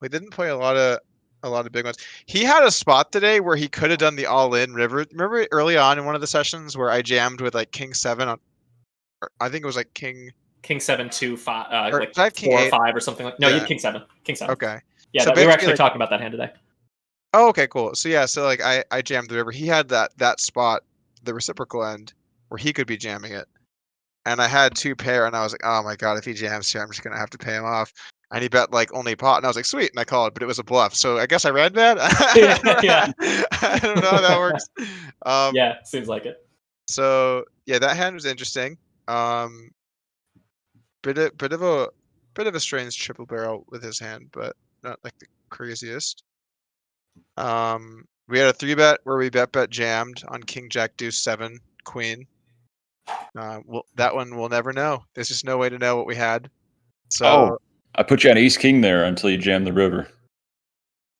a lot of big ones. He had a spot today where he could have done the all-in river. Remember early on in one of the sessions where I jammed with like King 7 on, I think it was like King 7 2 5 like King 4 8. or 5 or something like. No, you had King 7. King 7. Okay. Yeah, so we were actually talking about that hand today. Oh, okay, cool. So yeah, so like I jammed the river. He had that spot, the reciprocal end, where he could be jamming it. And I had 2 pair, and I was like, oh my god, if he jams here, I'm just gonna have to pay him off. And he bet like only pot, and I was like, sweet, and I called, but it was a bluff. So I guess I read that. Yeah. I don't know how that works. Yeah, seems like it. So yeah, that hand was interesting. Bit of a strange triple barrel with his hand, but not like the craziest. We had a 3-bet where we bet jammed on King Jack Deuce 7 Queen. Well, that one we'll never know. There's just no way to know what we had. So I put you on Ace King there until you jammed the river.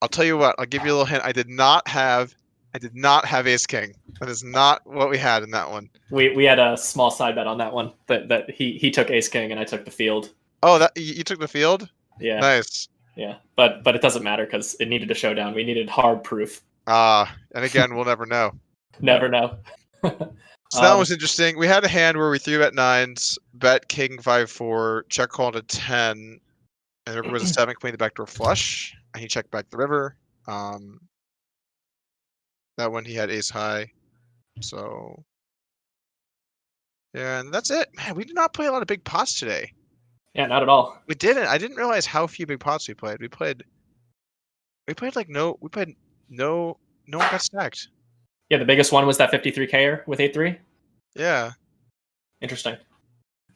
I'll tell you what. I'll give you a little hint. I did not have Ace King. That is not what we had in that one. We had a small side bet on that one. That he took Ace King and I took the field. Oh, that you took the field? Yeah. Nice. Yeah, but it doesn't matter because it needed a showdown. We needed hard proof. And again, we'll never know. Never know. So that was interesting. We had a hand where we 3-bet 9s, bet King 5-4, check call to 10, and the river was a 7 queen, the backdoor flush, and he checked back the river. That one he had ace high. So yeah, and that's it. Man, we did not play a lot of big pots today. Yeah, not at all. We didn't. I didn't realize how few big pots we played. We played no one got stacked. Yeah, the biggest one was that 53K with 8-3. Yeah. Interesting.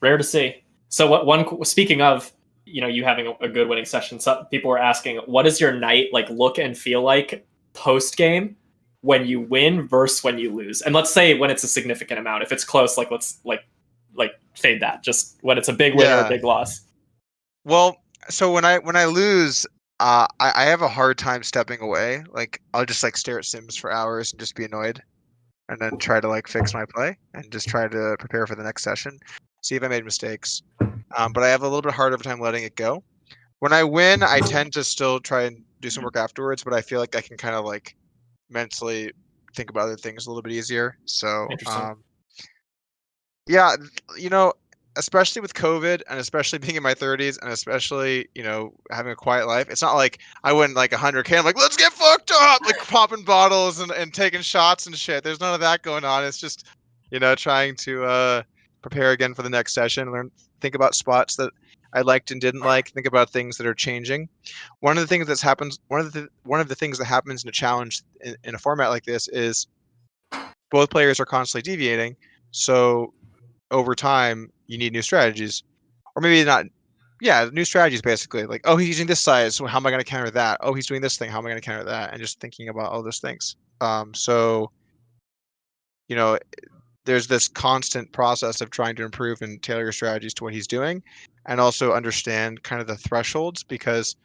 Rare to see. So speaking of, you having a good winning session, some people were asking, what does your night like look and feel like post game when you win versus when you lose? And let's say when it's a significant amount. If it's close, like let's fade that. Just when it's a big win or a big loss. Well, so when I lose, I have a hard time stepping away. Like I'll just like stare at Sims for hours and just be annoyed, and then try to like fix my play and just try to prepare for the next session, see if I made mistakes. But I have a little bit harder time letting it go. When I win, I tend to still try and do some work afterwards, but I feel like I can kind of like mentally think about other things a little bit easier. So yeah, especially with COVID and especially being in my 30s and especially, having a quiet life, it's not like I win like 100K. I'm like, let's get fucked up, like popping bottles and taking shots and shit. There's none of that going on. It's just, trying to prepare again for the next session, think about spots that I liked and didn't like, think about things that are changing. One of the things that happens in a challenge in a format like this is both players are constantly deviating. So over time, you need new strategies, or maybe not. Yeah, new strategies basically. Like, oh, he's using this size, so how am I going to counter that? Oh, he's doing this thing, how am I going to counter that? And just thinking about all those things. So, there's this constant process of trying to improve and tailor your strategies to what he's doing, and also understand kind of the thresholds, because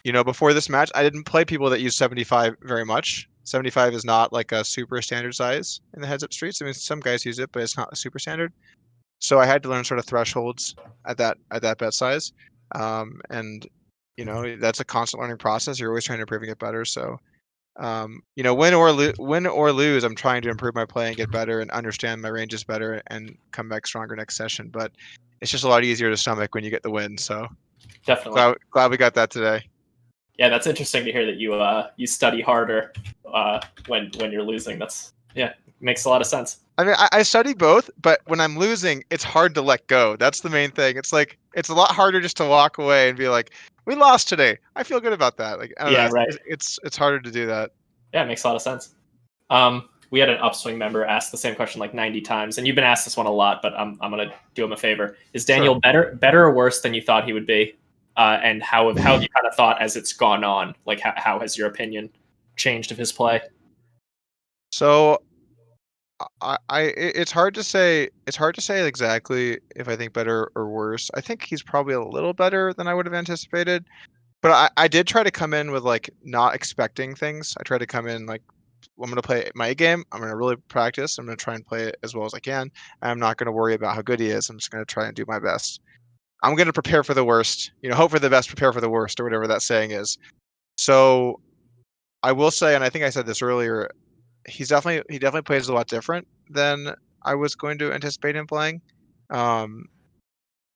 before this match, I didn't play people that use 75 very much. 75 is not like a super standard size in the heads-up streets. I mean, some guys use it, but it's not a super standard. So I had to learn sort of thresholds at that bet size, and that's a constant learning process. You're always trying to improve and get better. So win or lose, I'm trying to improve my play and get better and understand my ranges better and come back stronger next session. But it's just a lot easier to stomach when you get the win. So Definitely. glad we got that today. Yeah, that's interesting to hear that you study harder when you're losing. Makes a lot of sense. I mean, I study both, but when I'm losing, it's hard to let go. That's the main thing. It's like it's a lot harder just to walk away and be like, "We lost today. I feel good about that." Like, I don't know, right. It's harder to do that. Yeah, it makes a lot of sense. We had an Upswing member ask the same question like 90 times, and you've been asked this one a lot, but I'm gonna do him a favor. Is Daniel better or worse than you thought he would be? And how have you kind of thought as it's gone on? Like, how has your opinion changed of his play? So, it's hard to say. It's hard to say exactly if I think better or worse. I think he's probably a little better than I would have anticipated. But I did try to come in with like not expecting things. I tried to come in like, I'm going to play my game. I'm going to really practice. I'm going to try and play it as well as I can. And I'm not going to worry about how good he is. I'm just going to try and do my best. I'm going to prepare for the worst. Hope for the best, prepare for the worst, or whatever that saying is. So I will say, and I think I said this earlier, he definitely plays a lot different than I was going to anticipate him playing.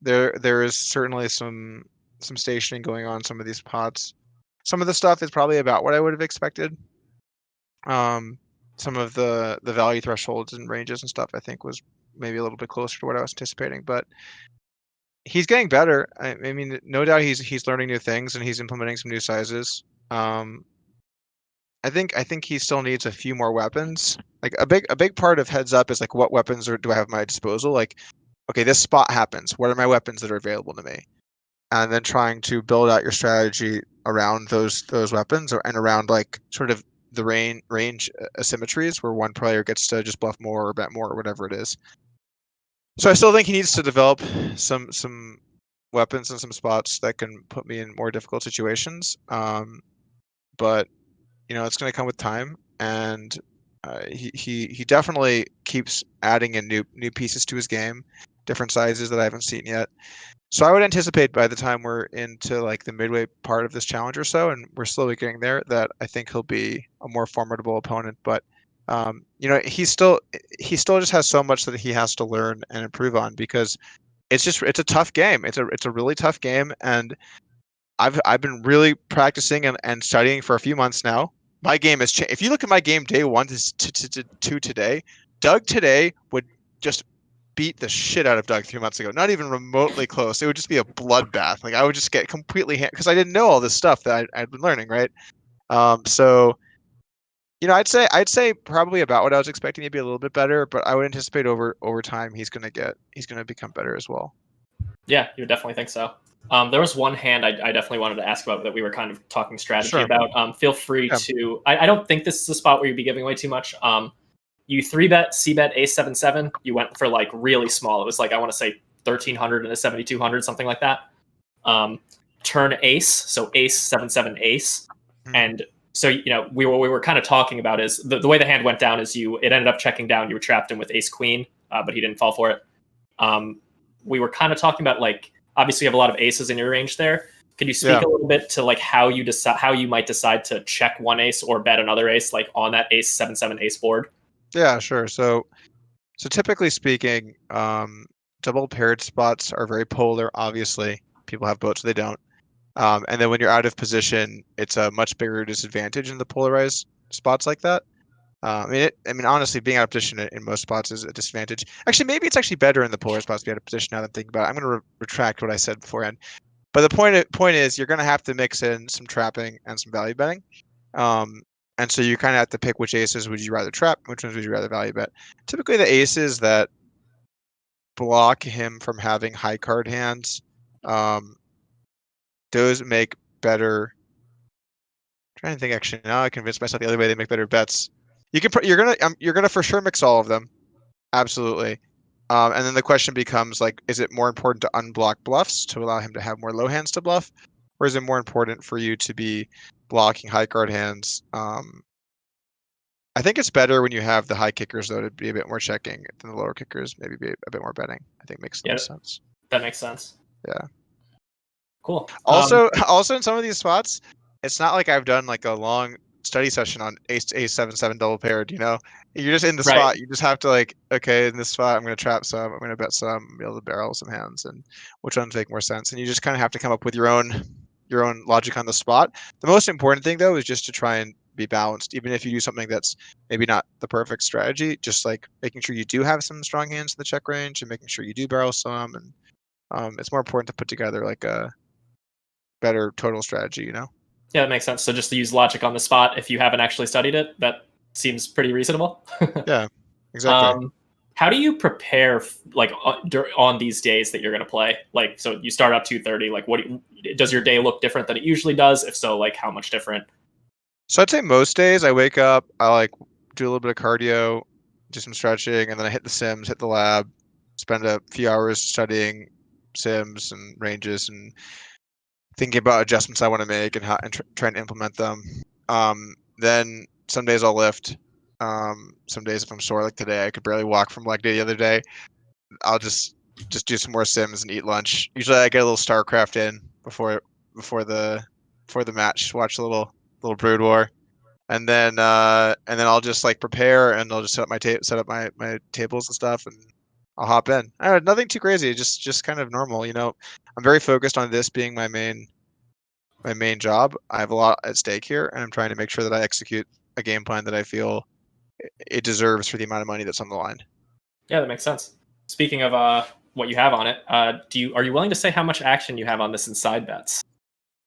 There is certainly some stationing going on in some of these pots. Some of the stuff is probably about what I would have expected. Some of the value thresholds and ranges and stuff I think was maybe a little bit closer to what I was anticipating, but he's getting better. I mean, no doubt he's learning new things and he's implementing some new sizes. I think he still needs a few more weapons. Like a big part of heads up is like, what weapons do I have at my disposal? Like, okay, this spot happens. What are my weapons that are available to me? And then trying to build out your strategy around those weapons and around like sort of the range asymmetries where one player gets to just bluff more or bet more or whatever it is. So I still think he needs to develop some weapons and some spots that can put me in more difficult situations. But it's going to come with time, and he definitely keeps adding in new pieces to his game, different sizes that I haven't seen yet. So I would anticipate by the time we're into like the midway part of this challenge or so, and we're slowly getting there, that I think he'll be a more formidable opponent. But he still just has so much that he has to learn and improve on, because it's a tough game. It's a really tough game, and I've been really practicing and studying for a few months now. My game has changed. If you look at my game day 1 to today, Doug today would just beat the shit out of Doug 3 months ago. Not even remotely close. It would just be a bloodbath. Like I would just get completely because I didn't know all this stuff that I'd been learning, right? So I'd say probably about what I was expecting to be a little bit better, but I would anticipate over time he's gonna become better as well. Yeah, you would definitely think so. There was one hand I definitely wanted to ask about that we were kind of talking strategy Sure. about. Feel free to. I don't think this is a spot where you'd be giving away too much. You 3-bet, C-bet, ace 7-7. You went for like really small. It was like, I want to say 1,300 and a 7,200, something like that. Turn ace, so ace 7-7 ace, and so we were kind of talking about is the way the hand went down is it ended up checking down. You were trapped in with ace queen, but he didn't fall for it. We were kind of talking about like, obviously you have a lot of aces in your range there. Could you speak a little bit to like how you might decide to check one ace or bet another ace like on that ace 7-7 ace board? Yeah, sure. So typically speaking, double paired spots are very polar. Obviously, people have both, so they don't. And then when you're out of position, it's a much bigger disadvantage in the polarized spots like that. I mean, honestly, being out of position in most spots is a disadvantage. Actually, maybe it's actually better in the polarized spots to be out of position now that I'm thinking about it. I'm going to retract what I said beforehand. But the point is, you're going to have to mix in some trapping and some value betting. And so you kind of have to pick which aces would you rather trap, which ones would you rather value bet. Typically, the aces that block him from having high card hands, those make better. I'm trying to think. Actually, now I convinced myself the other way. They make better bets. You're gonna for sure mix all of them. Absolutely. And then the question becomes like, is it more important to unblock bluffs to allow him to have more low hands to bluff, or is it more important for you to be blocking high card hands? I think it's better when you have the high kickers though to be a bit more checking than the lower kickers, maybe be a bit more betting. I think makes the most sense. That makes sense. Yeah. Cool. Also, in some of these spots, it's not like I've done like a long study session on ace 7 double paired. You're just in the spot. You just have to like, okay, in this spot, I'm going to trap some, I'm going to bet some, be able to barrel some hands, and which ones make more sense. And you just kind of have to come up with your own logic on the spot. The most important thing though is just to try and be balanced, even if you do something that's maybe not the perfect strategy. Just like making sure you do have some strong hands in the check range, and making sure you do barrel some, and it's more important to put together like a better total strategy. Yeah, that makes sense. So just to use logic on the spot, if you haven't actually studied it, that seems pretty reasonable. Yeah, exactly. How do you prepare like on these days that you're going to play? Like, so you start up 2:30. Like, does your day look different than it usually does? If so, like how much different? So I'd say most days I wake up, I like do a little bit of cardio, do some stretching, and then I hit the sims, hit the lab, spend a few hours studying sims and ranges and thinking about adjustments I want to make and how trying to implement them. Then some days I'll lift. Some days if I'm sore, like today, I could barely walk from leg day the other day. I'll just do some more sims and eat lunch. Usually I get a little StarCraft in before the match. Watch a little Brood War, and then I'll just like prepare, and I'll just set up my tables and stuff, and I'll hop in. Nothing too crazy, just kind of normal. I'm very focused on this being my main job. I have a lot at stake here, and I'm trying to make sure that I execute a game plan that I feel it deserves for the amount of money that's on the line. Yeah, that makes sense. Speaking of what you have on it, are you willing to say how much action you have on this in side bets?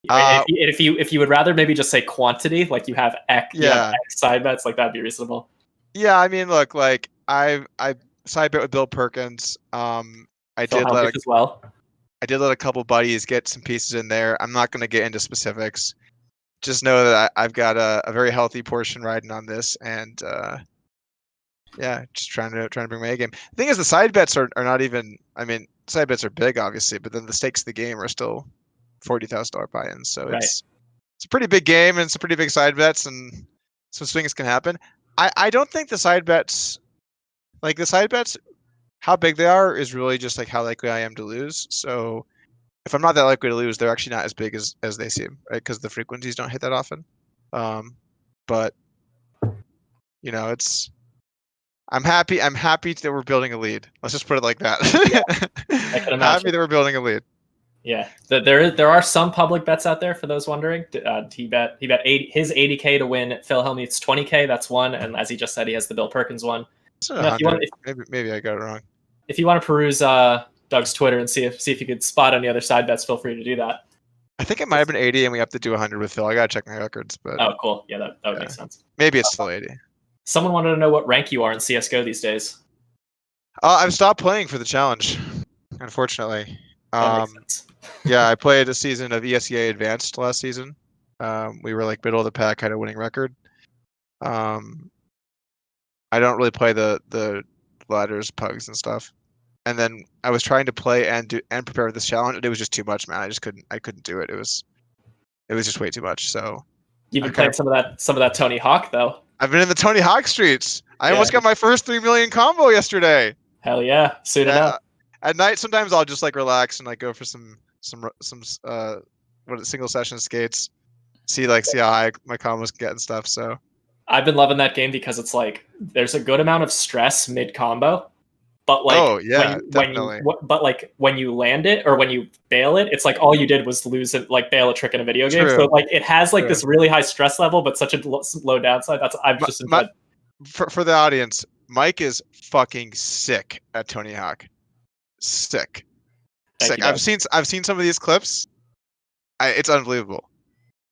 If you would rather maybe just say quantity, like you have X side bets, like that'd be reasonable. Yeah, I mean, look, like I side bet with Bill Perkins. I did let a couple buddies get some pieces in there. I'm not going to get into specifics. Just know that I've got a very healthy portion riding on this, and just trying to bring my A game. The thing is, the side bets are not even. I mean, side bets are big, obviously, but then the stakes of the game are still $40,000 buy-ins. So it's a pretty big game, and some pretty big side bets, and some swings can happen. I don't think the side bets, how big they are is really just like how likely I am to lose. So if I'm not that likely to lose, they're actually not as big as they seem, right? Because the frequencies don't hit that often. But I'm happy that we're building a lead. Let's just put it like that. I can imagine. Happy that we're building a lead. Yeah, there are some public bets out there for those wondering. He bet his 80K to win Phil Hellmuth's 20K. That's one, and as he just said, he has the Bill Perkins one. Maybe I got it wrong. If you want to peruse Doug's Twitter and see if you could spot any other side bets, feel free to do that. I think it might have been 80, and we have to do 100 with Phil. I gotta check my records, but oh, cool. Yeah, that would make sense. Maybe it's still 80. Someone wanted to know what rank you are in CS:GO these days. I've stopped playing for the challenge, unfortunately. That makes sense. Yeah, I played a season of ESEA Advanced last season. We were like middle of the pack, had a winning record. I don't really play the ladders, pugs, and stuff. And then I was trying to play and prepare for this challenge, and it was just too much, man. I couldn't do it. It was just way too much. So you've been playing some of that Tony Hawk though. I've been in the Tony Hawk streets. I almost got my first 3 million combo yesterday. Hell yeah! Soon enough. At night, sometimes I'll just like relax and like go for some single session skates. See how high my combos can get and stuff. So I've been loving that game because it's like there's a good amount of stress mid combo, but like when you land it or when you bail it, it's like all you did was lose it, like bail a trick in a video game. So like it has like this really high stress level, but such a low downside. I've just enjoyed. For the audience, Mike is fucking sick at Tony Hawk. Sick. I've seen some of these clips. It's unbelievable.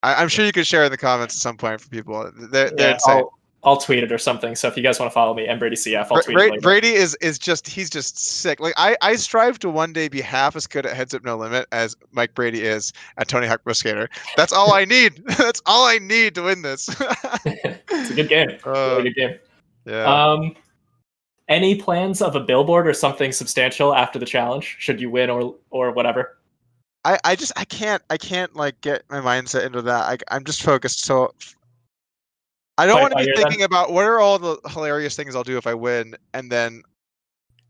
I'm sure you could share in the comments at some point for people. They're insane. I'll tweet it or something. So if you guys want to follow me, MBradyCF, I'll tweet it. Brady is he's just sick. Like I strive to one day be half as good at Heads Up No Limit as Mike Brady is at Tony Hawk Pro Skater. That's all I need. That's all I need to win this. It's a good game. Really good game. Yeah. Any plans of a billboard or something substantial after the challenge? Should you win or whatever? I can't like get my mindset into that. I'm just focused. So I don't Play it want to by be ear thinking then? about what are all the hilarious things I'll do if I win, and then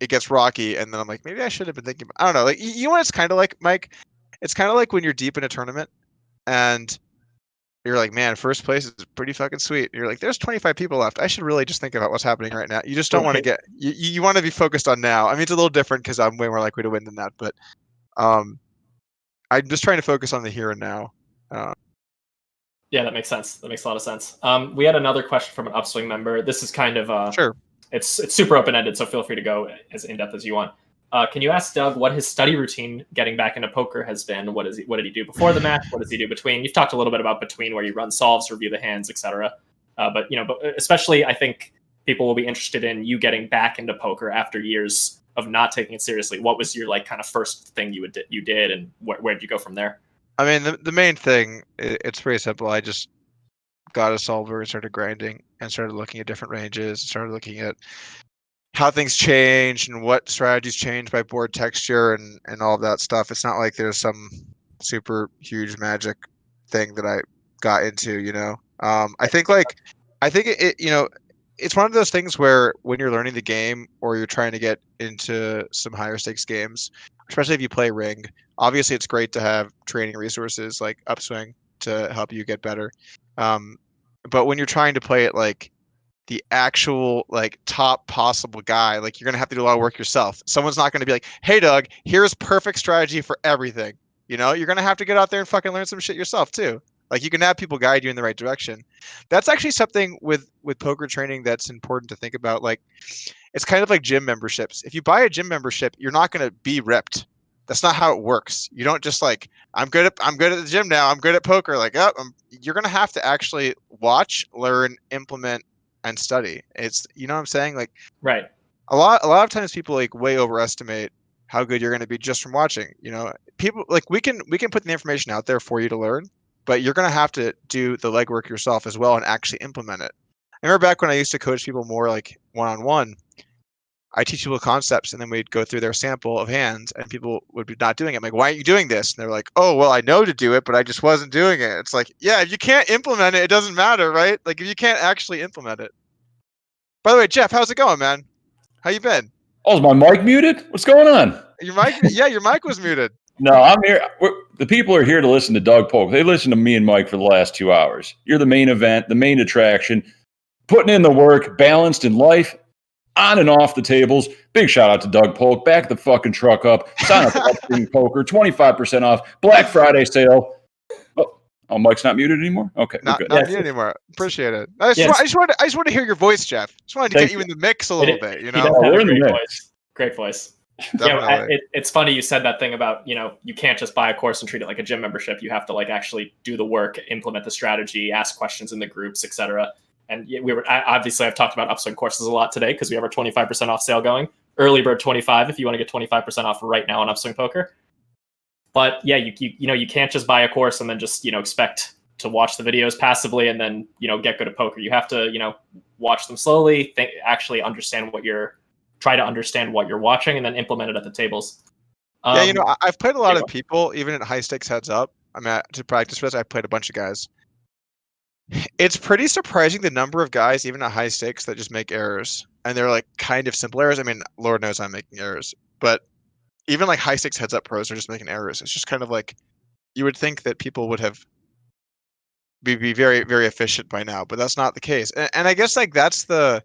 it gets rocky, and then I'm like, maybe I should have been thinking. I don't know. Like you know what it's kind of like, Mike. It's kind of like when you're deep in a tournament, and you're like, man, first place is pretty fucking sweet. And you're like, there's 25 people left. I should really just think about what's happening right now. You just don't want to Right. get. You want to be focused on now. I mean, it's a little different because I'm way more likely to win than that, but um, I'm just trying to focus on the here and now. Yeah, that makes sense. That makes a lot of sense. We had another question from an Upswing member. This is kind of Sure. it's super open ended, so feel free to go as in depth as you want. Can you ask Doug what his study routine getting back into poker has been? What did he do before the match? What does he do between? You've talked a little bit about between, where you run solves, review the hands, etc. But especially I think people will be interested in you getting back into poker after years of not taking it seriously. What was your like kind of first thing you did, and where did you go from there? I mean, the main thing, it's pretty simple. I just got a solver and started grinding and started looking at different ranges, started looking at how things change and what strategies change by board texture and all of that stuff. It's not like there's some super huge magic thing that I got into, you know. I think it's one of those things where when you're learning the game or you're trying to get into some higher stakes games, especially if you play Ring, obviously it's great to have training resources like Upswing to help you get better. Um, but when you're trying to play it like the actual like top possible guy, like you're gonna have to do a lot of work yourself. Someone's not gonna be like, "Hey, Doug, here's perfect strategy for everything." You know, you're gonna have to get out there and fucking learn some shit yourself too. Like you can have people guide you in the right direction. That's actually something with poker training that's important to think about. Like it's kind of like gym memberships. If you buy a gym membership, you're not gonna be ripped. That's not how it works. You don't just like I'm good at the gym now. I'm good at poker. Like, oh, you're gonna have to actually watch, learn, implement, and study. It's you know what I'm saying? Like Right. a lot of times people like way overestimate how good you're going to be just from watching. You know, people like we can put the information out there for you to learn, but you're going to have to do the legwork yourself as well and actually implement it. I remember back when I used to coach people more like one-on-one, I teach people concepts and then we'd go through their sample of hands and people would be not doing it. I'm like, why aren't you doing this? And they're like, oh, well, I know to do it, but I just wasn't doing it. It's like, yeah, if you can't implement it, it doesn't matter, right? Like if you can't actually implement it. By the way, Jeff, how's it going, man? How you been? Oh, is my mic muted? What's going on? Your mic? Yeah, your mic was muted. No, I'm here. The people are here to listen to Doug Polk. They listen to me and Mike for the last 2 hours. You're the main event, the main attraction, putting in the work, balanced in life, on and off the tables. Big shout out to Doug Polk. Back the fucking truck up. Sign up for Upswing Poker. 25% off. Black Friday sale. Oh, Mike's not muted anymore? Okay, we're good. Not me anymore. Appreciate it. I just wanted to hear your voice, Jeff. Just wanted to get you in the mix a little bit. You He know, does have we're a in the great mix. voice. Great voice. definitely. It's funny you said that thing about you can't just buy a course and treat it like a gym membership. You have to like actually do the work, implement the strategy, ask questions in the groups, etc. And obviously I've talked about Upswing courses a lot today because we have our 25% off sale going. Early bird 25 if you want to get 25% off right now on Upswing Poker. But yeah, you can't just buy a course and then just expect to watch the videos passively and then get good at poker. You have to watch them slowly, actually try to understand what you're watching, and then implement it at the tables. Yeah, I've played a lot of people, even at high stakes heads up. I mean, to practice with, I've played a bunch of guys. It's pretty surprising the number of guys, even at high stakes, that just make errors, and they're like kind of simple errors. I mean, Lord knows I'm making errors, but even like high stakes heads up pros are just making errors. It's just kind of like you would think that people would have be very very efficient by now, but that's not the case. And I guess like that's the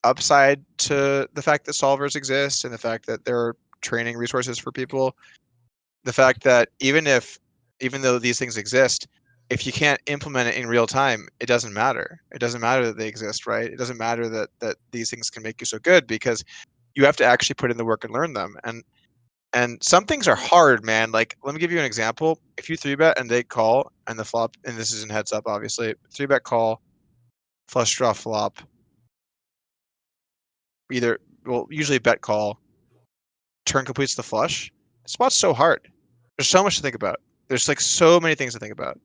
upside to the fact that solvers exist and the fact that there are training resources for people. The fact that even though these things exist, if you can't implement it in real time, it doesn't matter. It doesn't matter that they exist, right? It doesn't matter that these things can make you so good because you have to actually put in the work and learn them. And some things are hard, man. Like, let me give you an example. If you 3-bet and they call and the flop, and this is in heads up, obviously, 3-bet call, flush draw flop, usually bet call, turn completes the flush. The spot's so hard. There's so much to think about. There's like so many things to think about.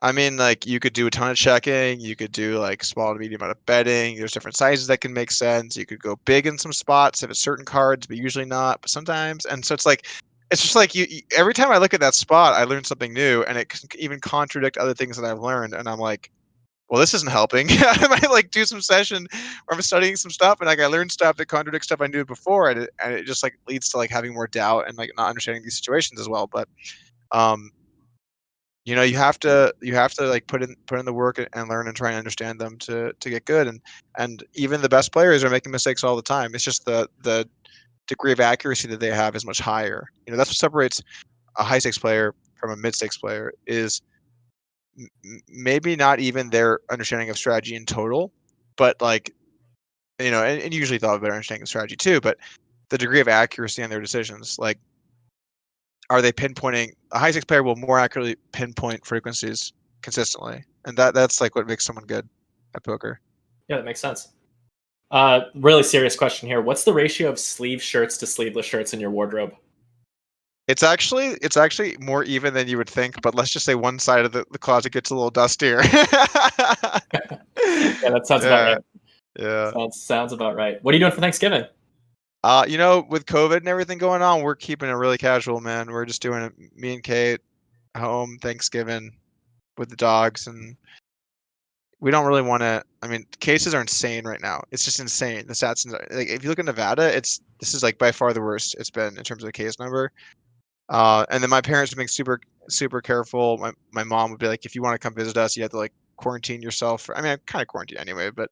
I mean, like you could do a ton of checking. You could do like small to medium amount of betting. There's different sizes that can make sense. You could go big in some spots if it's certain cards, but usually not. But sometimes, and so it's just like you. Every time I look at that spot, I learn something new, and it can even contradict other things that I've learned. And I'm like, well, this isn't helping. I might like do some session where I'm studying some stuff, and like I learned stuff that contradicts stuff I knew before, and it just like leads to like having more doubt and like not understanding these situations as well. But um you have to like put in the work and learn and try and understand them to get good, and even the best players are making mistakes all the time. It's just the degree of accuracy that they have is much higher. That's what separates a high stakes player from a mid stakes player is maybe not even their understanding of strategy in total, but like and usually they'll have a better understanding of strategy too, but the degree of accuracy in their decisions, like are they pinpointing? A high stakes player will more accurately pinpoint frequencies consistently, and that's like what makes someone good at poker. Yeah, that makes sense. Really serious question here. What's the ratio of sleeve shirts to sleeveless shirts in your wardrobe? It's actually more even than you would think, but let's just say one side of the closet gets a little dustier. Yeah, that sounds about right. Yeah. Sounds about right. What are you doing for Thanksgiving? With COVID and everything going on, we're keeping it really casual, man. We're just doing it, me and Kate, home Thanksgiving with the dogs, and we don't really want to. I mean, cases are insane right now. It's just insane. The stats, like if you look at Nevada, this is like by far the worst it's been in terms of the case number. And then my parents would make super super careful. My mom would be like, if you want to come visit us, you have to like quarantine yourself. I mean, I'm kind of quarantined anyway, but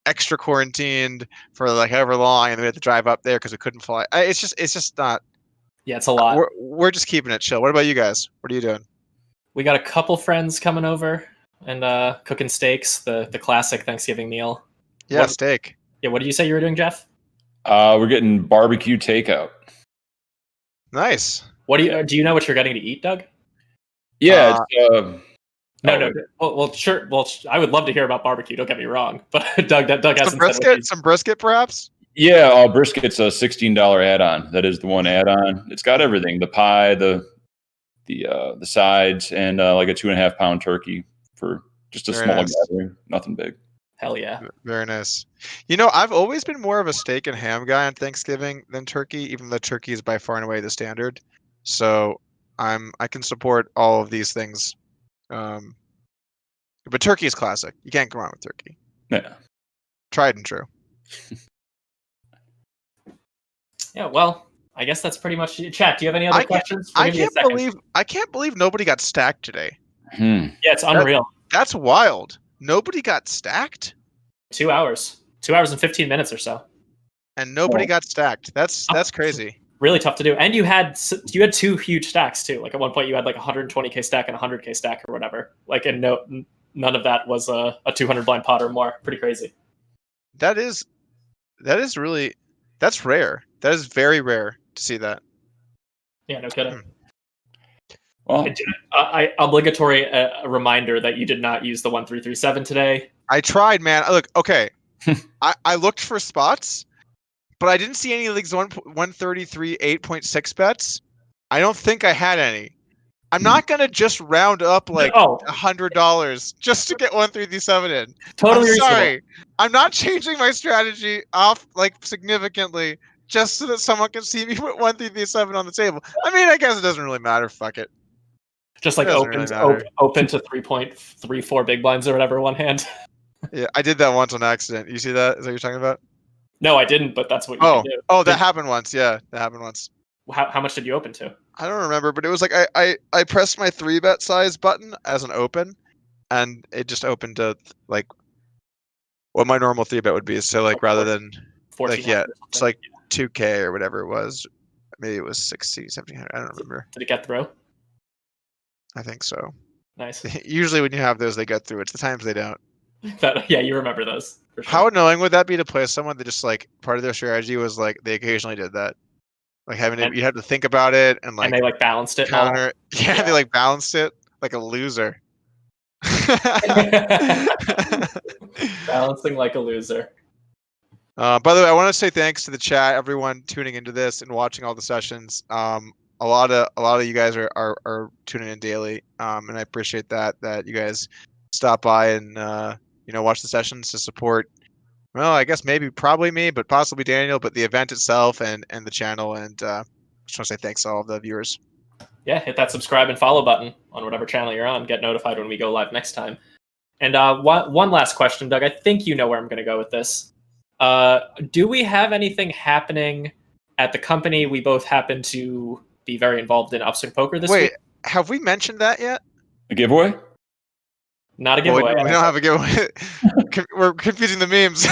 extra quarantined for like however long, and then we had to drive up there because we couldn't fly. It's just not. Yeah, it's a lot. We're just keeping it chill. What about you guys? What are you doing? We got a couple friends coming over and cooking steaks, the classic Thanksgiving meal. Yeah, steak. Yeah, what did you say you were doing, Jeff? We're getting barbecue takeout. Nice. What do you know what you're getting to eat, Doug? Yeah. No. Well, sure. Well, I would love to hear about barbecue. Don't get me wrong, but Doug has some brisket, perhaps. Yeah, brisket's a $16 add-on. That is the one add-on. It's got everything: the pie, the sides, and like a 2.5 pound turkey for just a small gathering. Nothing big. Hell yeah. Very nice. I've always been more of a steak and ham guy on Thanksgiving than turkey, even though turkey is by far and away the standard. So I can support all of these things. But turkey is classic. You can't go wrong with turkey. Yeah. Tried and true. Yeah, well, I guess that's pretty much it. Chat, do you have any other questions? I can't believe nobody got stacked today. Yeah, it's unreal. That's wild. Nobody got stacked? 2 hours. 2 hours and 15 minutes or so. And nobody got stacked. That's crazy. Really tough to do. And you had 2 huge stacks too. Like at one point you had like 120k stack and 100k stack or whatever. Like, and none of that was a 200 blind pot or more. Pretty crazy. That's rare. That is very rare to see that. Yeah, no kidding. Well, obligatory reminder that you did not use the 1337 today. I tried, man. Look, okay. I looked for spots, but I didn't see any of these 133 8.6 bets. I don't think I had any. I'm not gonna just round up like $100 just to get 1337 in. Totally I'm sorry. reasonable. I'm not changing my strategy off like significantly just so that someone can see me put 1337 on the table. I mean, I guess it doesn't really matter. Fuck it. Just like open to 3.34 big blinds or whatever one hand. Yeah, I did that once on accident. You see that? Is that what you're talking about? No, I didn't, but that's what you can do. Oh, that happened once. Yeah, that happened once. How much did you open to? I don't remember, but it was like I pressed my 3-bet size button as an open, and it just opened to like what my normal 3-bet would be. So like rather than like it's like 2K or whatever it was. Maybe it was 16, 1700. I don't remember. Did it get through? I think so. Nice. Usually when you have those, they get through. It's the times they don't. Yeah, you remember those. For sure. How annoying would that be to play someone that just like part of their strategy was like they occasionally did that, like you had to think about it and they like balanced it. Counter, yeah, they like balanced it like a loser. Balancing like a loser. By the way, I want to say thanks to the chat, everyone tuning into this and watching all the sessions. a lot of you guys are tuning in daily, and I appreciate that you guys stop by and watch the sessions to support. Well, I guess probably me, but possibly Daniel, but the event itself and the channel, and just want to say thanks to all of the viewers. Yeah, hit that subscribe and follow button on whatever channel you're on. Get notified when we go live next time. And one last question, Doug. I think you know where I'm going to go with this. Do we have anything happening at the company we both happen to be very involved in, Upswing Poker, this week? Wait, have we mentioned that yet? A giveaway? Not a giveaway. We don't have a giveaway. We're confusing the memes.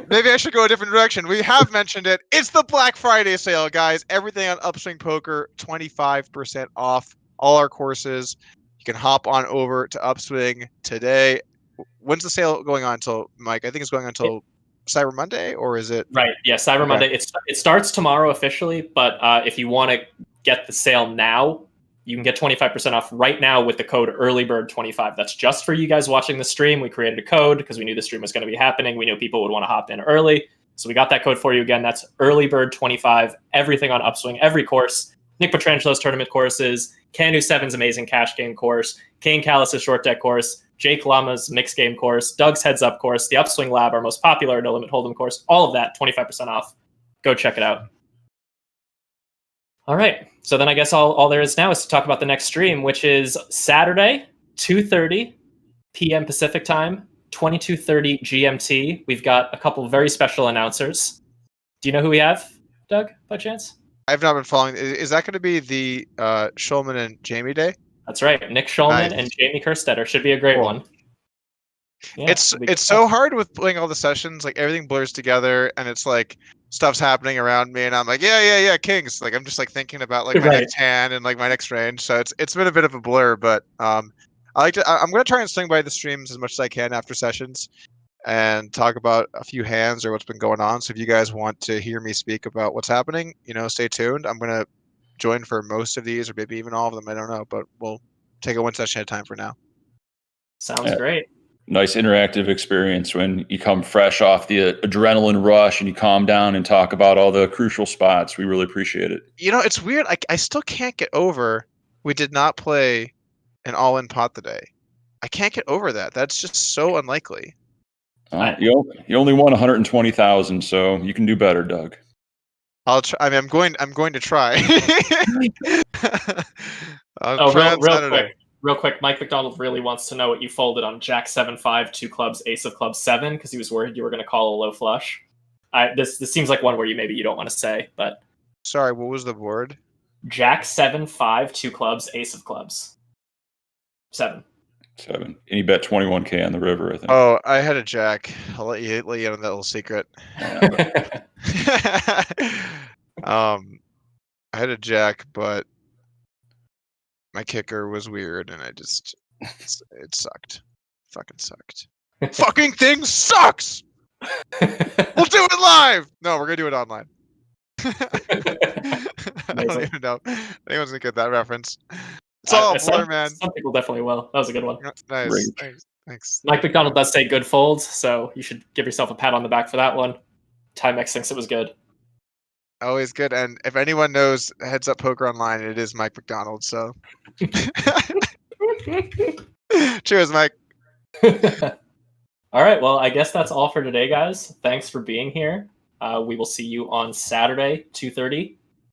Maybe I should go a different direction. We have mentioned it. It's the Black Friday sale, guys. Everything on Upswing Poker, 25% off all our courses. You can hop on over to Upswing today. When's the sale going on until, Mike? I think it's going on until Cyber Monday, or is it? Right. Yeah, Cyber Monday. It starts tomorrow officially, but if you want to get the sale now, you can get 25% off right now with the code EARLYBIRD25. That's just for you guys watching the stream. We created a code because we knew the stream was going to be happening. We knew people would want to hop in early. So we got that code for you again. That's EARLYBIRD25. Everything on Upswing, every course. Nick Petrangelo's tournament courses, Canu 7's amazing cash game course, Kane Callis' short deck course, Jake Lama's mixed game course, Doug's heads up course, the Upswing Lab, our most popular no limit hold'em course, all of that 25% off. Go check it out. All right. So then I guess all there is now is to talk about the next stream, which is Saturday, 2:30 p.m. Pacific time, 22:30 GMT. We've got a couple very special announcers. Do you know who we have, Doug, by chance? I've not been following. Is that going to be the Schulman and Jamie day? That's right. Nick Schulman and Jamie Kerstetter. Should be a great one. Yeah, it's so hard with playing all the sessions. Like everything blurs together, and it's like stuff's happening around me, and I'm like, yeah, kings. Like I'm just like thinking about like my next hand and like my next range. So it's been a bit of a blur, but I'm gonna try and swing by the streams as much as I can after sessions, and talk about a few hands or what's been going on. So if you guys want to hear me speak about what's happening, stay tuned. I'm gonna join for most of these, or maybe even all of them. I don't know, but we'll take it one session at a time for now. Sounds great. Nice interactive experience when you come fresh off the adrenaline rush and you calm down and talk about all the crucial spots. We really appreciate it. It's weird. I still can't get over we did not play an all-in pot today. I can't get over that. That's just so unlikely. You only won 120,000, so you can do better, Doug. I'll try. I mean, I'm going to try. Real quick, Mike McDonald really wants to know what you folded on Jack 7-5, 2 clubs, Ace of Clubs 7, because he was worried you were going to call a low flush. This seems like one where you don't want to say, but sorry, what was the board? Jack 7-5, 2 clubs, Ace of Clubs 7. And he bet 21K on the river, I think. Oh, I had a Jack. I'll let you in on that little secret. I had a Jack, but my kicker was weird, and it sucked. Fucking sucked. Fucking thing sucks! We'll do it live! No, we're gonna do it online. I don't even know if anyone's gonna get that reference. It's all blur, man. Some people definitely will. That was a good one. Nice. Thanks. Mike McDonald does say good folds, so you should give yourself a pat on the back for that one. Timex thinks it was good. Always good. And if anyone knows Heads Up Poker Online, it is Mike McDonald. So, cheers, Mike. All right. Well, I guess that's all for today, guys. Thanks for being here. We will see you on Saturday, 2:30